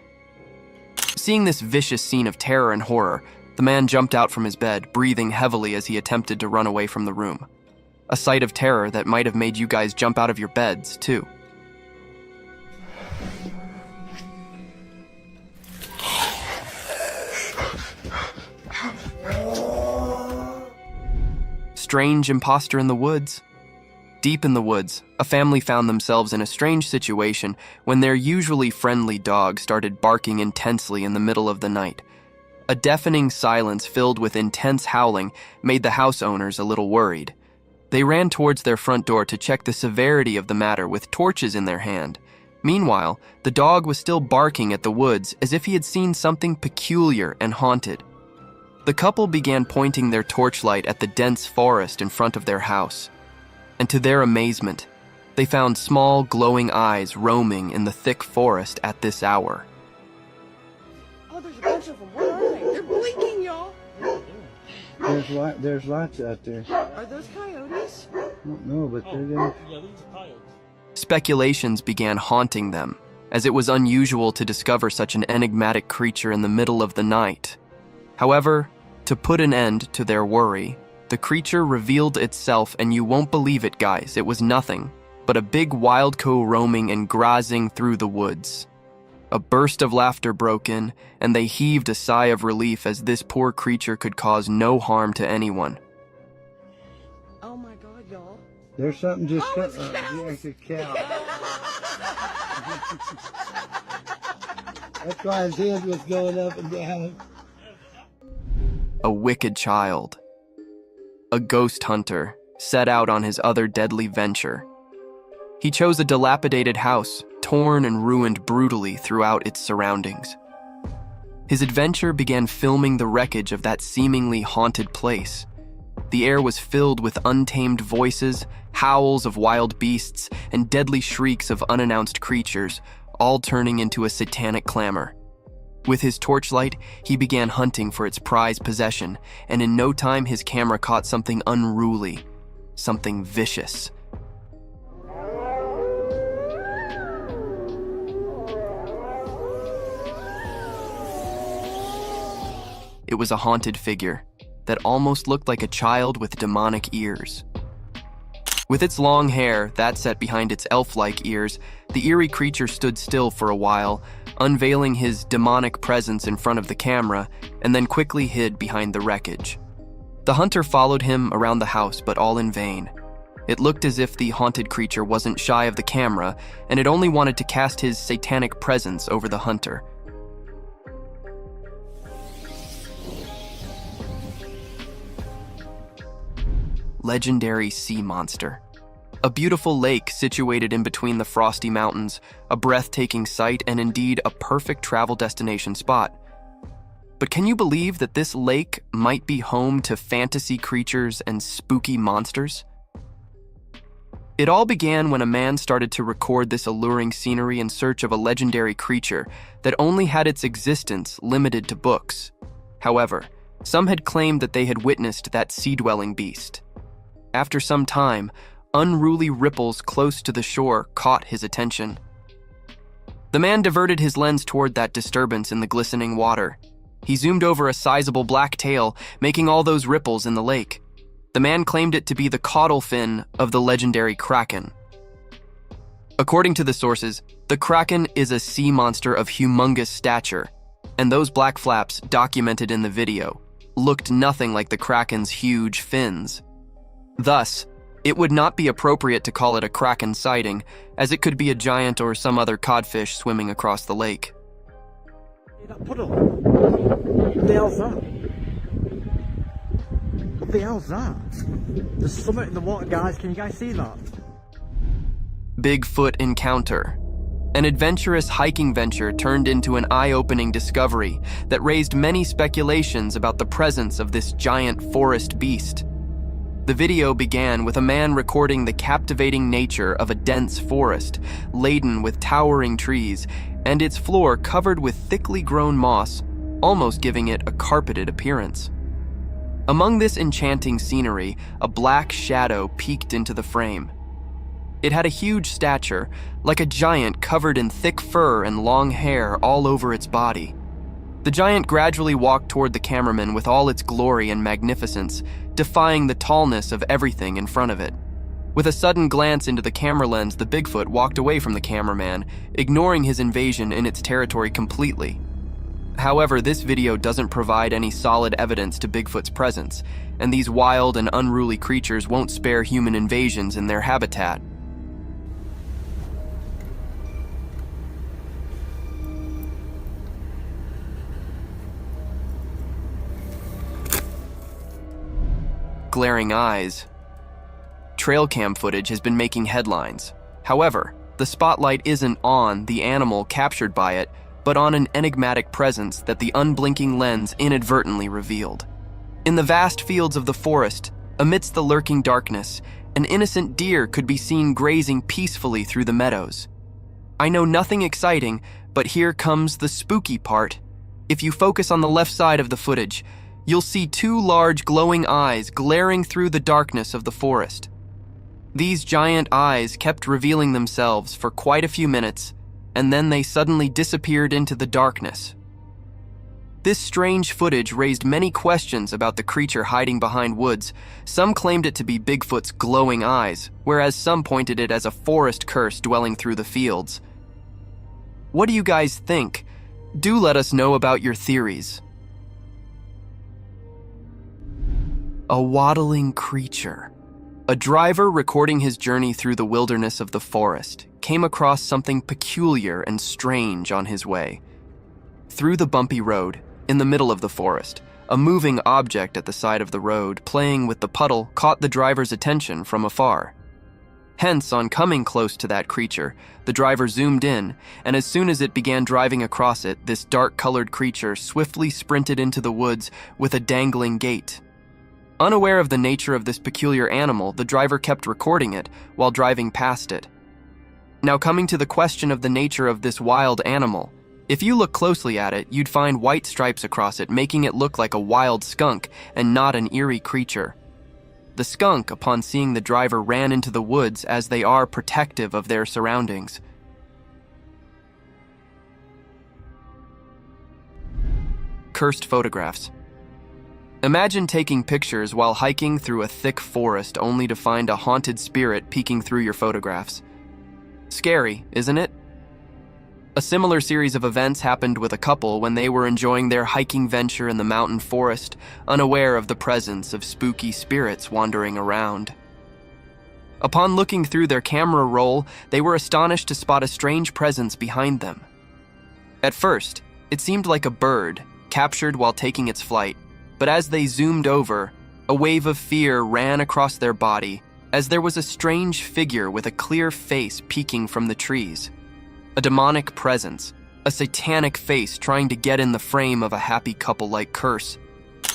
Seeing this vicious scene of terror and horror, the man jumped out from his bed, breathing heavily as he attempted to run away from the room. A sight of terror that might have made you guys jump out of your beds, too. Strange imposter in the woods. Deep in the woods, a family found themselves in a strange situation when their usually friendly dog started barking intensely in the middle of the night. A deafening silence filled with intense howling made the house owners a little worried. They ran towards their front door to check the severity of the matter with torches in their hand. Meanwhile, the dog was still barking at the woods as if he had seen something peculiar and haunted. The couple began pointing their torchlight at the dense forest in front of their house. And to their amazement, they found small, glowing eyes roaming in the thick forest at this hour. Oh, there's a bunch of them. Where are they? They're blinking, y'all. There's lots out there. Are those coyotes? I don't know, but they're there. Yeah, these are coyotes. Speculations began haunting them, as it was unusual to discover such an enigmatic creature in the middle of the night. However, to put an end to their worry, the creature revealed itself, and you won't believe it, guys, it was nothing but a big wild cow roaming and grazing through the woods. A burst of laughter broke in, and they heaved a sigh of relief as this poor creature could cause no harm to anyone. Oh my God, y'all. There's something just it's yeah, it's a cow. That's why his head was going up and down. A wicked child, a ghost hunter, set out on his other deadly venture. He chose a dilapidated house, torn and ruined brutally throughout its surroundings. His adventure began filming the wreckage of that seemingly haunted place. The air was filled with untamed voices, howls of wild beasts, and deadly shrieks of unannounced creatures, all turning into a satanic clamor. With his torchlight, he began hunting for its prized possession, and in no time his camera caught something unruly, something vicious. It was a haunted figure that almost looked like a child with demonic ears. With its long hair, that set behind its elf-like ears, the eerie creature stood still for a while, unveiling his demonic presence in front of the camera, and then quickly hid behind the wreckage. The hunter followed him around the house, but all in vain. It looked as if the haunted creature wasn't shy of the camera, and it only wanted to cast his satanic presence over the hunter. Legendary sea monster. A beautiful lake situated in between the frosty mountains, a breathtaking sight, and indeed a perfect travel destination spot. But can you believe that this lake might be home to fantasy creatures and spooky monsters? It all began when a man started to record this alluring scenery in search of a legendary creature that only had its existence limited to books. However, some had claimed that they had witnessed that sea-dwelling beast. After some time, unruly ripples close to the shore caught his attention. The man diverted his lens toward that disturbance in the glistening water. He zoomed over a sizable black tail, making all those ripples in the lake. The man claimed it to be the caudal fin of the legendary kraken. According to the sources, the kraken is a sea monster of humongous stature, and those black flaps documented in the video looked nothing like the kraken's huge fins. Thus, It would not be appropriate to call it a kraken sighting, as it could be a giant or some other codfish swimming across the lake. That puddle. What the hell's that? What the hell's that? There's something in the water, guys. Can you guys see that? Bigfoot encounter. An adventurous hiking venture turned into an eye-opening discovery that raised many speculations about the presence of this giant forest beast. The video began with a man recording the captivating nature of a dense forest, laden with towering trees, and its floor covered with thickly grown moss, almost giving it a carpeted appearance. Among this enchanting scenery, a black shadow peeked into the frame. It had a huge stature, like a giant covered in thick fur and long hair all over its body. The giant gradually walked toward the cameraman with all its glory and magnificence, defying the tallness of everything in front of it. With a sudden glance into the camera lens, the Bigfoot walked away from the cameraman, ignoring his invasion in its territory completely. However, this video doesn't provide any solid evidence to Bigfoot's presence, and these wild and unruly creatures won't spare human invasions in their habitat. Glaring eyes. Trail cam footage has been making headlines. However, the spotlight isn't on the animal captured by it, but on an enigmatic presence that the unblinking lens inadvertently revealed. In the vast fields of the forest, amidst the lurking darkness, an innocent deer could be seen grazing peacefully through the meadows. I know nothing exciting, but here comes the spooky part. If you focus on the left side of the footage, you'll see two large glowing eyes glaring through the darkness of the forest. These giant eyes kept revealing themselves for quite a few minutes, and then they suddenly disappeared into the darkness. This strange footage raised many questions about the creature hiding behind woods. Some claimed it to be Bigfoot's glowing eyes, whereas some pointed it as a forest curse dwelling through the fields. What do you guys think? Do let us know about your theories. A waddling creature. A driver recording his journey through the wilderness of the forest came across something peculiar and strange on his way. Through the bumpy road, in the middle of the forest, a moving object at the side of the road playing with the puddle caught the driver's attention from afar. Hence, on coming close to that creature, the driver zoomed in, and as soon as it began driving across it, this dark-colored creature swiftly sprinted into the woods with a dangling gait. Unaware of the nature of this peculiar animal, the driver kept recording it while driving past it. Now, coming to the question of the nature of this wild animal, if you look closely at it, you'd find white stripes across it, making it look like a wild skunk and not an eerie creature. The skunk, upon seeing the driver, ran into the woods as they are protective of their surroundings. Cursed photographs. Imagine taking pictures while hiking through a thick forest only to find a haunted spirit peeking through your photographs. Scary, isn't it? A similar series of events happened with a couple when they were enjoying their hiking venture in the mountain forest, unaware of the presence of spooky spirits wandering around. Upon looking through their camera roll, they were astonished to spot a strange presence behind them. At first, it seemed like a bird, captured while taking its flight. But as they zoomed over, a wave of fear ran across their body as there was a strange figure with a clear face peeking from the trees. A demonic presence, a satanic face trying to get in the frame of a happy couple-like curse.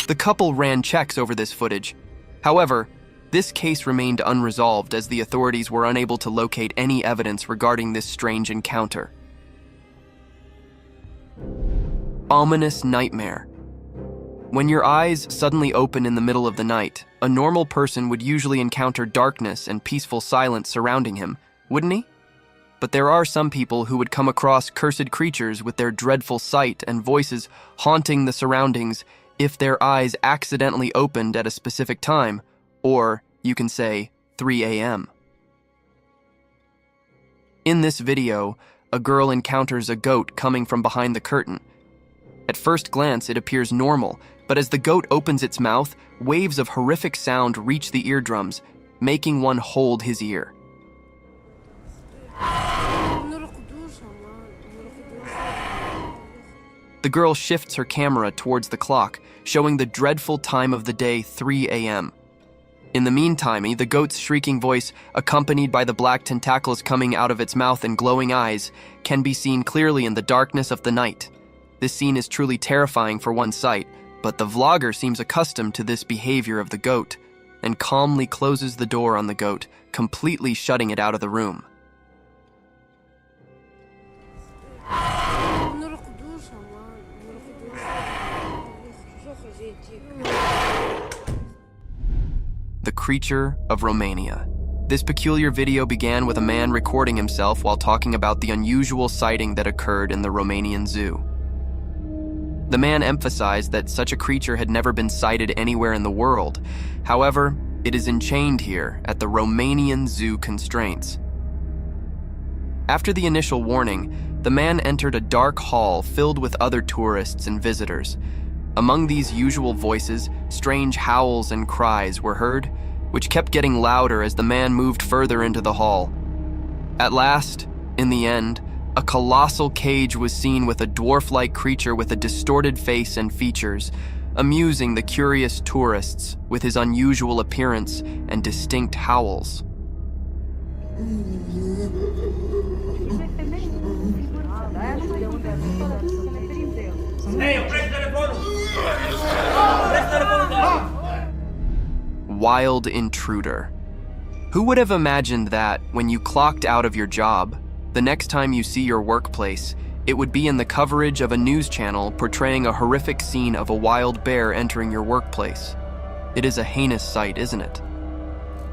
The couple ran checks over this footage. However, this case remained unresolved as the authorities were unable to locate any evidence regarding this strange encounter. Ominous nightmare. When your eyes suddenly open in the middle of the night, a normal person would usually encounter darkness and peaceful silence surrounding him, wouldn't he? But there are some people who would come across cursed creatures with their dreadful sight and voices haunting the surroundings if their eyes accidentally opened at a specific time, or, you can say, 3 a.m. In this video, a girl encounters a goat coming from behind the curtain. At first glance, it appears normal, but as the goat opens its mouth, waves of horrific sound reach the eardrums, making one hold his ear. The girl shifts her camera towards the clock, showing the dreadful time of the day, 3 a.m. In the meantime, the goat's shrieking voice, accompanied by the black tentacles coming out of its mouth and glowing eyes, can be seen clearly in the darkness of the night. This scene is truly terrifying for one sight, but the vlogger seems accustomed to this behavior of the goat and calmly closes the door on the goat, completely shutting it out of the room. The creature of Romania. This peculiar video began with a man recording himself while talking about the unusual sighting that occurred in the Romanian zoo. The man emphasized that such a creature had never been sighted anywhere in the world. However, it is enchained here at the Romanian zoo constraints. After the initial warning, the man entered a dark hall filled with other tourists and visitors. Among these usual voices, strange howls and cries were heard, which kept getting louder as the man moved further into the hall. At last, in the end, a colossal cage was seen with a dwarf-like creature with a distorted face and features, amusing the curious tourists with his unusual appearance and distinct howls. Wild intruder. Who would have imagined that, when you clocked out of your job, the next time you see your workplace, it would be in the coverage of a news channel portraying a horrific scene of a wild bear entering your workplace? It is a heinous sight, isn't it?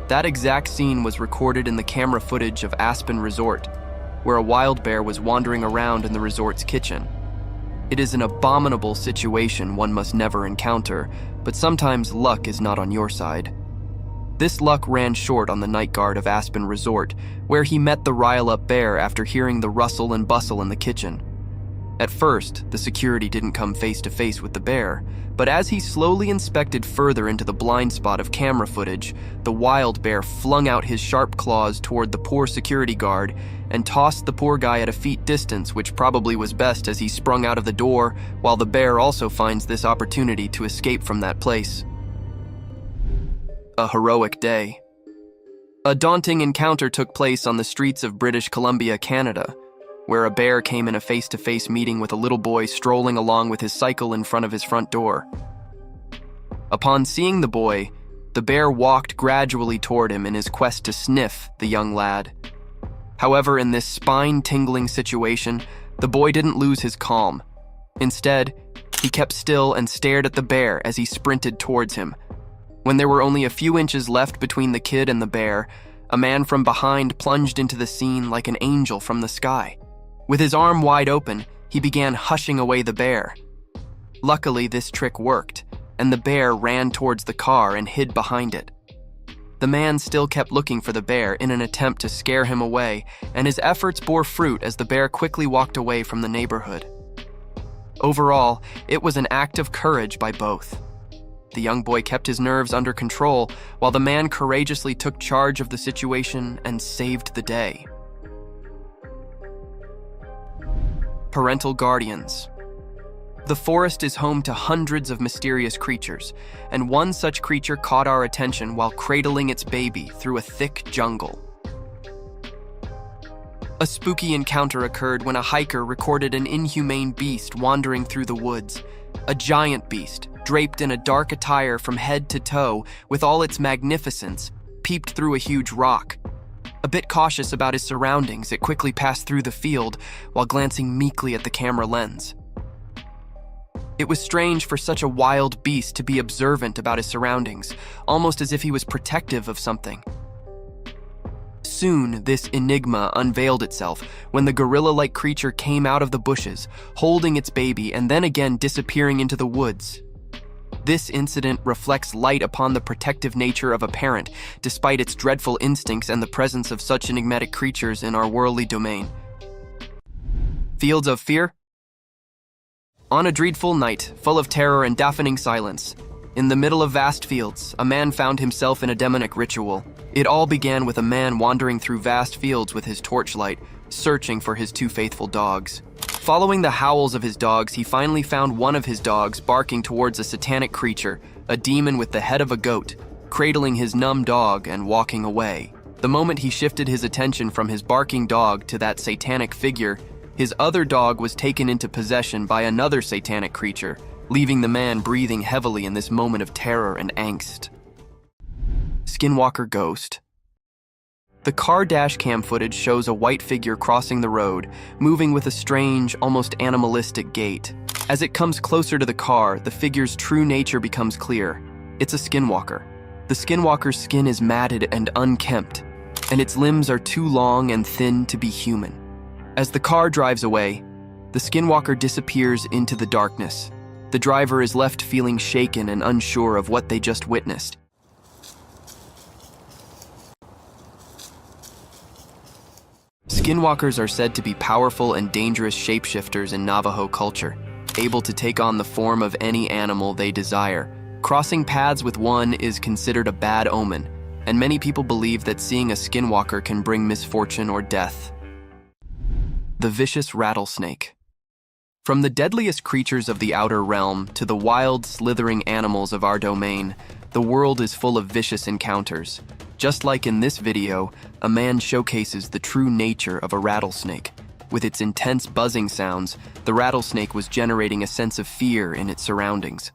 That exact scene was recorded in the camera footage of Aspen Resort, where a wild bear was wandering around in the resort's kitchen. It is an abominable situation one must never encounter, but sometimes luck is not on your side. This luck ran short on the night guard of Aspen Resort, where he met the rile-up bear after hearing the rustle and bustle in the kitchen. At first, the security didn't come face-to-face with the bear, but as he slowly inspected further into the blind spot of camera footage, the wild bear flung out his sharp claws toward the poor security guard and tossed the poor guy at a feet distance, which probably was best as he sprung out of the door, while the bear also finds this opportunity to escape from that place. A heroic day. A daunting encounter took place on the streets of British Columbia, Canada, where a bear came in a face-to-face meeting with a little boy strolling along with his cycle in front of his front door. Upon seeing the boy, the bear walked gradually toward him in his quest to sniff the young lad. However, in this spine-tingling situation, the boy didn't lose his calm. Instead, he kept still and stared at the bear as he sprinted towards him. When there were only a few inches left between the kid and the bear, a man from behind plunged into the scene like an angel from the sky. With his arm wide open, he began hushing away the bear. Luckily, this trick worked, and the bear ran towards the car and hid behind it. The man still kept looking for the bear in an attempt to scare him away, and his efforts bore fruit as the bear quickly walked away from the neighborhood. Overall, it was an act of courage by both. The young boy kept his nerves under control, while the man courageously took charge of the situation and saved the day. Parental guardians. The forest is home to hundreds of mysterious creatures, and one such creature caught our attention while cradling its baby through a thick jungle. A spooky encounter occurred when a hiker recorded an inhumane beast wandering through the woods. A giant beast, draped in a dark attire from head to toe, with all its magnificence, peeped through a huge rock. A bit cautious about his surroundings, it quickly passed through the field while glancing meekly at the camera lens. It was strange for such a wild beast to be observant about his surroundings, almost as if he was protective of something. Soon, this enigma unveiled itself when the gorilla-like creature came out of the bushes, holding its baby and then again disappearing into the woods. This incident reflects light upon the protective nature of a parent, despite its dreadful instincts and the presence of such enigmatic creatures in our worldly domain. Fields of fear? On a dreadful night, full of terror and deafening silence, in the middle of vast fields, a man found himself in a demonic ritual. It all began with a man wandering through vast fields with his torchlight, searching for his two faithful dogs. Following the howls of his dogs, he finally found one of his dogs barking towards a satanic creature, a demon with the head of a goat, cradling his numb dog and walking away. The moment he shifted his attention from his barking dog to that satanic figure, his other dog was taken into possession by another satanic creature, leaving the man breathing heavily in this moment of terror and angst. Skinwalker Ghost. The car dash cam footage shows a white figure crossing the road, moving with a strange, almost animalistic gait. As it comes closer to the car, the figure's true nature becomes clear. It's a skinwalker. The skinwalker's skin is matted and unkempt, and its limbs are too long and thin to be human. As the car drives away, the skinwalker disappears into the darkness. The driver is left feeling shaken and unsure of what they just witnessed. Skinwalkers are said to be powerful and dangerous shapeshifters in Navajo culture, able to take on the form of any animal they desire. Crossing paths with one is considered a bad omen, and many people believe that seeing a skinwalker can bring misfortune or death. The vicious rattlesnake. From the deadliest creatures of the outer realm to the wild, slithering animals of our domain, the world is full of vicious encounters. Just like in this video, a man showcases the true nature of a rattlesnake. With its intense buzzing sounds, the rattlesnake was generating a sense of fear in its surroundings.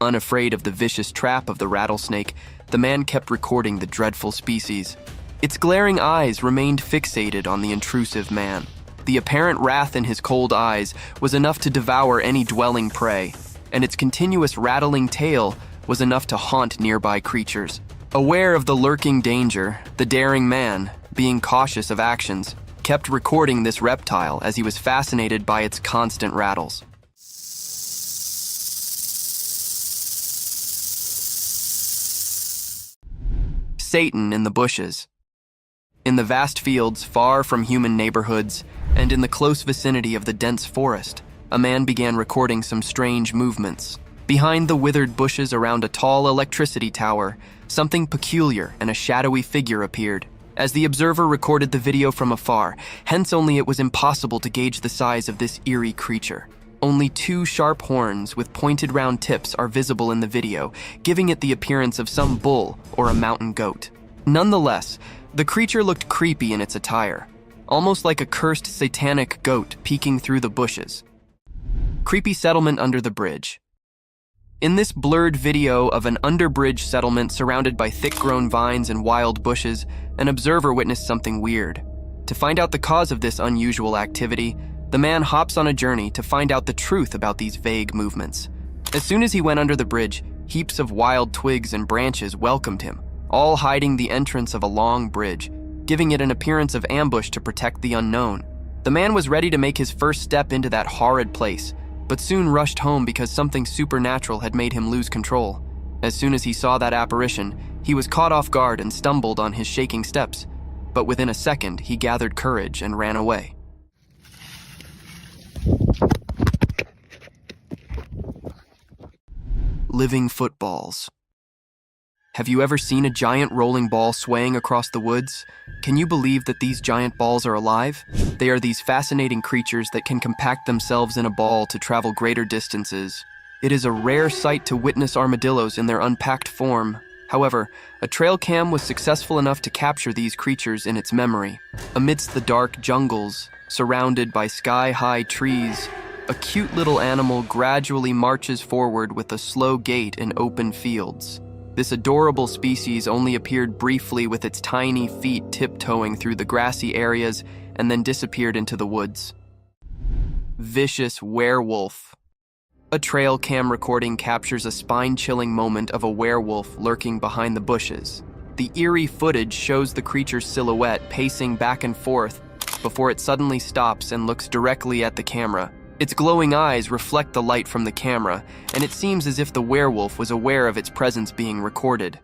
Unafraid of the vicious trap of the rattlesnake, the man kept recording the dreadful species. Its glaring eyes remained fixated on the intrusive man. The apparent wrath in his cold eyes was enough to devour any dwelling prey, and its continuous rattling tail was enough to haunt nearby creatures. Aware of the lurking danger, the daring man, being cautious of actions, kept recording this reptile as he was fascinated by its constant rattles. Satan in the bushes. In the vast fields far from human neighborhoods, and in the close vicinity of the dense forest, a man began recording some strange movements. Behind the withered bushes around a tall electricity tower, something peculiar and a shadowy figure appeared. As the observer recorded the video from afar, hence only it was impossible to gauge the size of this eerie creature. Only two sharp horns with pointed round tips are visible in the video, giving it the appearance of some bull or a mountain goat. Nonetheless, the creature looked creepy in its attire, almost like a cursed satanic goat peeking through the bushes. Creepy settlement under the bridge. In this blurred video of an underbridge settlement surrounded by thick-grown vines and wild bushes, an observer witnessed something weird. To find out the cause of this unusual activity, the man hops on a journey to find out the truth about these vague movements. As soon as he went under the bridge, heaps of wild twigs and branches welcomed him, all hiding the entrance of a long bridge, giving it an appearance of ambush to protect the unknown. The man was ready to make his first step into that horrid place, but soon rushed home because something supernatural had made him lose control. As soon as he saw that apparition, he was caught off guard and stumbled on his shaking steps, but within a second he gathered courage and ran away. Living footballs. Have you ever seen a giant rolling ball swaying across the woods? Can you believe that these giant balls are alive? They are these fascinating creatures that can compact themselves in a ball to travel greater distances. It is a rare sight to witness armadillos in their unpacked form. However, a trail cam was successful enough to capture these creatures in its memory. Amidst the dark jungles, surrounded by sky-high trees, a cute little animal gradually marches forward with a slow gait in open fields. This adorable species only appeared briefly with its tiny feet tiptoeing through the grassy areas and then disappeared into the woods. Vicious werewolf. A trail cam recording captures a spine-chilling moment of a werewolf lurking behind the bushes. The eerie footage shows the creature's silhouette pacing back and forth before it suddenly stops and looks directly at the camera. Its glowing eyes reflect the light from the camera, and it seems as if the werewolf was aware of its presence being recorded.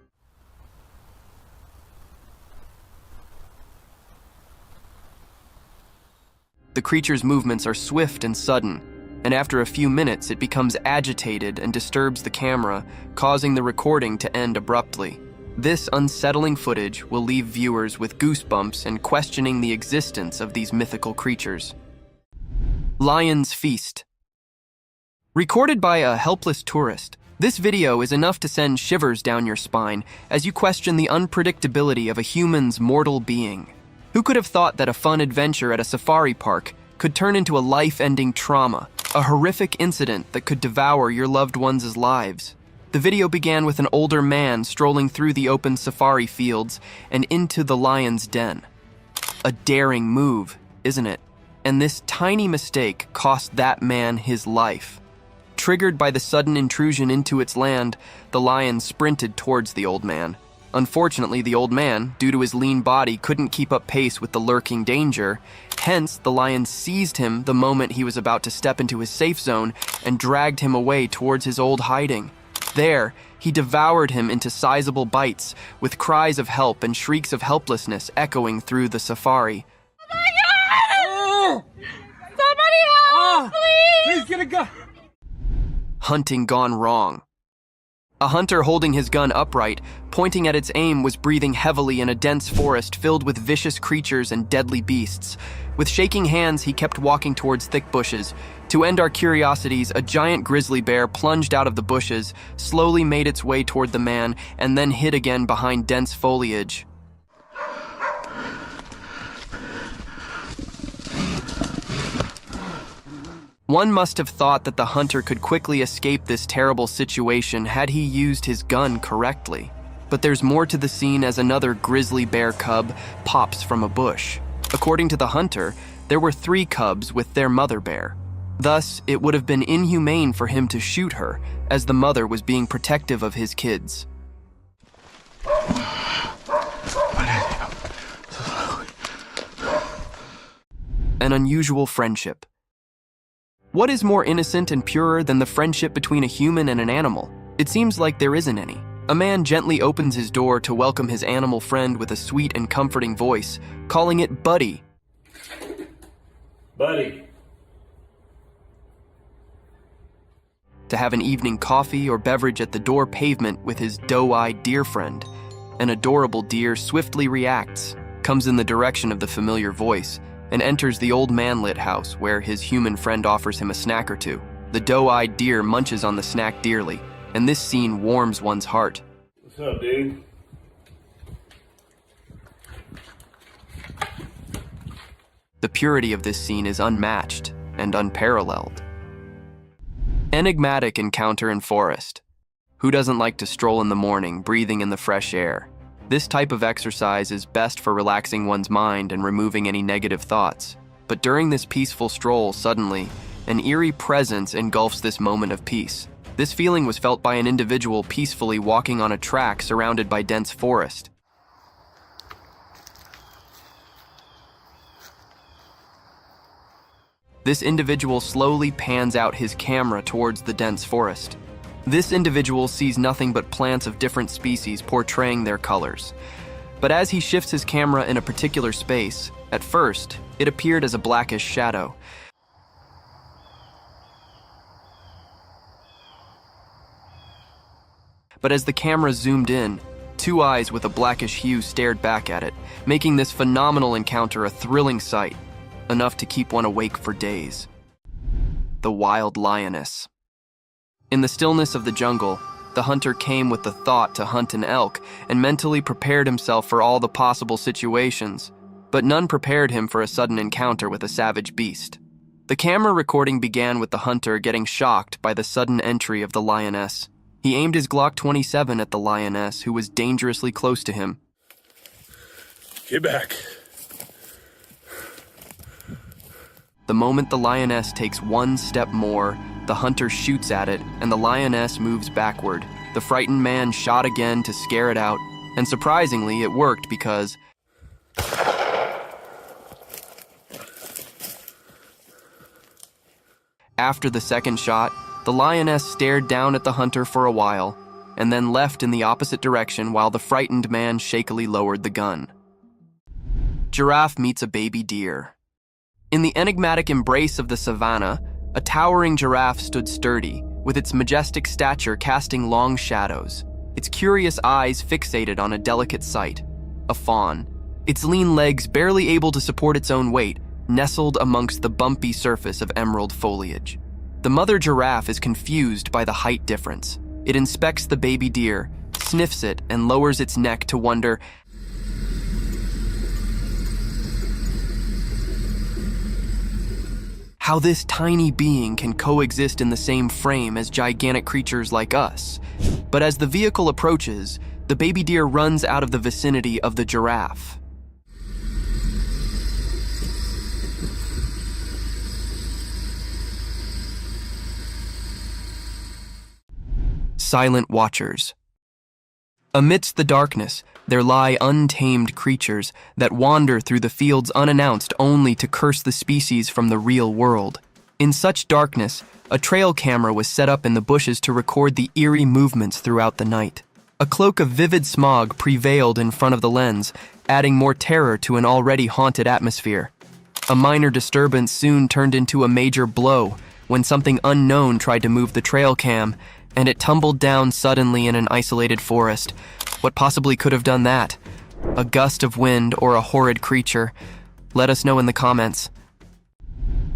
The creature's movements are swift and sudden, and after a few minutes it becomes agitated and disturbs the camera, causing the recording to end abruptly. This unsettling footage will leave viewers with goosebumps and questioning the existence of these mythical creatures. Lion's Feast. Recorded by a helpless tourist, this video is enough to send shivers down your spine as you question the unpredictability of a human's mortal being. Who could have thought that a fun adventure at a safari park could turn into a life-ending trauma, a horrific incident that could devour your loved ones' lives? The video began with an older man strolling through the open safari fields and into the lion's den. A daring move, isn't it? And this tiny mistake cost that man his life. Triggered by the sudden intrusion into its land, the lion sprinted towards the old man. Unfortunately, the old man, due to his lean body, couldn't keep up pace with the lurking danger. Hence, the lion seized him the moment he was about to step into his safe zone and dragged him away towards his old hiding. There, he devoured him into sizable bites, with cries of help and shrieks of helplessness echoing through the safari. Oh my God! Somebody help, please! Please get a gun! Hunting gone wrong. A hunter holding his gun upright, pointing at its aim, was breathing heavily in a dense forest filled with vicious creatures and deadly beasts. With shaking hands, he kept walking towards thick bushes. To end our curiosities, a giant grizzly bear plunged out of the bushes, slowly made its way toward the man, and then hid again behind dense foliage. One must have thought that the hunter could quickly escape this terrible situation had he used his gun correctly. But there's more to the scene as another grizzly bear cub pops from a bush. According to the hunter, there were 3 cubs with their mother bear. Thus, it would have been inhumane for him to shoot her, as the mother was being protective of his kids. An unusual friendship. What is more innocent and purer than the friendship between a human and an animal? It seems like there isn't any. A man gently opens his door to welcome his animal friend with a sweet and comforting voice, calling it Buddy. Buddy. To have an evening coffee or beverage at the door pavement with his doe-eyed deer friend. An adorable deer swiftly reacts, comes in the direction of the familiar voice, and enters the old man-lit house where his human friend offers him a snack or two. The doe-eyed deer munches on the snack dearly, and this scene warms one's heart. What's up, dude? The purity of this scene is unmatched and unparalleled. Enigmatic encounter in forest. Who doesn't like to stroll in the morning, breathing in the fresh air? This type of exercise is best for relaxing one's mind and removing any negative thoughts. But during this peaceful stroll, suddenly, an eerie presence engulfs this moment of peace. This feeling was felt by an individual peacefully walking on a track surrounded by dense forest. This individual slowly pans out his camera towards the dense forest. This individual sees nothing but plants of different species portraying their colors. But as he shifts his camera in a particular space, at first, it appeared as a blackish shadow. But as the camera zoomed in, 2 eyes with a blackish hue stared back at it, making this phenomenal encounter a thrilling sight, enough to keep one awake for days. The wild lioness. In the stillness of the jungle, the hunter came with the thought to hunt an elk and mentally prepared himself for all the possible situations, but none prepared him for a sudden encounter with a savage beast. The camera recording began with the hunter getting shocked by the sudden entry of the lioness. He aimed his Glock 27 at the lioness, who was dangerously close to him. Get back. The moment the lioness takes one step more, the hunter shoots at it, and the lioness moves backward. The frightened man shot again to scare it out, and surprisingly, it worked because after the second shot, the lioness stared down at the hunter for a while, and then left in the opposite direction while the frightened man shakily lowered the gun. Giraffe meets a baby deer. In the enigmatic embrace of the savannah, A towering giraffe stood sturdy, with its majestic stature casting long shadows, its curious eyes fixated on a delicate sight, a fawn, its lean legs barely able to support its own weight, nestled amongst the bumpy surface of emerald foliage. The mother giraffe is confused by the height difference. It inspects the baby deer, sniffs it, and lowers its neck to wonder how this tiny being can coexist in the same frame as gigantic creatures like us. But as the vehicle approaches, the baby deer runs out of the vicinity of the giraffe. Silent watchers. Amidst the darkness, there lie untamed creatures that wander through the fields unannounced only to curse the species from the real world. In such darkness, a trail camera was set up in the bushes to record the eerie movements throughout the night. A cloak of vivid smog prevailed in front of the lens, adding more terror to an already haunted atmosphere. A minor disturbance soon turned into a major blow when something unknown tried to move the trail cam, and it tumbled down suddenly in an isolated forest. What possibly could have done that? A gust of wind or a horrid creature? Let us know in the comments.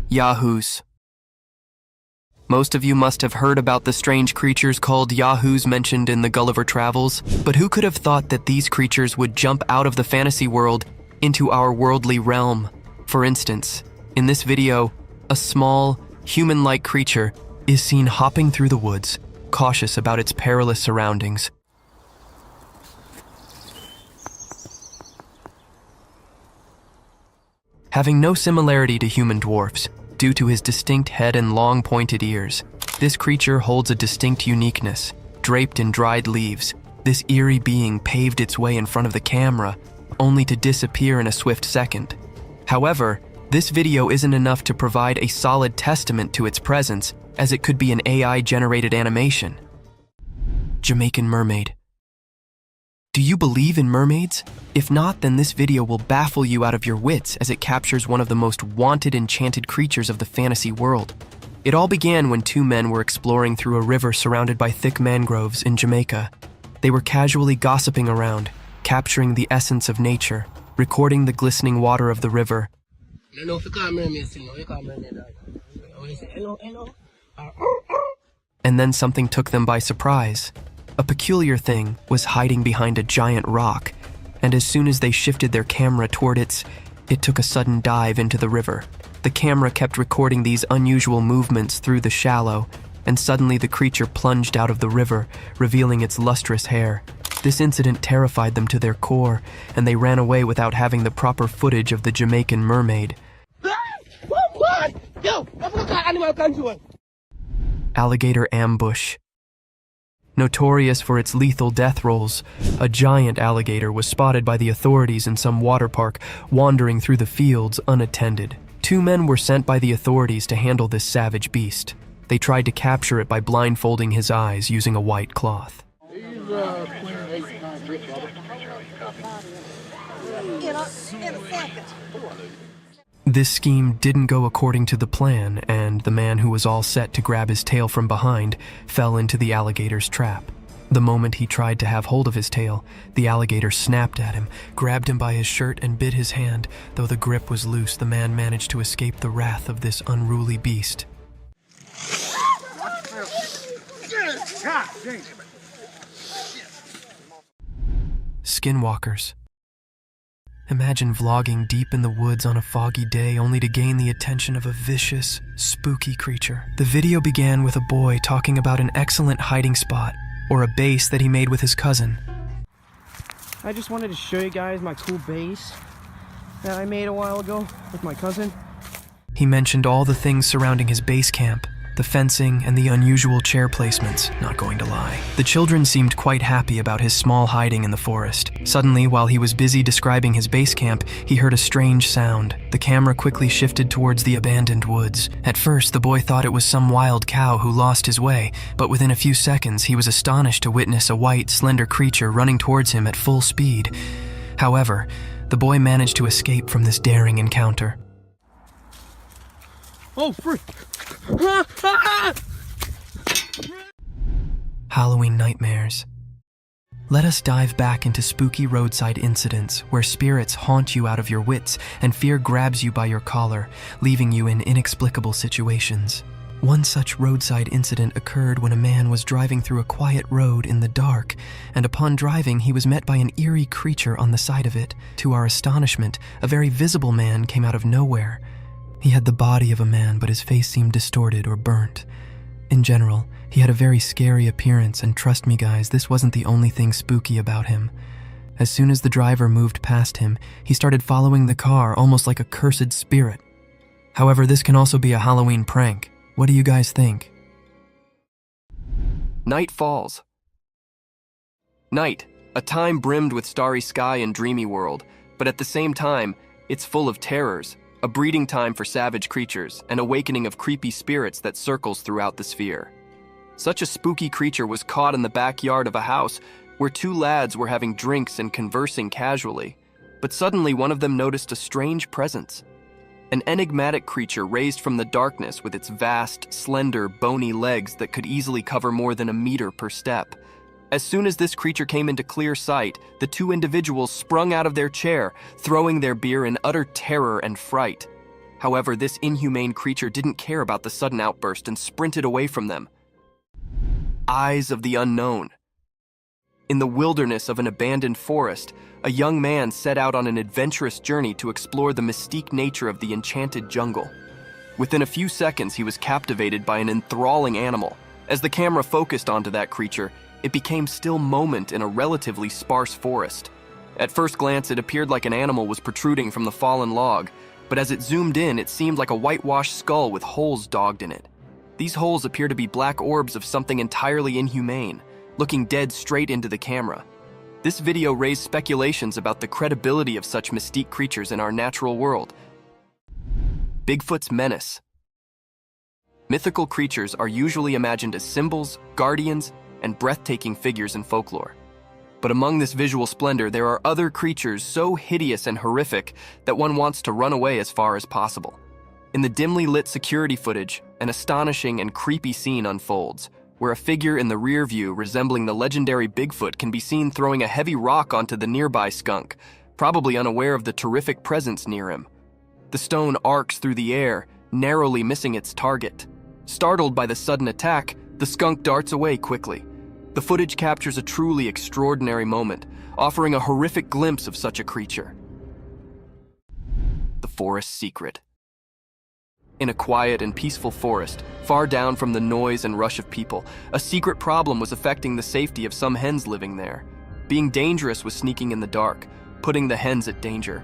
Yahoos. Most of you must have heard about the strange creatures called Yahoos mentioned in the Gulliver Travels, but who could have thought that these creatures would jump out of the fantasy world into our worldly realm? For instance, in this video, a small, human-like creature is seen hopping through the woods, cautious about its perilous surroundings. Having no similarity to human dwarfs, due to his distinct head and long pointed ears, this creature holds a distinct uniqueness. Draped in dried leaves, this eerie being paved its way in front of the camera, only to disappear in a swift second. However, this video isn't enough to provide a solid testament to its presence, as it could be an AI-generated animation. Jamaican mermaid. Do you believe in mermaids? If not, then this video will baffle you out of your wits as it captures one of the most wanted enchanted creatures of the fantasy world. It all began when two men were exploring through a river surrounded by thick mangroves in Jamaica. They were casually gossiping around, capturing the essence of nature, recording the glistening water of the river. And then something took them by surprise. A peculiar thing was hiding behind a giant rock, and as soon as they shifted their camera toward it took a sudden dive into the river. The camera kept recording these unusual movements through the shallow, and suddenly the creature plunged out of the river, revealing its lustrous hair. This incident terrified them to their core, and they ran away without having the proper footage of the Jamaican mermaid. Alligator ambush. Notorious for its lethal death rolls, a giant alligator was spotted by the authorities in some water park, wandering through the fields unattended. Two men were sent by the authorities to handle this savage beast. They tried to capture it by blindfolding his eyes using a white cloth. This scheme didn't go according to the plan, and the man who was all set to grab his tail from behind fell into the alligator's trap. The moment he tried to have hold of his tail, the alligator snapped at him, grabbed him by his shirt, and bit his hand. Though the grip was loose, the man managed to escape the wrath of this unruly beast. Skinwalkers. Imagine vlogging deep in the woods on a foggy day only to gain the attention of a vicious, spooky creature. The video began with a boy talking about an excellent hiding spot, or a base that he made with his cousin. I just wanted to show you guys my cool base that I made a while ago with my cousin. He mentioned all the things surrounding his base camp, the fencing, and the unusual chair placements, not going to lie. The children seemed quite happy about his small hiding in the forest. Suddenly, while he was busy describing his base camp, he heard a strange sound. The camera quickly shifted towards the abandoned woods. At first, the boy thought it was some wild cow who lost his way, but within a few seconds, he was astonished to witness a white, slender creature running towards him at full speed. However, the boy managed to escape from this daring encounter. Oh, frick! Halloween nightmares. Let us dive back into spooky roadside incidents where spirits haunt you out of your wits and fear grabs you by your collar, leaving you in inexplicable situations. One such roadside incident occurred when a man was driving through a quiet road in the dark, and upon driving he was met by an eerie creature on the side of it. To our astonishment, a very visible man came out of nowhere. He had the body of a man, but his face seemed distorted or burnt. In general, he had a very scary appearance, and trust me guys, this wasn't the only thing spooky about him. As soon as the driver moved past him, he started following the car almost like a cursed spirit. However, this can also be a Halloween prank. What do you guys think? Night falls. Night, a time brimmed with starry sky and dreamy world, but at the same time, it's full of terrors, a breeding time for savage creatures, an awakening of creepy spirits that circles throughout the sphere. Such a spooky creature was caught in the backyard of a house where two lads were having drinks and conversing casually, but suddenly one of them noticed a strange presence. An enigmatic creature raised from the darkness with its vast, slender, bony legs that could easily cover more than a meter per step. As soon as this creature came into clear sight, the two individuals sprung out of their chair, throwing their beer in utter terror and fright. However, this inhumane creature didn't care about the sudden outburst and sprinted away from them. Eyes of the unknown. In the wilderness of an abandoned forest, a young man set out on an adventurous journey to explore the mystique nature of the enchanted jungle. Within a few seconds, he was captivated by an enthralling animal. As the camera focused onto that creature, it became still moment in a relatively sparse forest. At first glance, it appeared like an animal was protruding from the fallen log, but as it zoomed in, it seemed like a whitewashed skull with holes dogged in it. These holes appear to be black orbs of something entirely inhumane, looking dead straight into the camera. This video raised speculations about the credibility of such mystique creatures in our natural world. Bigfoot's menace. Mythical creatures are usually imagined as symbols, guardians, and breathtaking figures in folklore. But among this visual splendor, there are other creatures so hideous and horrific that one wants to run away as far as possible. In the dimly lit security footage, an astonishing and creepy scene unfolds, where a figure in the rear view resembling the legendary Bigfoot can be seen throwing a heavy rock onto the nearby skunk, probably unaware of the terrific presence near him. The stone arcs through the air, narrowly missing its target. Startled by the sudden attack, the skunk darts away quickly. The footage captures a truly extraordinary moment, offering a horrific glimpse of such a creature. The forest secret. In a quiet and peaceful forest, far down from the noise and rush of people, a secret problem was affecting the safety of some hens living there. Being dangerous was sneaking in the dark, putting the hens at danger.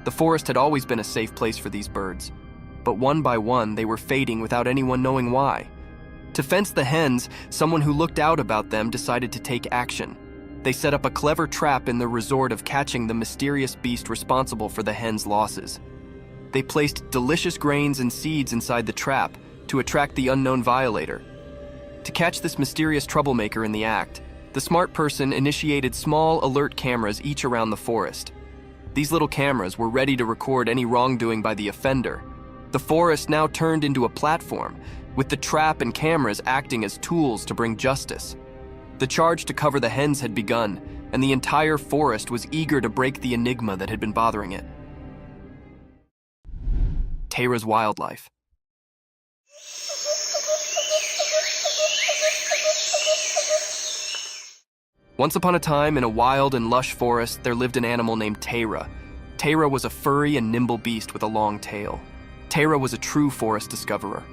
The forest had always been a safe place for these birds, but one by one they were fading without anyone knowing why. To fence the hens, someone who looked out about them decided to take action. They set up a clever trap in the resort of catching the mysterious beast responsible for the hens' losses. They placed delicious grains and seeds inside the trap to attract the unknown violator. To catch this mysterious troublemaker in the act, the smart person initiated small alert cameras each around the forest. These little cameras were ready to record any wrongdoing by the offender. The forest now turned into a platform, with the trap and cameras acting as tools to bring justice. The charge to cover the hens had begun, and the entire forest was eager to break the enigma that had been bothering it. Tara's wildlife. Once upon a time, in a wild and lush forest, there lived an animal named Tara. Tara was a furry and nimble beast with a long tail. Tara was a true forest discoverer.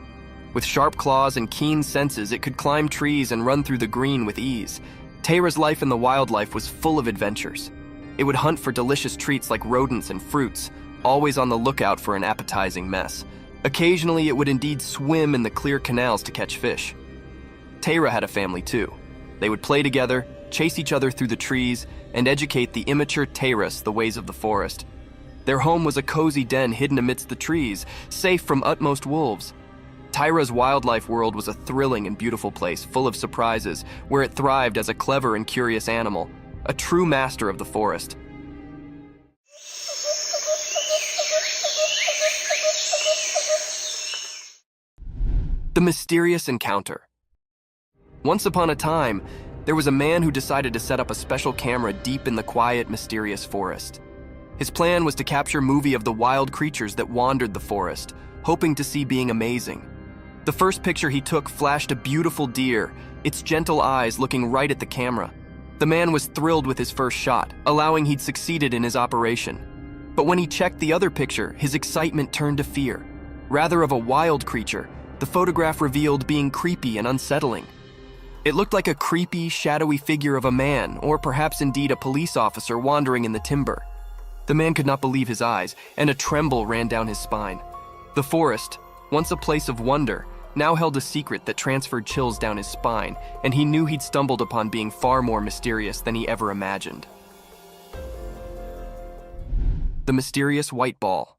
With sharp claws and keen senses, it could climb trees and run through the green with ease. Tara's life in the wildlife was full of adventures. It would hunt for delicious treats like rodents and fruits, always on the lookout for an appetizing mess. Occasionally, it would indeed swim in the clear canals to catch fish. Tara had a family too. They would play together, chase each other through the trees, and educate the immature Taras the ways of the forest. Their home was a cozy den hidden amidst the trees, safe from utmost wolves. Tara's wildlife world was a thrilling and beautiful place, full of surprises, where it thrived as a clever and curious animal, a true master of the forest. mysterious encounter. Once upon a time, there was a man who decided to set up a special camera deep in the quiet, mysterious forest. His plan was to capture a movie of the wild creatures that wandered the forest, hoping to see being amazing. The first picture he took flashed a beautiful deer, its gentle eyes looking right at the camera. The man was thrilled with his first shot, allowing he'd succeeded in his operation. But when he checked the other picture, his excitement turned to fear. Rather of a wild creature, the photograph revealed being creepy and unsettling. It looked like a creepy, shadowy figure of a man, or perhaps indeed a police officer wandering in the timber. The man could not believe his eyes, and a tremble ran down his spine. The forest, once a place of wonder, now held a secret that transferred chills down his spine, and he knew he'd stumbled upon being far more mysterious than he ever imagined. The mysterious white ball.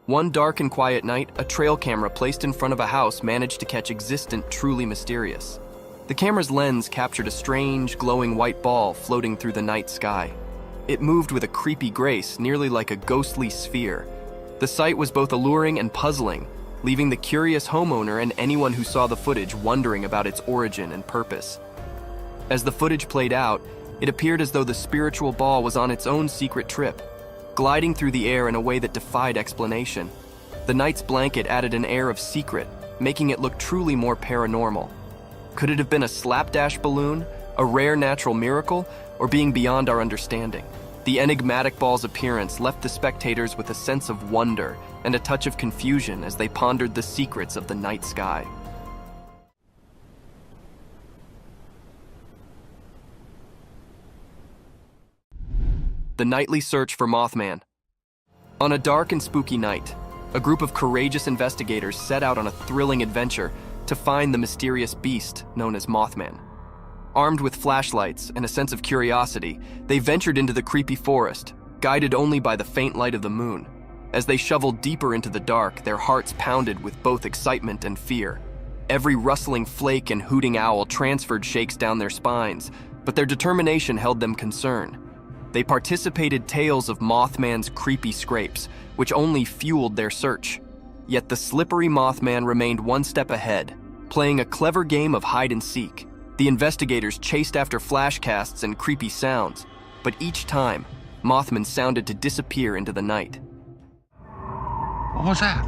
One dark and quiet night, a trail camera placed in front of a house managed to catch existent, truly mysterious. The camera's lens captured a strange, glowing white ball floating through the night sky. It moved with a creepy grace, nearly like a ghostly sphere. The sight was both alluring and puzzling, leaving the curious homeowner and anyone who saw the footage wondering about its origin and purpose. As the footage played out, it appeared as though the spiritual ball was on its own secret trip, gliding through the air in a way that defied explanation. The night's blanket added an air of secret, making it look truly more paranormal. Could it have been a slapdash balloon, a rare natural miracle, or being beyond our understanding? The enigmatic ball's appearance left the spectators with a sense of wonder and a touch of confusion as they pondered the secrets of the night sky. The nightly search for Mothman. On a dark and spooky night, a group of courageous investigators set out on a thrilling adventure to find the mysterious beast known as Mothman. Armed with flashlights and a sense of curiosity, they ventured into the creepy forest, guided only by the faint light of the moon. As they shoveled deeper into the dark, their hearts pounded with both excitement and fear. Every rustling flake and hooting owl transferred shakes down their spines, but their determination held them concerned. They participated tales of Mothman's creepy scrapes, which only fueled their search. Yet the slippery Mothman remained one step ahead, playing a clever game of hide and seek. The investigators chased after flashcasts and creepy sounds, but each time, Mothman sounded to disappear into the night. What was that?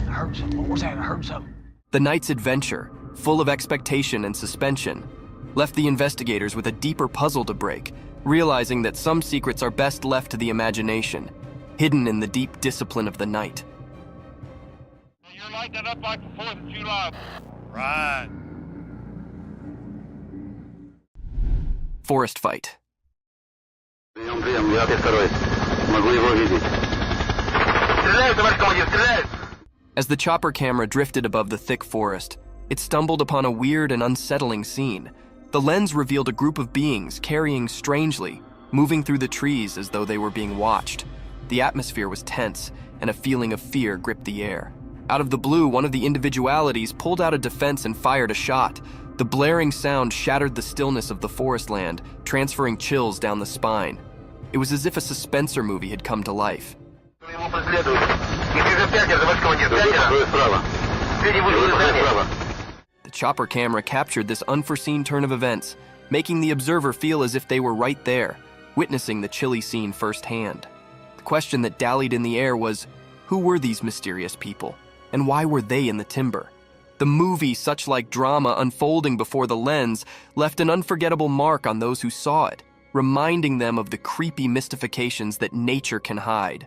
I heard something. What was that? I heard something. The night's adventure, full of expectation and suspension, left the investigators with a deeper puzzle to break, realizing that some secrets are best left to the imagination, hidden in the deep discipline of the night. You're lighting it up like the 4th of July. Right. Forest fight. As the chopper camera drifted above the thick forest, it stumbled upon a weird and unsettling scene. The lens revealed a group of beings carrying strangely, moving through the trees as though they were being watched. The atmosphere was tense, and a feeling of fear gripped the air. Out of the blue, one of the individualities pulled out a defense and fired a shot. The blaring sound shattered the stillness of the forest land, transferring chills down the spine. It was as if a suspense movie had come to life. The chopper camera captured this unforeseen turn of events, making the observer feel as if they were right there, witnessing the chilly scene firsthand. The question that dallied in the air was, who were these mysterious people, and why were they in the timber? The movie, such like drama unfolding before the lens, left an unforgettable mark on those who saw it, reminding them of the creepy mystifications that nature can hide.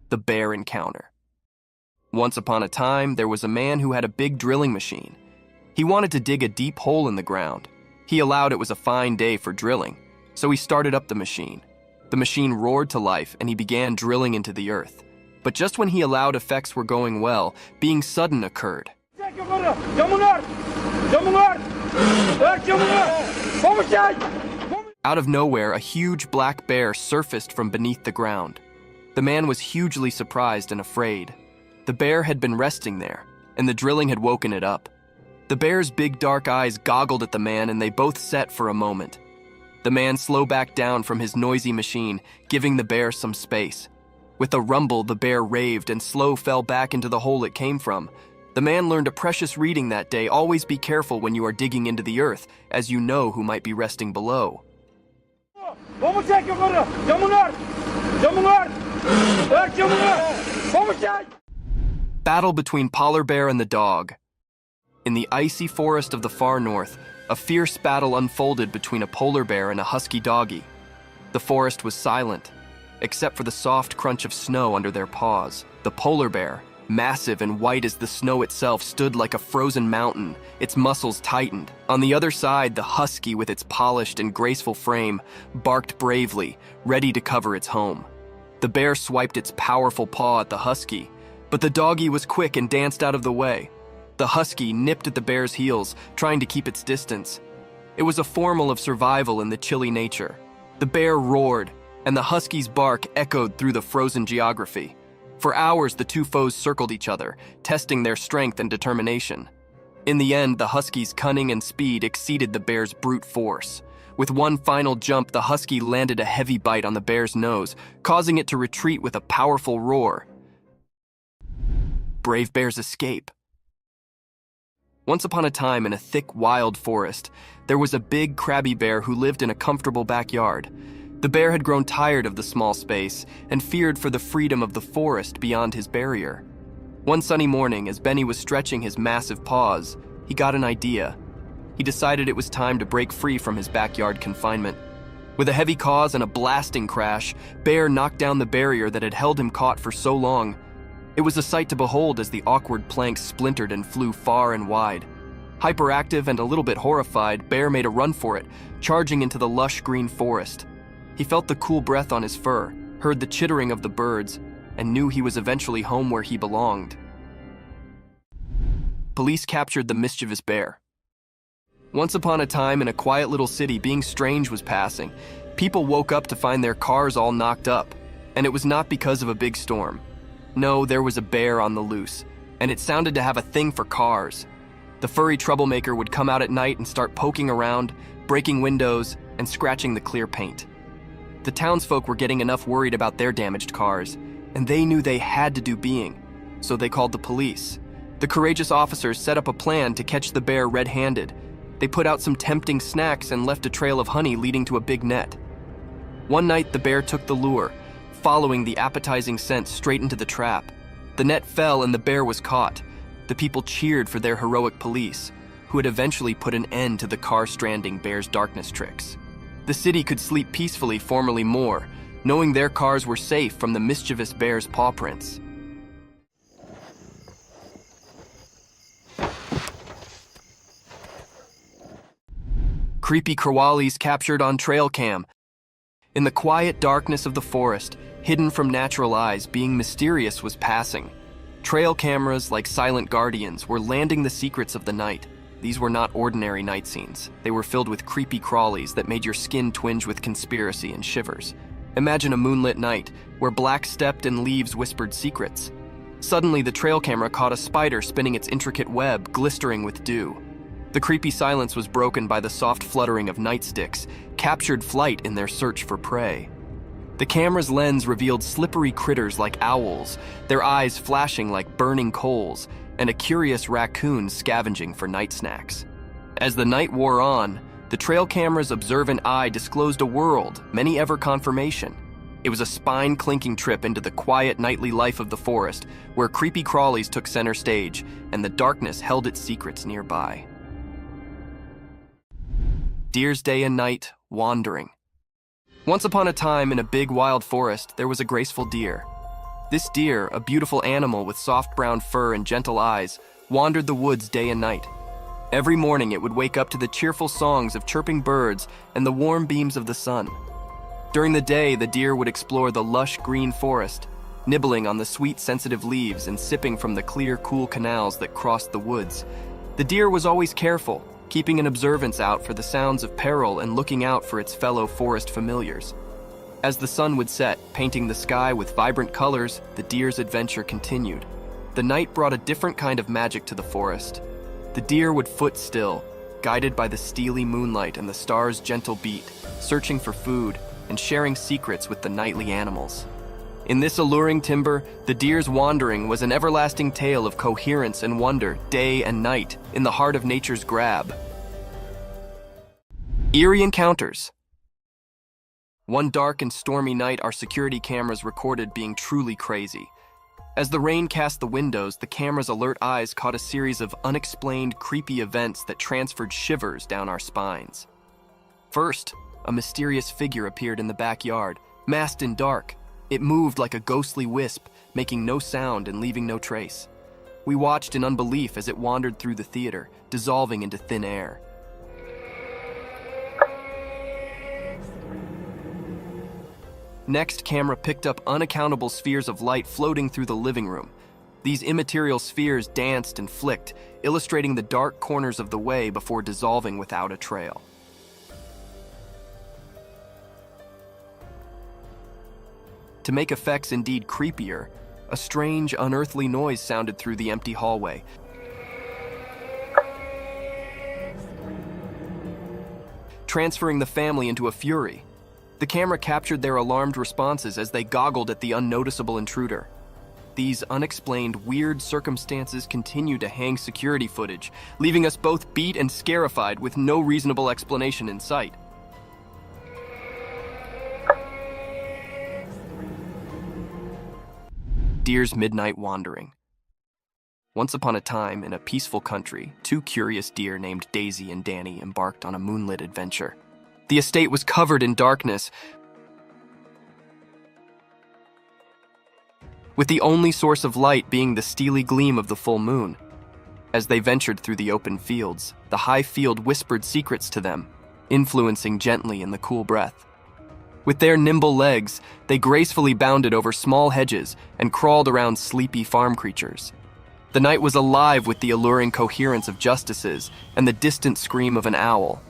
The bear encounter. Once upon a time, there was a man who had a big drilling machine. He wanted to dig a deep hole in the ground. He allowed it was a fine day for drilling, so he started up the machine. The machine roared to life and he began drilling into the earth. But just when he allowed effects were going well, being sudden occurred. Out of nowhere, a huge black bear surfaced from beneath the ground. The man was hugely surprised and afraid. The bear had been resting there, and the drilling had woken it up. The bear's big dark eyes goggled at the man and they both set for a moment. The man slowed back down from his noisy machine, giving the bear some space. With a rumble, the bear raved and Slow fell back into the hole it came from. The man learned a precious reading that day: always be careful when you are digging into the earth, as you know who might be resting below. Battle between polar bear and the dog. In the icy forest of the far north, a fierce battle unfolded between a polar bear and a husky doggy. The forest was silent, except for the soft crunch of snow under their paws. The polar bear, massive and white as the snow itself, stood like a frozen mountain, its muscles tightened. On the other side, the husky, with its polished and graceful frame, barked bravely, ready to cover its home. The bear swiped its powerful paw at the husky, but the doggy was quick and danced out of the way. The husky nipped at the bear's heels, trying to keep its distance. It was a formal of survival in the chilly nature. The bear roared, and the husky's bark echoed through the frozen geography. For hours, the two foes circled each other, testing their strength and determination. In the end, the husky's cunning and speed exceeded the bear's brute force. With one final jump, the husky landed a heavy bite on the bear's nose, causing it to retreat with a powerful roar. Brave bears escape. Once upon a time, in a thick, wild forest, there was a big, crabby bear who lived in a comfortable backyard. The bear had grown tired of the small space and feared for the freedom of the forest beyond his barrier. One sunny morning, as Benny was stretching his massive paws, he got an idea. He decided it was time to break free from his backyard confinement. With a heavy cause and a blasting crash, Bear knocked down the barrier that had held him caught for so long. It was a sight to behold as the awkward planks splintered and flew far and wide. Hyperactive and a little bit horrified, Bear made a run for it, charging into the lush green forest. He felt the cool breath on his fur, heard the chittering of the birds, and knew he was eventually home where he belonged. Police captured the mischievous bear. Once upon a time, in a quiet little city, being strange was passing. People woke up to find their cars all knocked up, and it was not because of a big storm. No, there was a bear on the loose, and it sounded to have a thing for cars. The furry troublemaker would come out at night and start poking around, breaking windows, and scratching the clear paint. The townsfolk were getting enough worried about their damaged cars, and they knew they had to do being, so they called the police. The courageous officers set up a plan to catch the bear red-handed. They put out some tempting snacks and left a trail of honey leading to a big net. One night, the bear took the lure, following the appetizing scent straight into the trap. The net fell and the bear was caught. The people cheered for their heroic police, who had eventually put an end to the car-stranding bear's darkness tricks. The city could sleep peacefully formerly more, knowing their cars were safe from the mischievous bear's paw prints. Creepy crawlies captured on trail cam. In the quiet darkness of the forest, hidden from natural eyes, being mysterious was passing. Trail cameras, like silent guardians, were landing the secrets of the night. These were not ordinary night scenes. They were filled with creepy crawlies that made your skin twinge with conspiracy and shivers. Imagine a moonlit night, where black stepped and leaves whispered secrets. Suddenly, the trail camera caught a spider spinning its intricate web, glistering with dew. The creepy silence was broken by the soft fluttering of nightsticks, captured flight in their search for prey. The camera's lens revealed slippery critters like owls, their eyes flashing like burning coals, and a curious raccoon scavenging for night snacks. As the night wore on, the trail camera's observant eye disclosed a world, many ever confirmation. It was a spine-clinking trip into the quiet nightly life of the forest, where creepy crawlies took center stage, and the darkness held its secrets nearby. Deer's day and night, wandering. Once upon a time, in a big wild forest, there was a graceful deer. This deer, a beautiful animal with soft brown fur and gentle eyes, wandered the woods day and night. Every morning it would wake up to the cheerful songs of chirping birds and the warm beams of the sun. During the day, the deer would explore the lush green forest, nibbling on the sweet, sensitive leaves and sipping from the clear, cool canals that crossed the woods. The deer was always careful, keeping an observance out for the sounds of peril and looking out for its fellow forest familiars. As the sun would set, painting the sky with vibrant colors, the deer's adventure continued. The night brought a different kind of magic to the forest. The deer would foot still, guided by the steely moonlight and the stars' gentle beat, searching for food and sharing secrets with the nightly animals. In this alluring timber, the deer's wandering was an everlasting tale of coherence and wonder, day and night, in the heart of nature's grab. Eerie encounters. One dark and stormy night, our security cameras recorded being truly crazy. As the rain cast the windows, the camera's alert eyes caught a series of unexplained, creepy events that transferred shivers down our spines. First, a mysterious figure appeared in the backyard, masked in dark. It moved like a ghostly wisp, making no sound and leaving no trace. We watched in unbelief as it wandered through the theater, dissolving into thin air. Next, camera picked up unaccountable spheres of light floating through the living room. These immaterial spheres danced and flicked, illustrating the dark corners of the way before dissolving without a trail. To make effects indeed creepier, a strange, unearthly noise sounded through the empty hallway. Transferring the family into a fury. The camera captured their alarmed responses as they goggled at the unnoticeable intruder. These unexplained, weird circumstances continued to hang security footage, leaving us both beat and scarified with no reasonable explanation in sight. Deer's midnight wandering. Once upon a time, in a peaceful country, two curious deer named Daisy and Danny embarked on a moonlit adventure. The estate was covered in darkness, with the only source of light being the steely gleam of the full moon. As they ventured through the open fields, the high field whispered secrets to them, influencing gently in the cool breath. With their nimble legs, they gracefully bounded over small hedges and crawled around sleepy farm creatures. The night was alive with the alluring coherence of justices and the distant scream of an owl.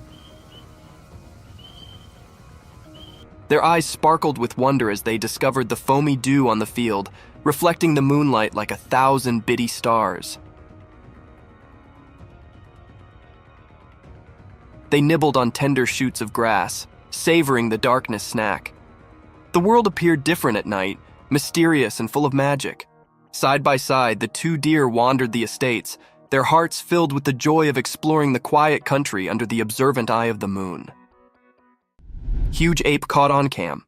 Their eyes sparkled with wonder as they discovered the foamy dew on the field, reflecting the moonlight like 1,000 bitty stars. They nibbled on tender shoots of grass, savoring the darkness snack. The world appeared different at night, mysterious and full of magic. Side by side, the two deer wandered the estates, their hearts filled with the joy of exploring the quiet country under the observant eye of the moon. Huge ape caught on cam.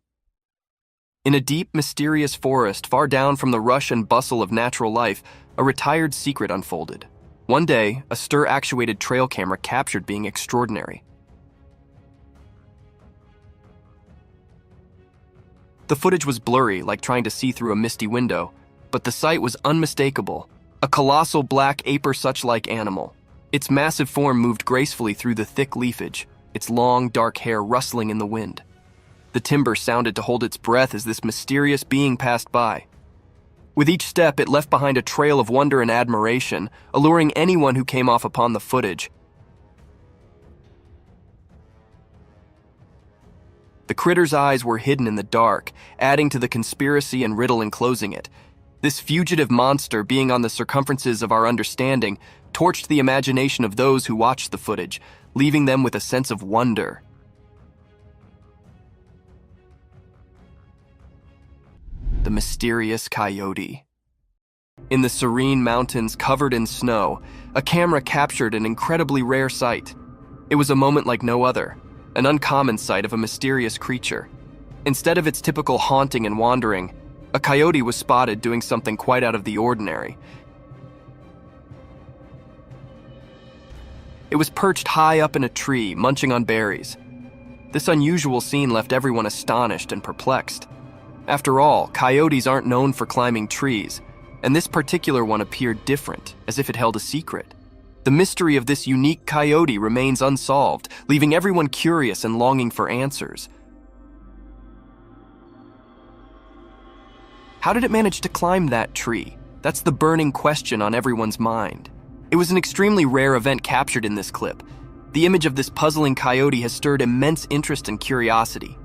In a deep, mysterious forest far down from the rush and bustle of natural life, a retired secret unfolded. One day, a stir-actuated trail camera captured being extraordinary. The footage was blurry, like trying to see through a misty window, but the sight was unmistakable. A colossal black aper-such-like animal. Its massive form moved gracefully through the thick leafage, its long, dark hair rustling in the wind. The timber sounded to hold its breath as this mysterious being passed by. With each step, it left behind a trail of wonder and admiration, alluring anyone who came off upon the footage. The critter's eyes were hidden in the dark, adding to the conspiracy and riddle enclosing it. This fugitive monster, being on the circumferences of our understanding, torched the imagination of those who watched the footage, leaving them with a sense of wonder. The mysterious coyote. In the serene mountains covered in snow, a camera captured an incredibly rare sight. It was a moment like no other, an uncommon sight of a mysterious creature. Instead of its typical haunting and wandering, a coyote was spotted doing something quite out of the ordinary. It was perched high up in a tree, munching on berries. This unusual scene left everyone astonished and perplexed. After all, coyotes aren't known for climbing trees, and this particular one appeared different, as if it held a secret. The mystery of this unique coyote remains unsolved, leaving everyone curious and longing for answers. How did it manage to climb that tree? That's the burning question on everyone's mind. It was an extremely rare event captured in this clip. The image of this puzzling coyote has stirred immense interest and curiosity.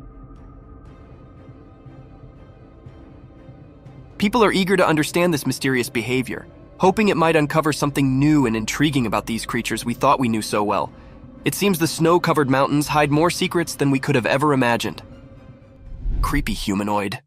People are eager to understand this mysterious behavior, hoping it might uncover something new and intriguing about these creatures we thought we knew so well. It seems the snow-covered mountains hide more secrets than we could have ever imagined. Creepy humanoid.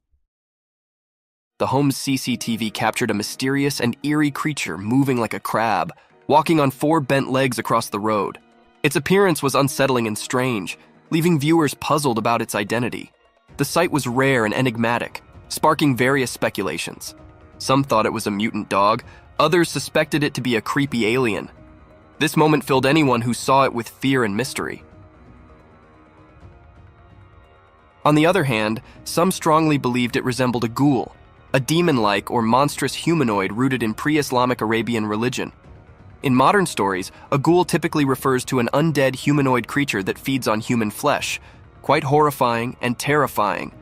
The home's CCTV captured a mysterious and eerie creature moving like a crab, walking on 4 bent legs across the road. Its appearance was unsettling and strange, leaving viewers puzzled about its identity. The sight was rare and enigmatic, sparking various speculations. Some thought it was a mutant dog, others suspected it to be a creepy alien. This moment filled anyone who saw it with fear and mystery. On the other hand, some strongly believed it resembled a ghoul, a demon-like or monstrous humanoid rooted in pre-Islamic Arabian religion. In modern stories, a ghoul typically refers to an undead humanoid creature that feeds on human flesh, quite horrifying and terrifying.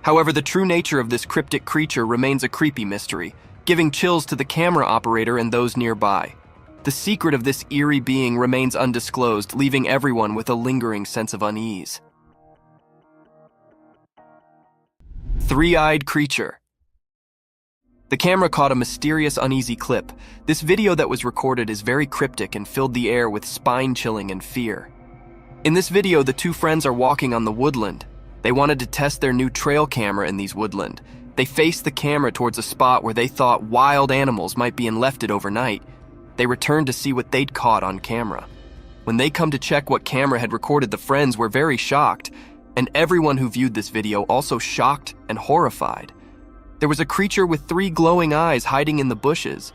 However, the true nature of this cryptic creature remains a creepy mystery, giving chills to the camera operator and those nearby. The secret of this eerie being remains undisclosed, leaving everyone with a lingering sense of unease. Three-eyed creature. The camera caught a mysterious, uneasy clip. This video that was recorded is very cryptic and filled the air with spine-chilling and fear. In this video, the two friends are walking on the woodland. They wanted to test their new trail camera in these woodland. They faced the camera towards a spot where they thought wild animals might be left overnight. They returned to see what they'd caught on camera. When they come to check what camera had recorded, the friends were very shocked, and everyone who viewed this video also shocked and horrified. There was a creature with 3 glowing eyes hiding in the bushes.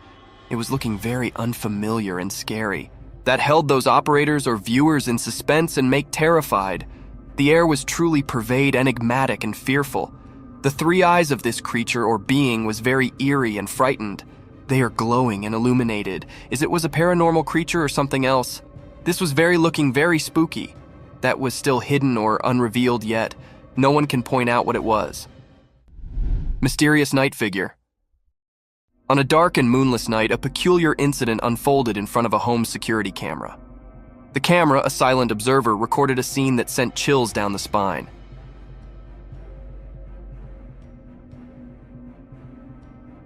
It was looking very unfamiliar and scary. That held those operators or viewers in suspense and terrified. The air was truly enigmatic and fearful. The 3 eyes of this creature or being was very eerie and frightened. They are glowing and illuminated, as it was a paranormal creature or something else. This was looking very spooky. That was still hidden or unrevealed yet. No one can point out what it was. Mysterious night figure. On a dark and moonless night, a peculiar incident unfolded in front of a home security camera. The camera, a silent observer, recorded a scene that sent chills down the spine.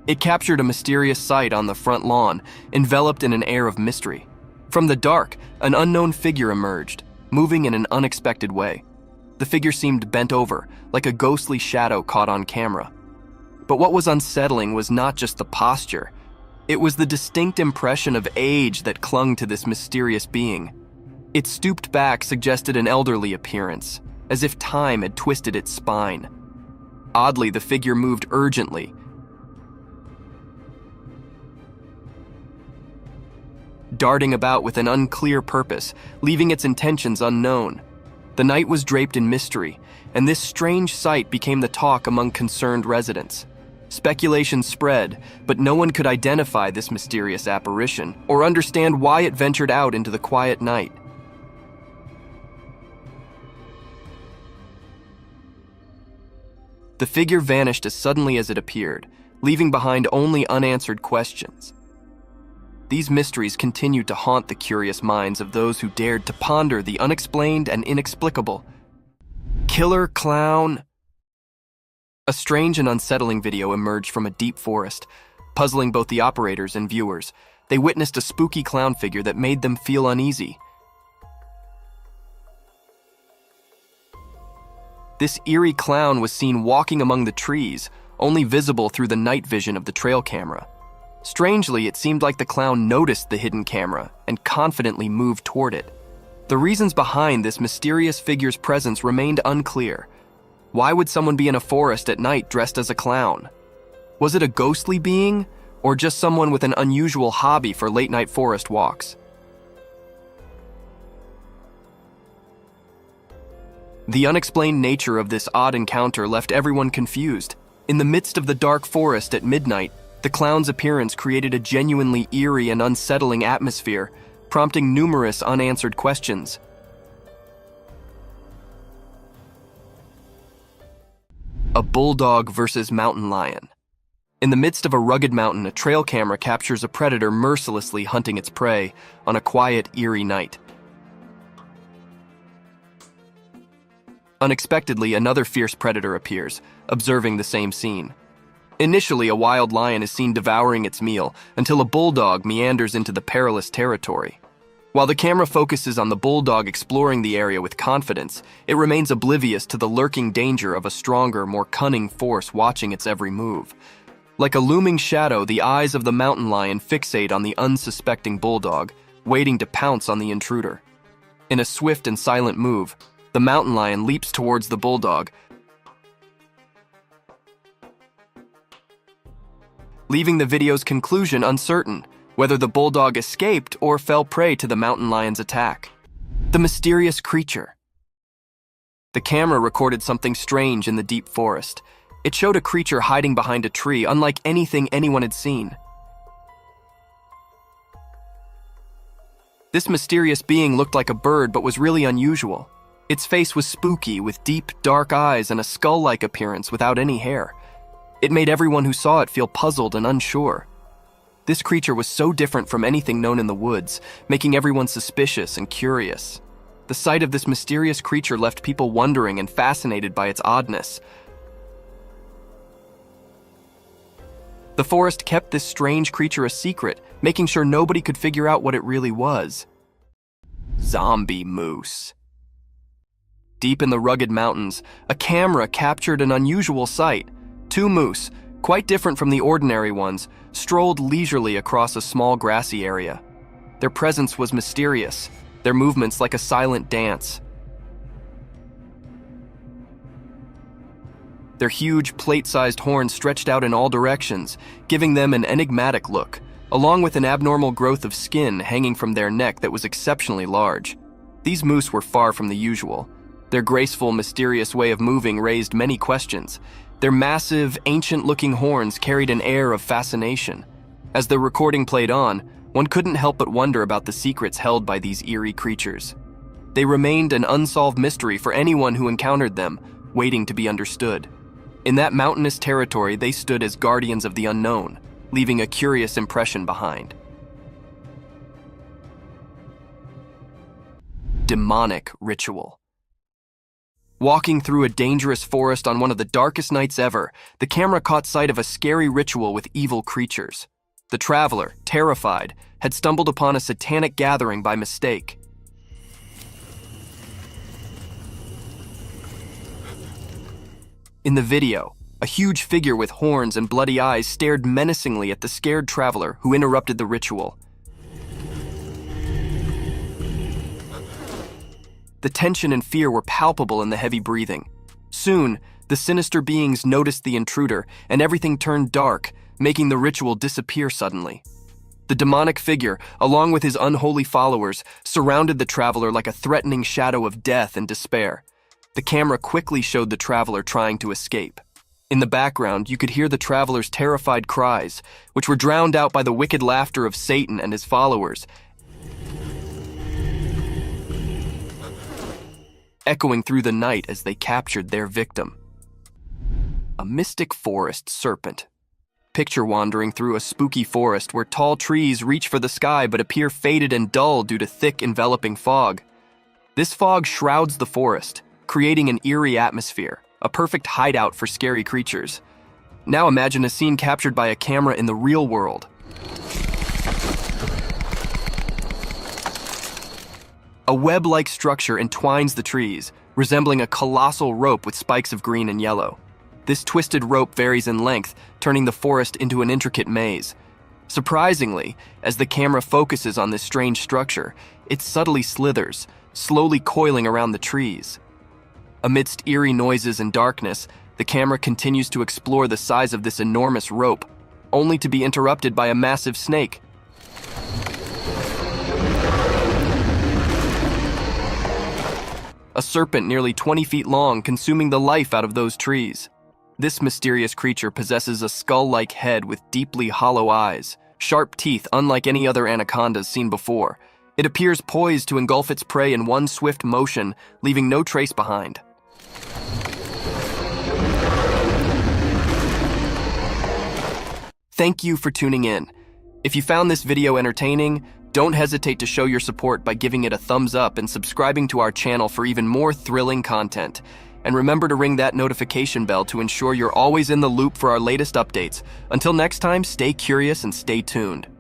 It captured a mysterious sight on the front lawn, enveloped in an air of mystery. From the dark, an unknown figure emerged, moving in an unexpected way. The figure seemed bent over, like a ghostly shadow caught on camera. But what was unsettling was not just the posture. It was the distinct impression of age that clung to this mysterious being. Its stooped back suggested an elderly appearance, as if time had twisted its spine. Oddly, the figure moved urgently, darting about with an unclear purpose, leaving its intentions unknown. The night was draped in mystery, and this strange sight became the talk among concerned residents. Speculation spread, but no one could identify this mysterious apparition or understand why it ventured out into the quiet night. The figure vanished as suddenly as it appeared, leaving behind only unanswered questions. These mysteries continued to haunt the curious minds of those who dared to ponder the unexplained and inexplicable. Killer clown. A strange and unsettling video emerged from a deep forest, puzzling both the operators and viewers. They witnessed a spooky clown figure that made them feel uneasy. This eerie clown was seen walking among the trees, only visible through the night vision of the trail camera. Strangely, it seemed like the clown noticed the hidden camera and confidently moved toward it. The reasons behind this mysterious figure's presence remained unclear. Why would someone be in a forest at night dressed as a clown? Was it a ghostly being, or just someone with an unusual hobby for late-night forest walks? The unexplained nature of this odd encounter left everyone confused. In the midst of the dark forest at midnight, the clown's appearance created a genuinely eerie and unsettling atmosphere, prompting numerous unanswered questions. A bulldog versus mountain lion. In the midst of a rugged mountain, a trail camera captures a predator mercilessly hunting its prey on a quiet, eerie night. Unexpectedly, another fierce predator appears, observing the same scene. Initially, a wild lion is seen devouring its meal until a bulldog meanders into the perilous territory. While the camera focuses on the bulldog exploring the area with confidence, it remains oblivious to the lurking danger of a stronger, more cunning force watching its every move. Like a looming shadow, the eyes of the mountain lion fixate on the unsuspecting bulldog, waiting to pounce on the intruder. In a swift and silent move, the mountain lion leaps towards the bulldog, leaving the video's conclusion uncertain, whether the bulldog escaped or fell prey to the mountain lion's attack. The mysterious creature. The camera recorded something strange in the deep forest. It showed a creature hiding behind a tree, unlike anything anyone had seen. This mysterious being looked like a bird but was really unusual. Its face was spooky, with deep, dark eyes and a skull-like appearance without any hair. It made everyone who saw it feel puzzled and unsure. This creature was so different from anything known in the woods, making everyone suspicious and curious. The sight of this mysterious creature left people wondering and fascinated by its oddness. The forest kept this strange creature a secret, making sure nobody could figure out what it really was. Zombie moose. Deep in the rugged mountains, a camera captured an unusual sight. Two moose, quite different from the ordinary ones, strolled leisurely across a small grassy area. Their presence was mysterious, their movements like a silent dance. Their huge, plate-sized horns stretched out in all directions, giving them an enigmatic look, along with an abnormal growth of skin hanging from their neck that was exceptionally large. These moose were far from the usual. Their graceful, mysterious way of moving raised many questions. Their massive, ancient-looking horns carried an air of fascination. As the recording played on, one couldn't help but wonder about the secrets held by these eerie creatures. They remained an unsolved mystery for anyone who encountered them, waiting to be understood. In that mountainous territory, they stood as guardians of the unknown, leaving a curious impression behind. Demonic ritual. Walking through a dangerous forest on one of the darkest nights ever, the camera caught sight of a scary ritual with evil creatures. The traveler, terrified, had stumbled upon a satanic gathering by mistake. In the video, a huge figure with horns and bloody eyes stared menacingly at the scared traveler who interrupted the ritual. The tension and fear were palpable in the heavy breathing. Soon, the sinister beings noticed the intruder, and everything turned dark, making the ritual disappear suddenly. The demonic figure, along with his unholy followers, surrounded the traveler like a threatening shadow of death and despair. The camera quickly showed the traveler trying to escape. In the background, you could hear the traveler's terrified cries, which were drowned out by the wicked laughter of Satan and his followers, echoing through the night as they captured their victim. A mystic forest serpent. Picture wandering through a spooky forest where tall trees reach for the sky but appear faded and dull due to thick, enveloping fog. This fog shrouds the forest, creating an eerie atmosphere, a perfect hideout for scary creatures. Now imagine a scene captured by a camera in the real world. A web-like structure entwines the trees, resembling a colossal rope with spikes of green and yellow. This twisted rope varies in length, turning the forest into an intricate maze. Surprisingly, as the camera focuses on this strange structure, it subtly slithers, slowly coiling around the trees. Amidst eerie noises and darkness, the camera continues to explore the size of this enormous rope, only to be interrupted by a massive snake. A serpent nearly 20 feet long, consuming the life out of those trees. This mysterious creature possesses a skull-like head with deeply hollow eyes, sharp teeth unlike any other anacondas seen before. It appears poised to engulf its prey in one swift motion, leaving no trace behind. Thank you for tuning in. If you found this video entertaining, don't hesitate to show your support by giving it a thumbs up and subscribing to our channel for even more thrilling content. And remember to ring that notification bell to ensure you're always in the loop for our latest updates. Until next time, stay curious and stay tuned.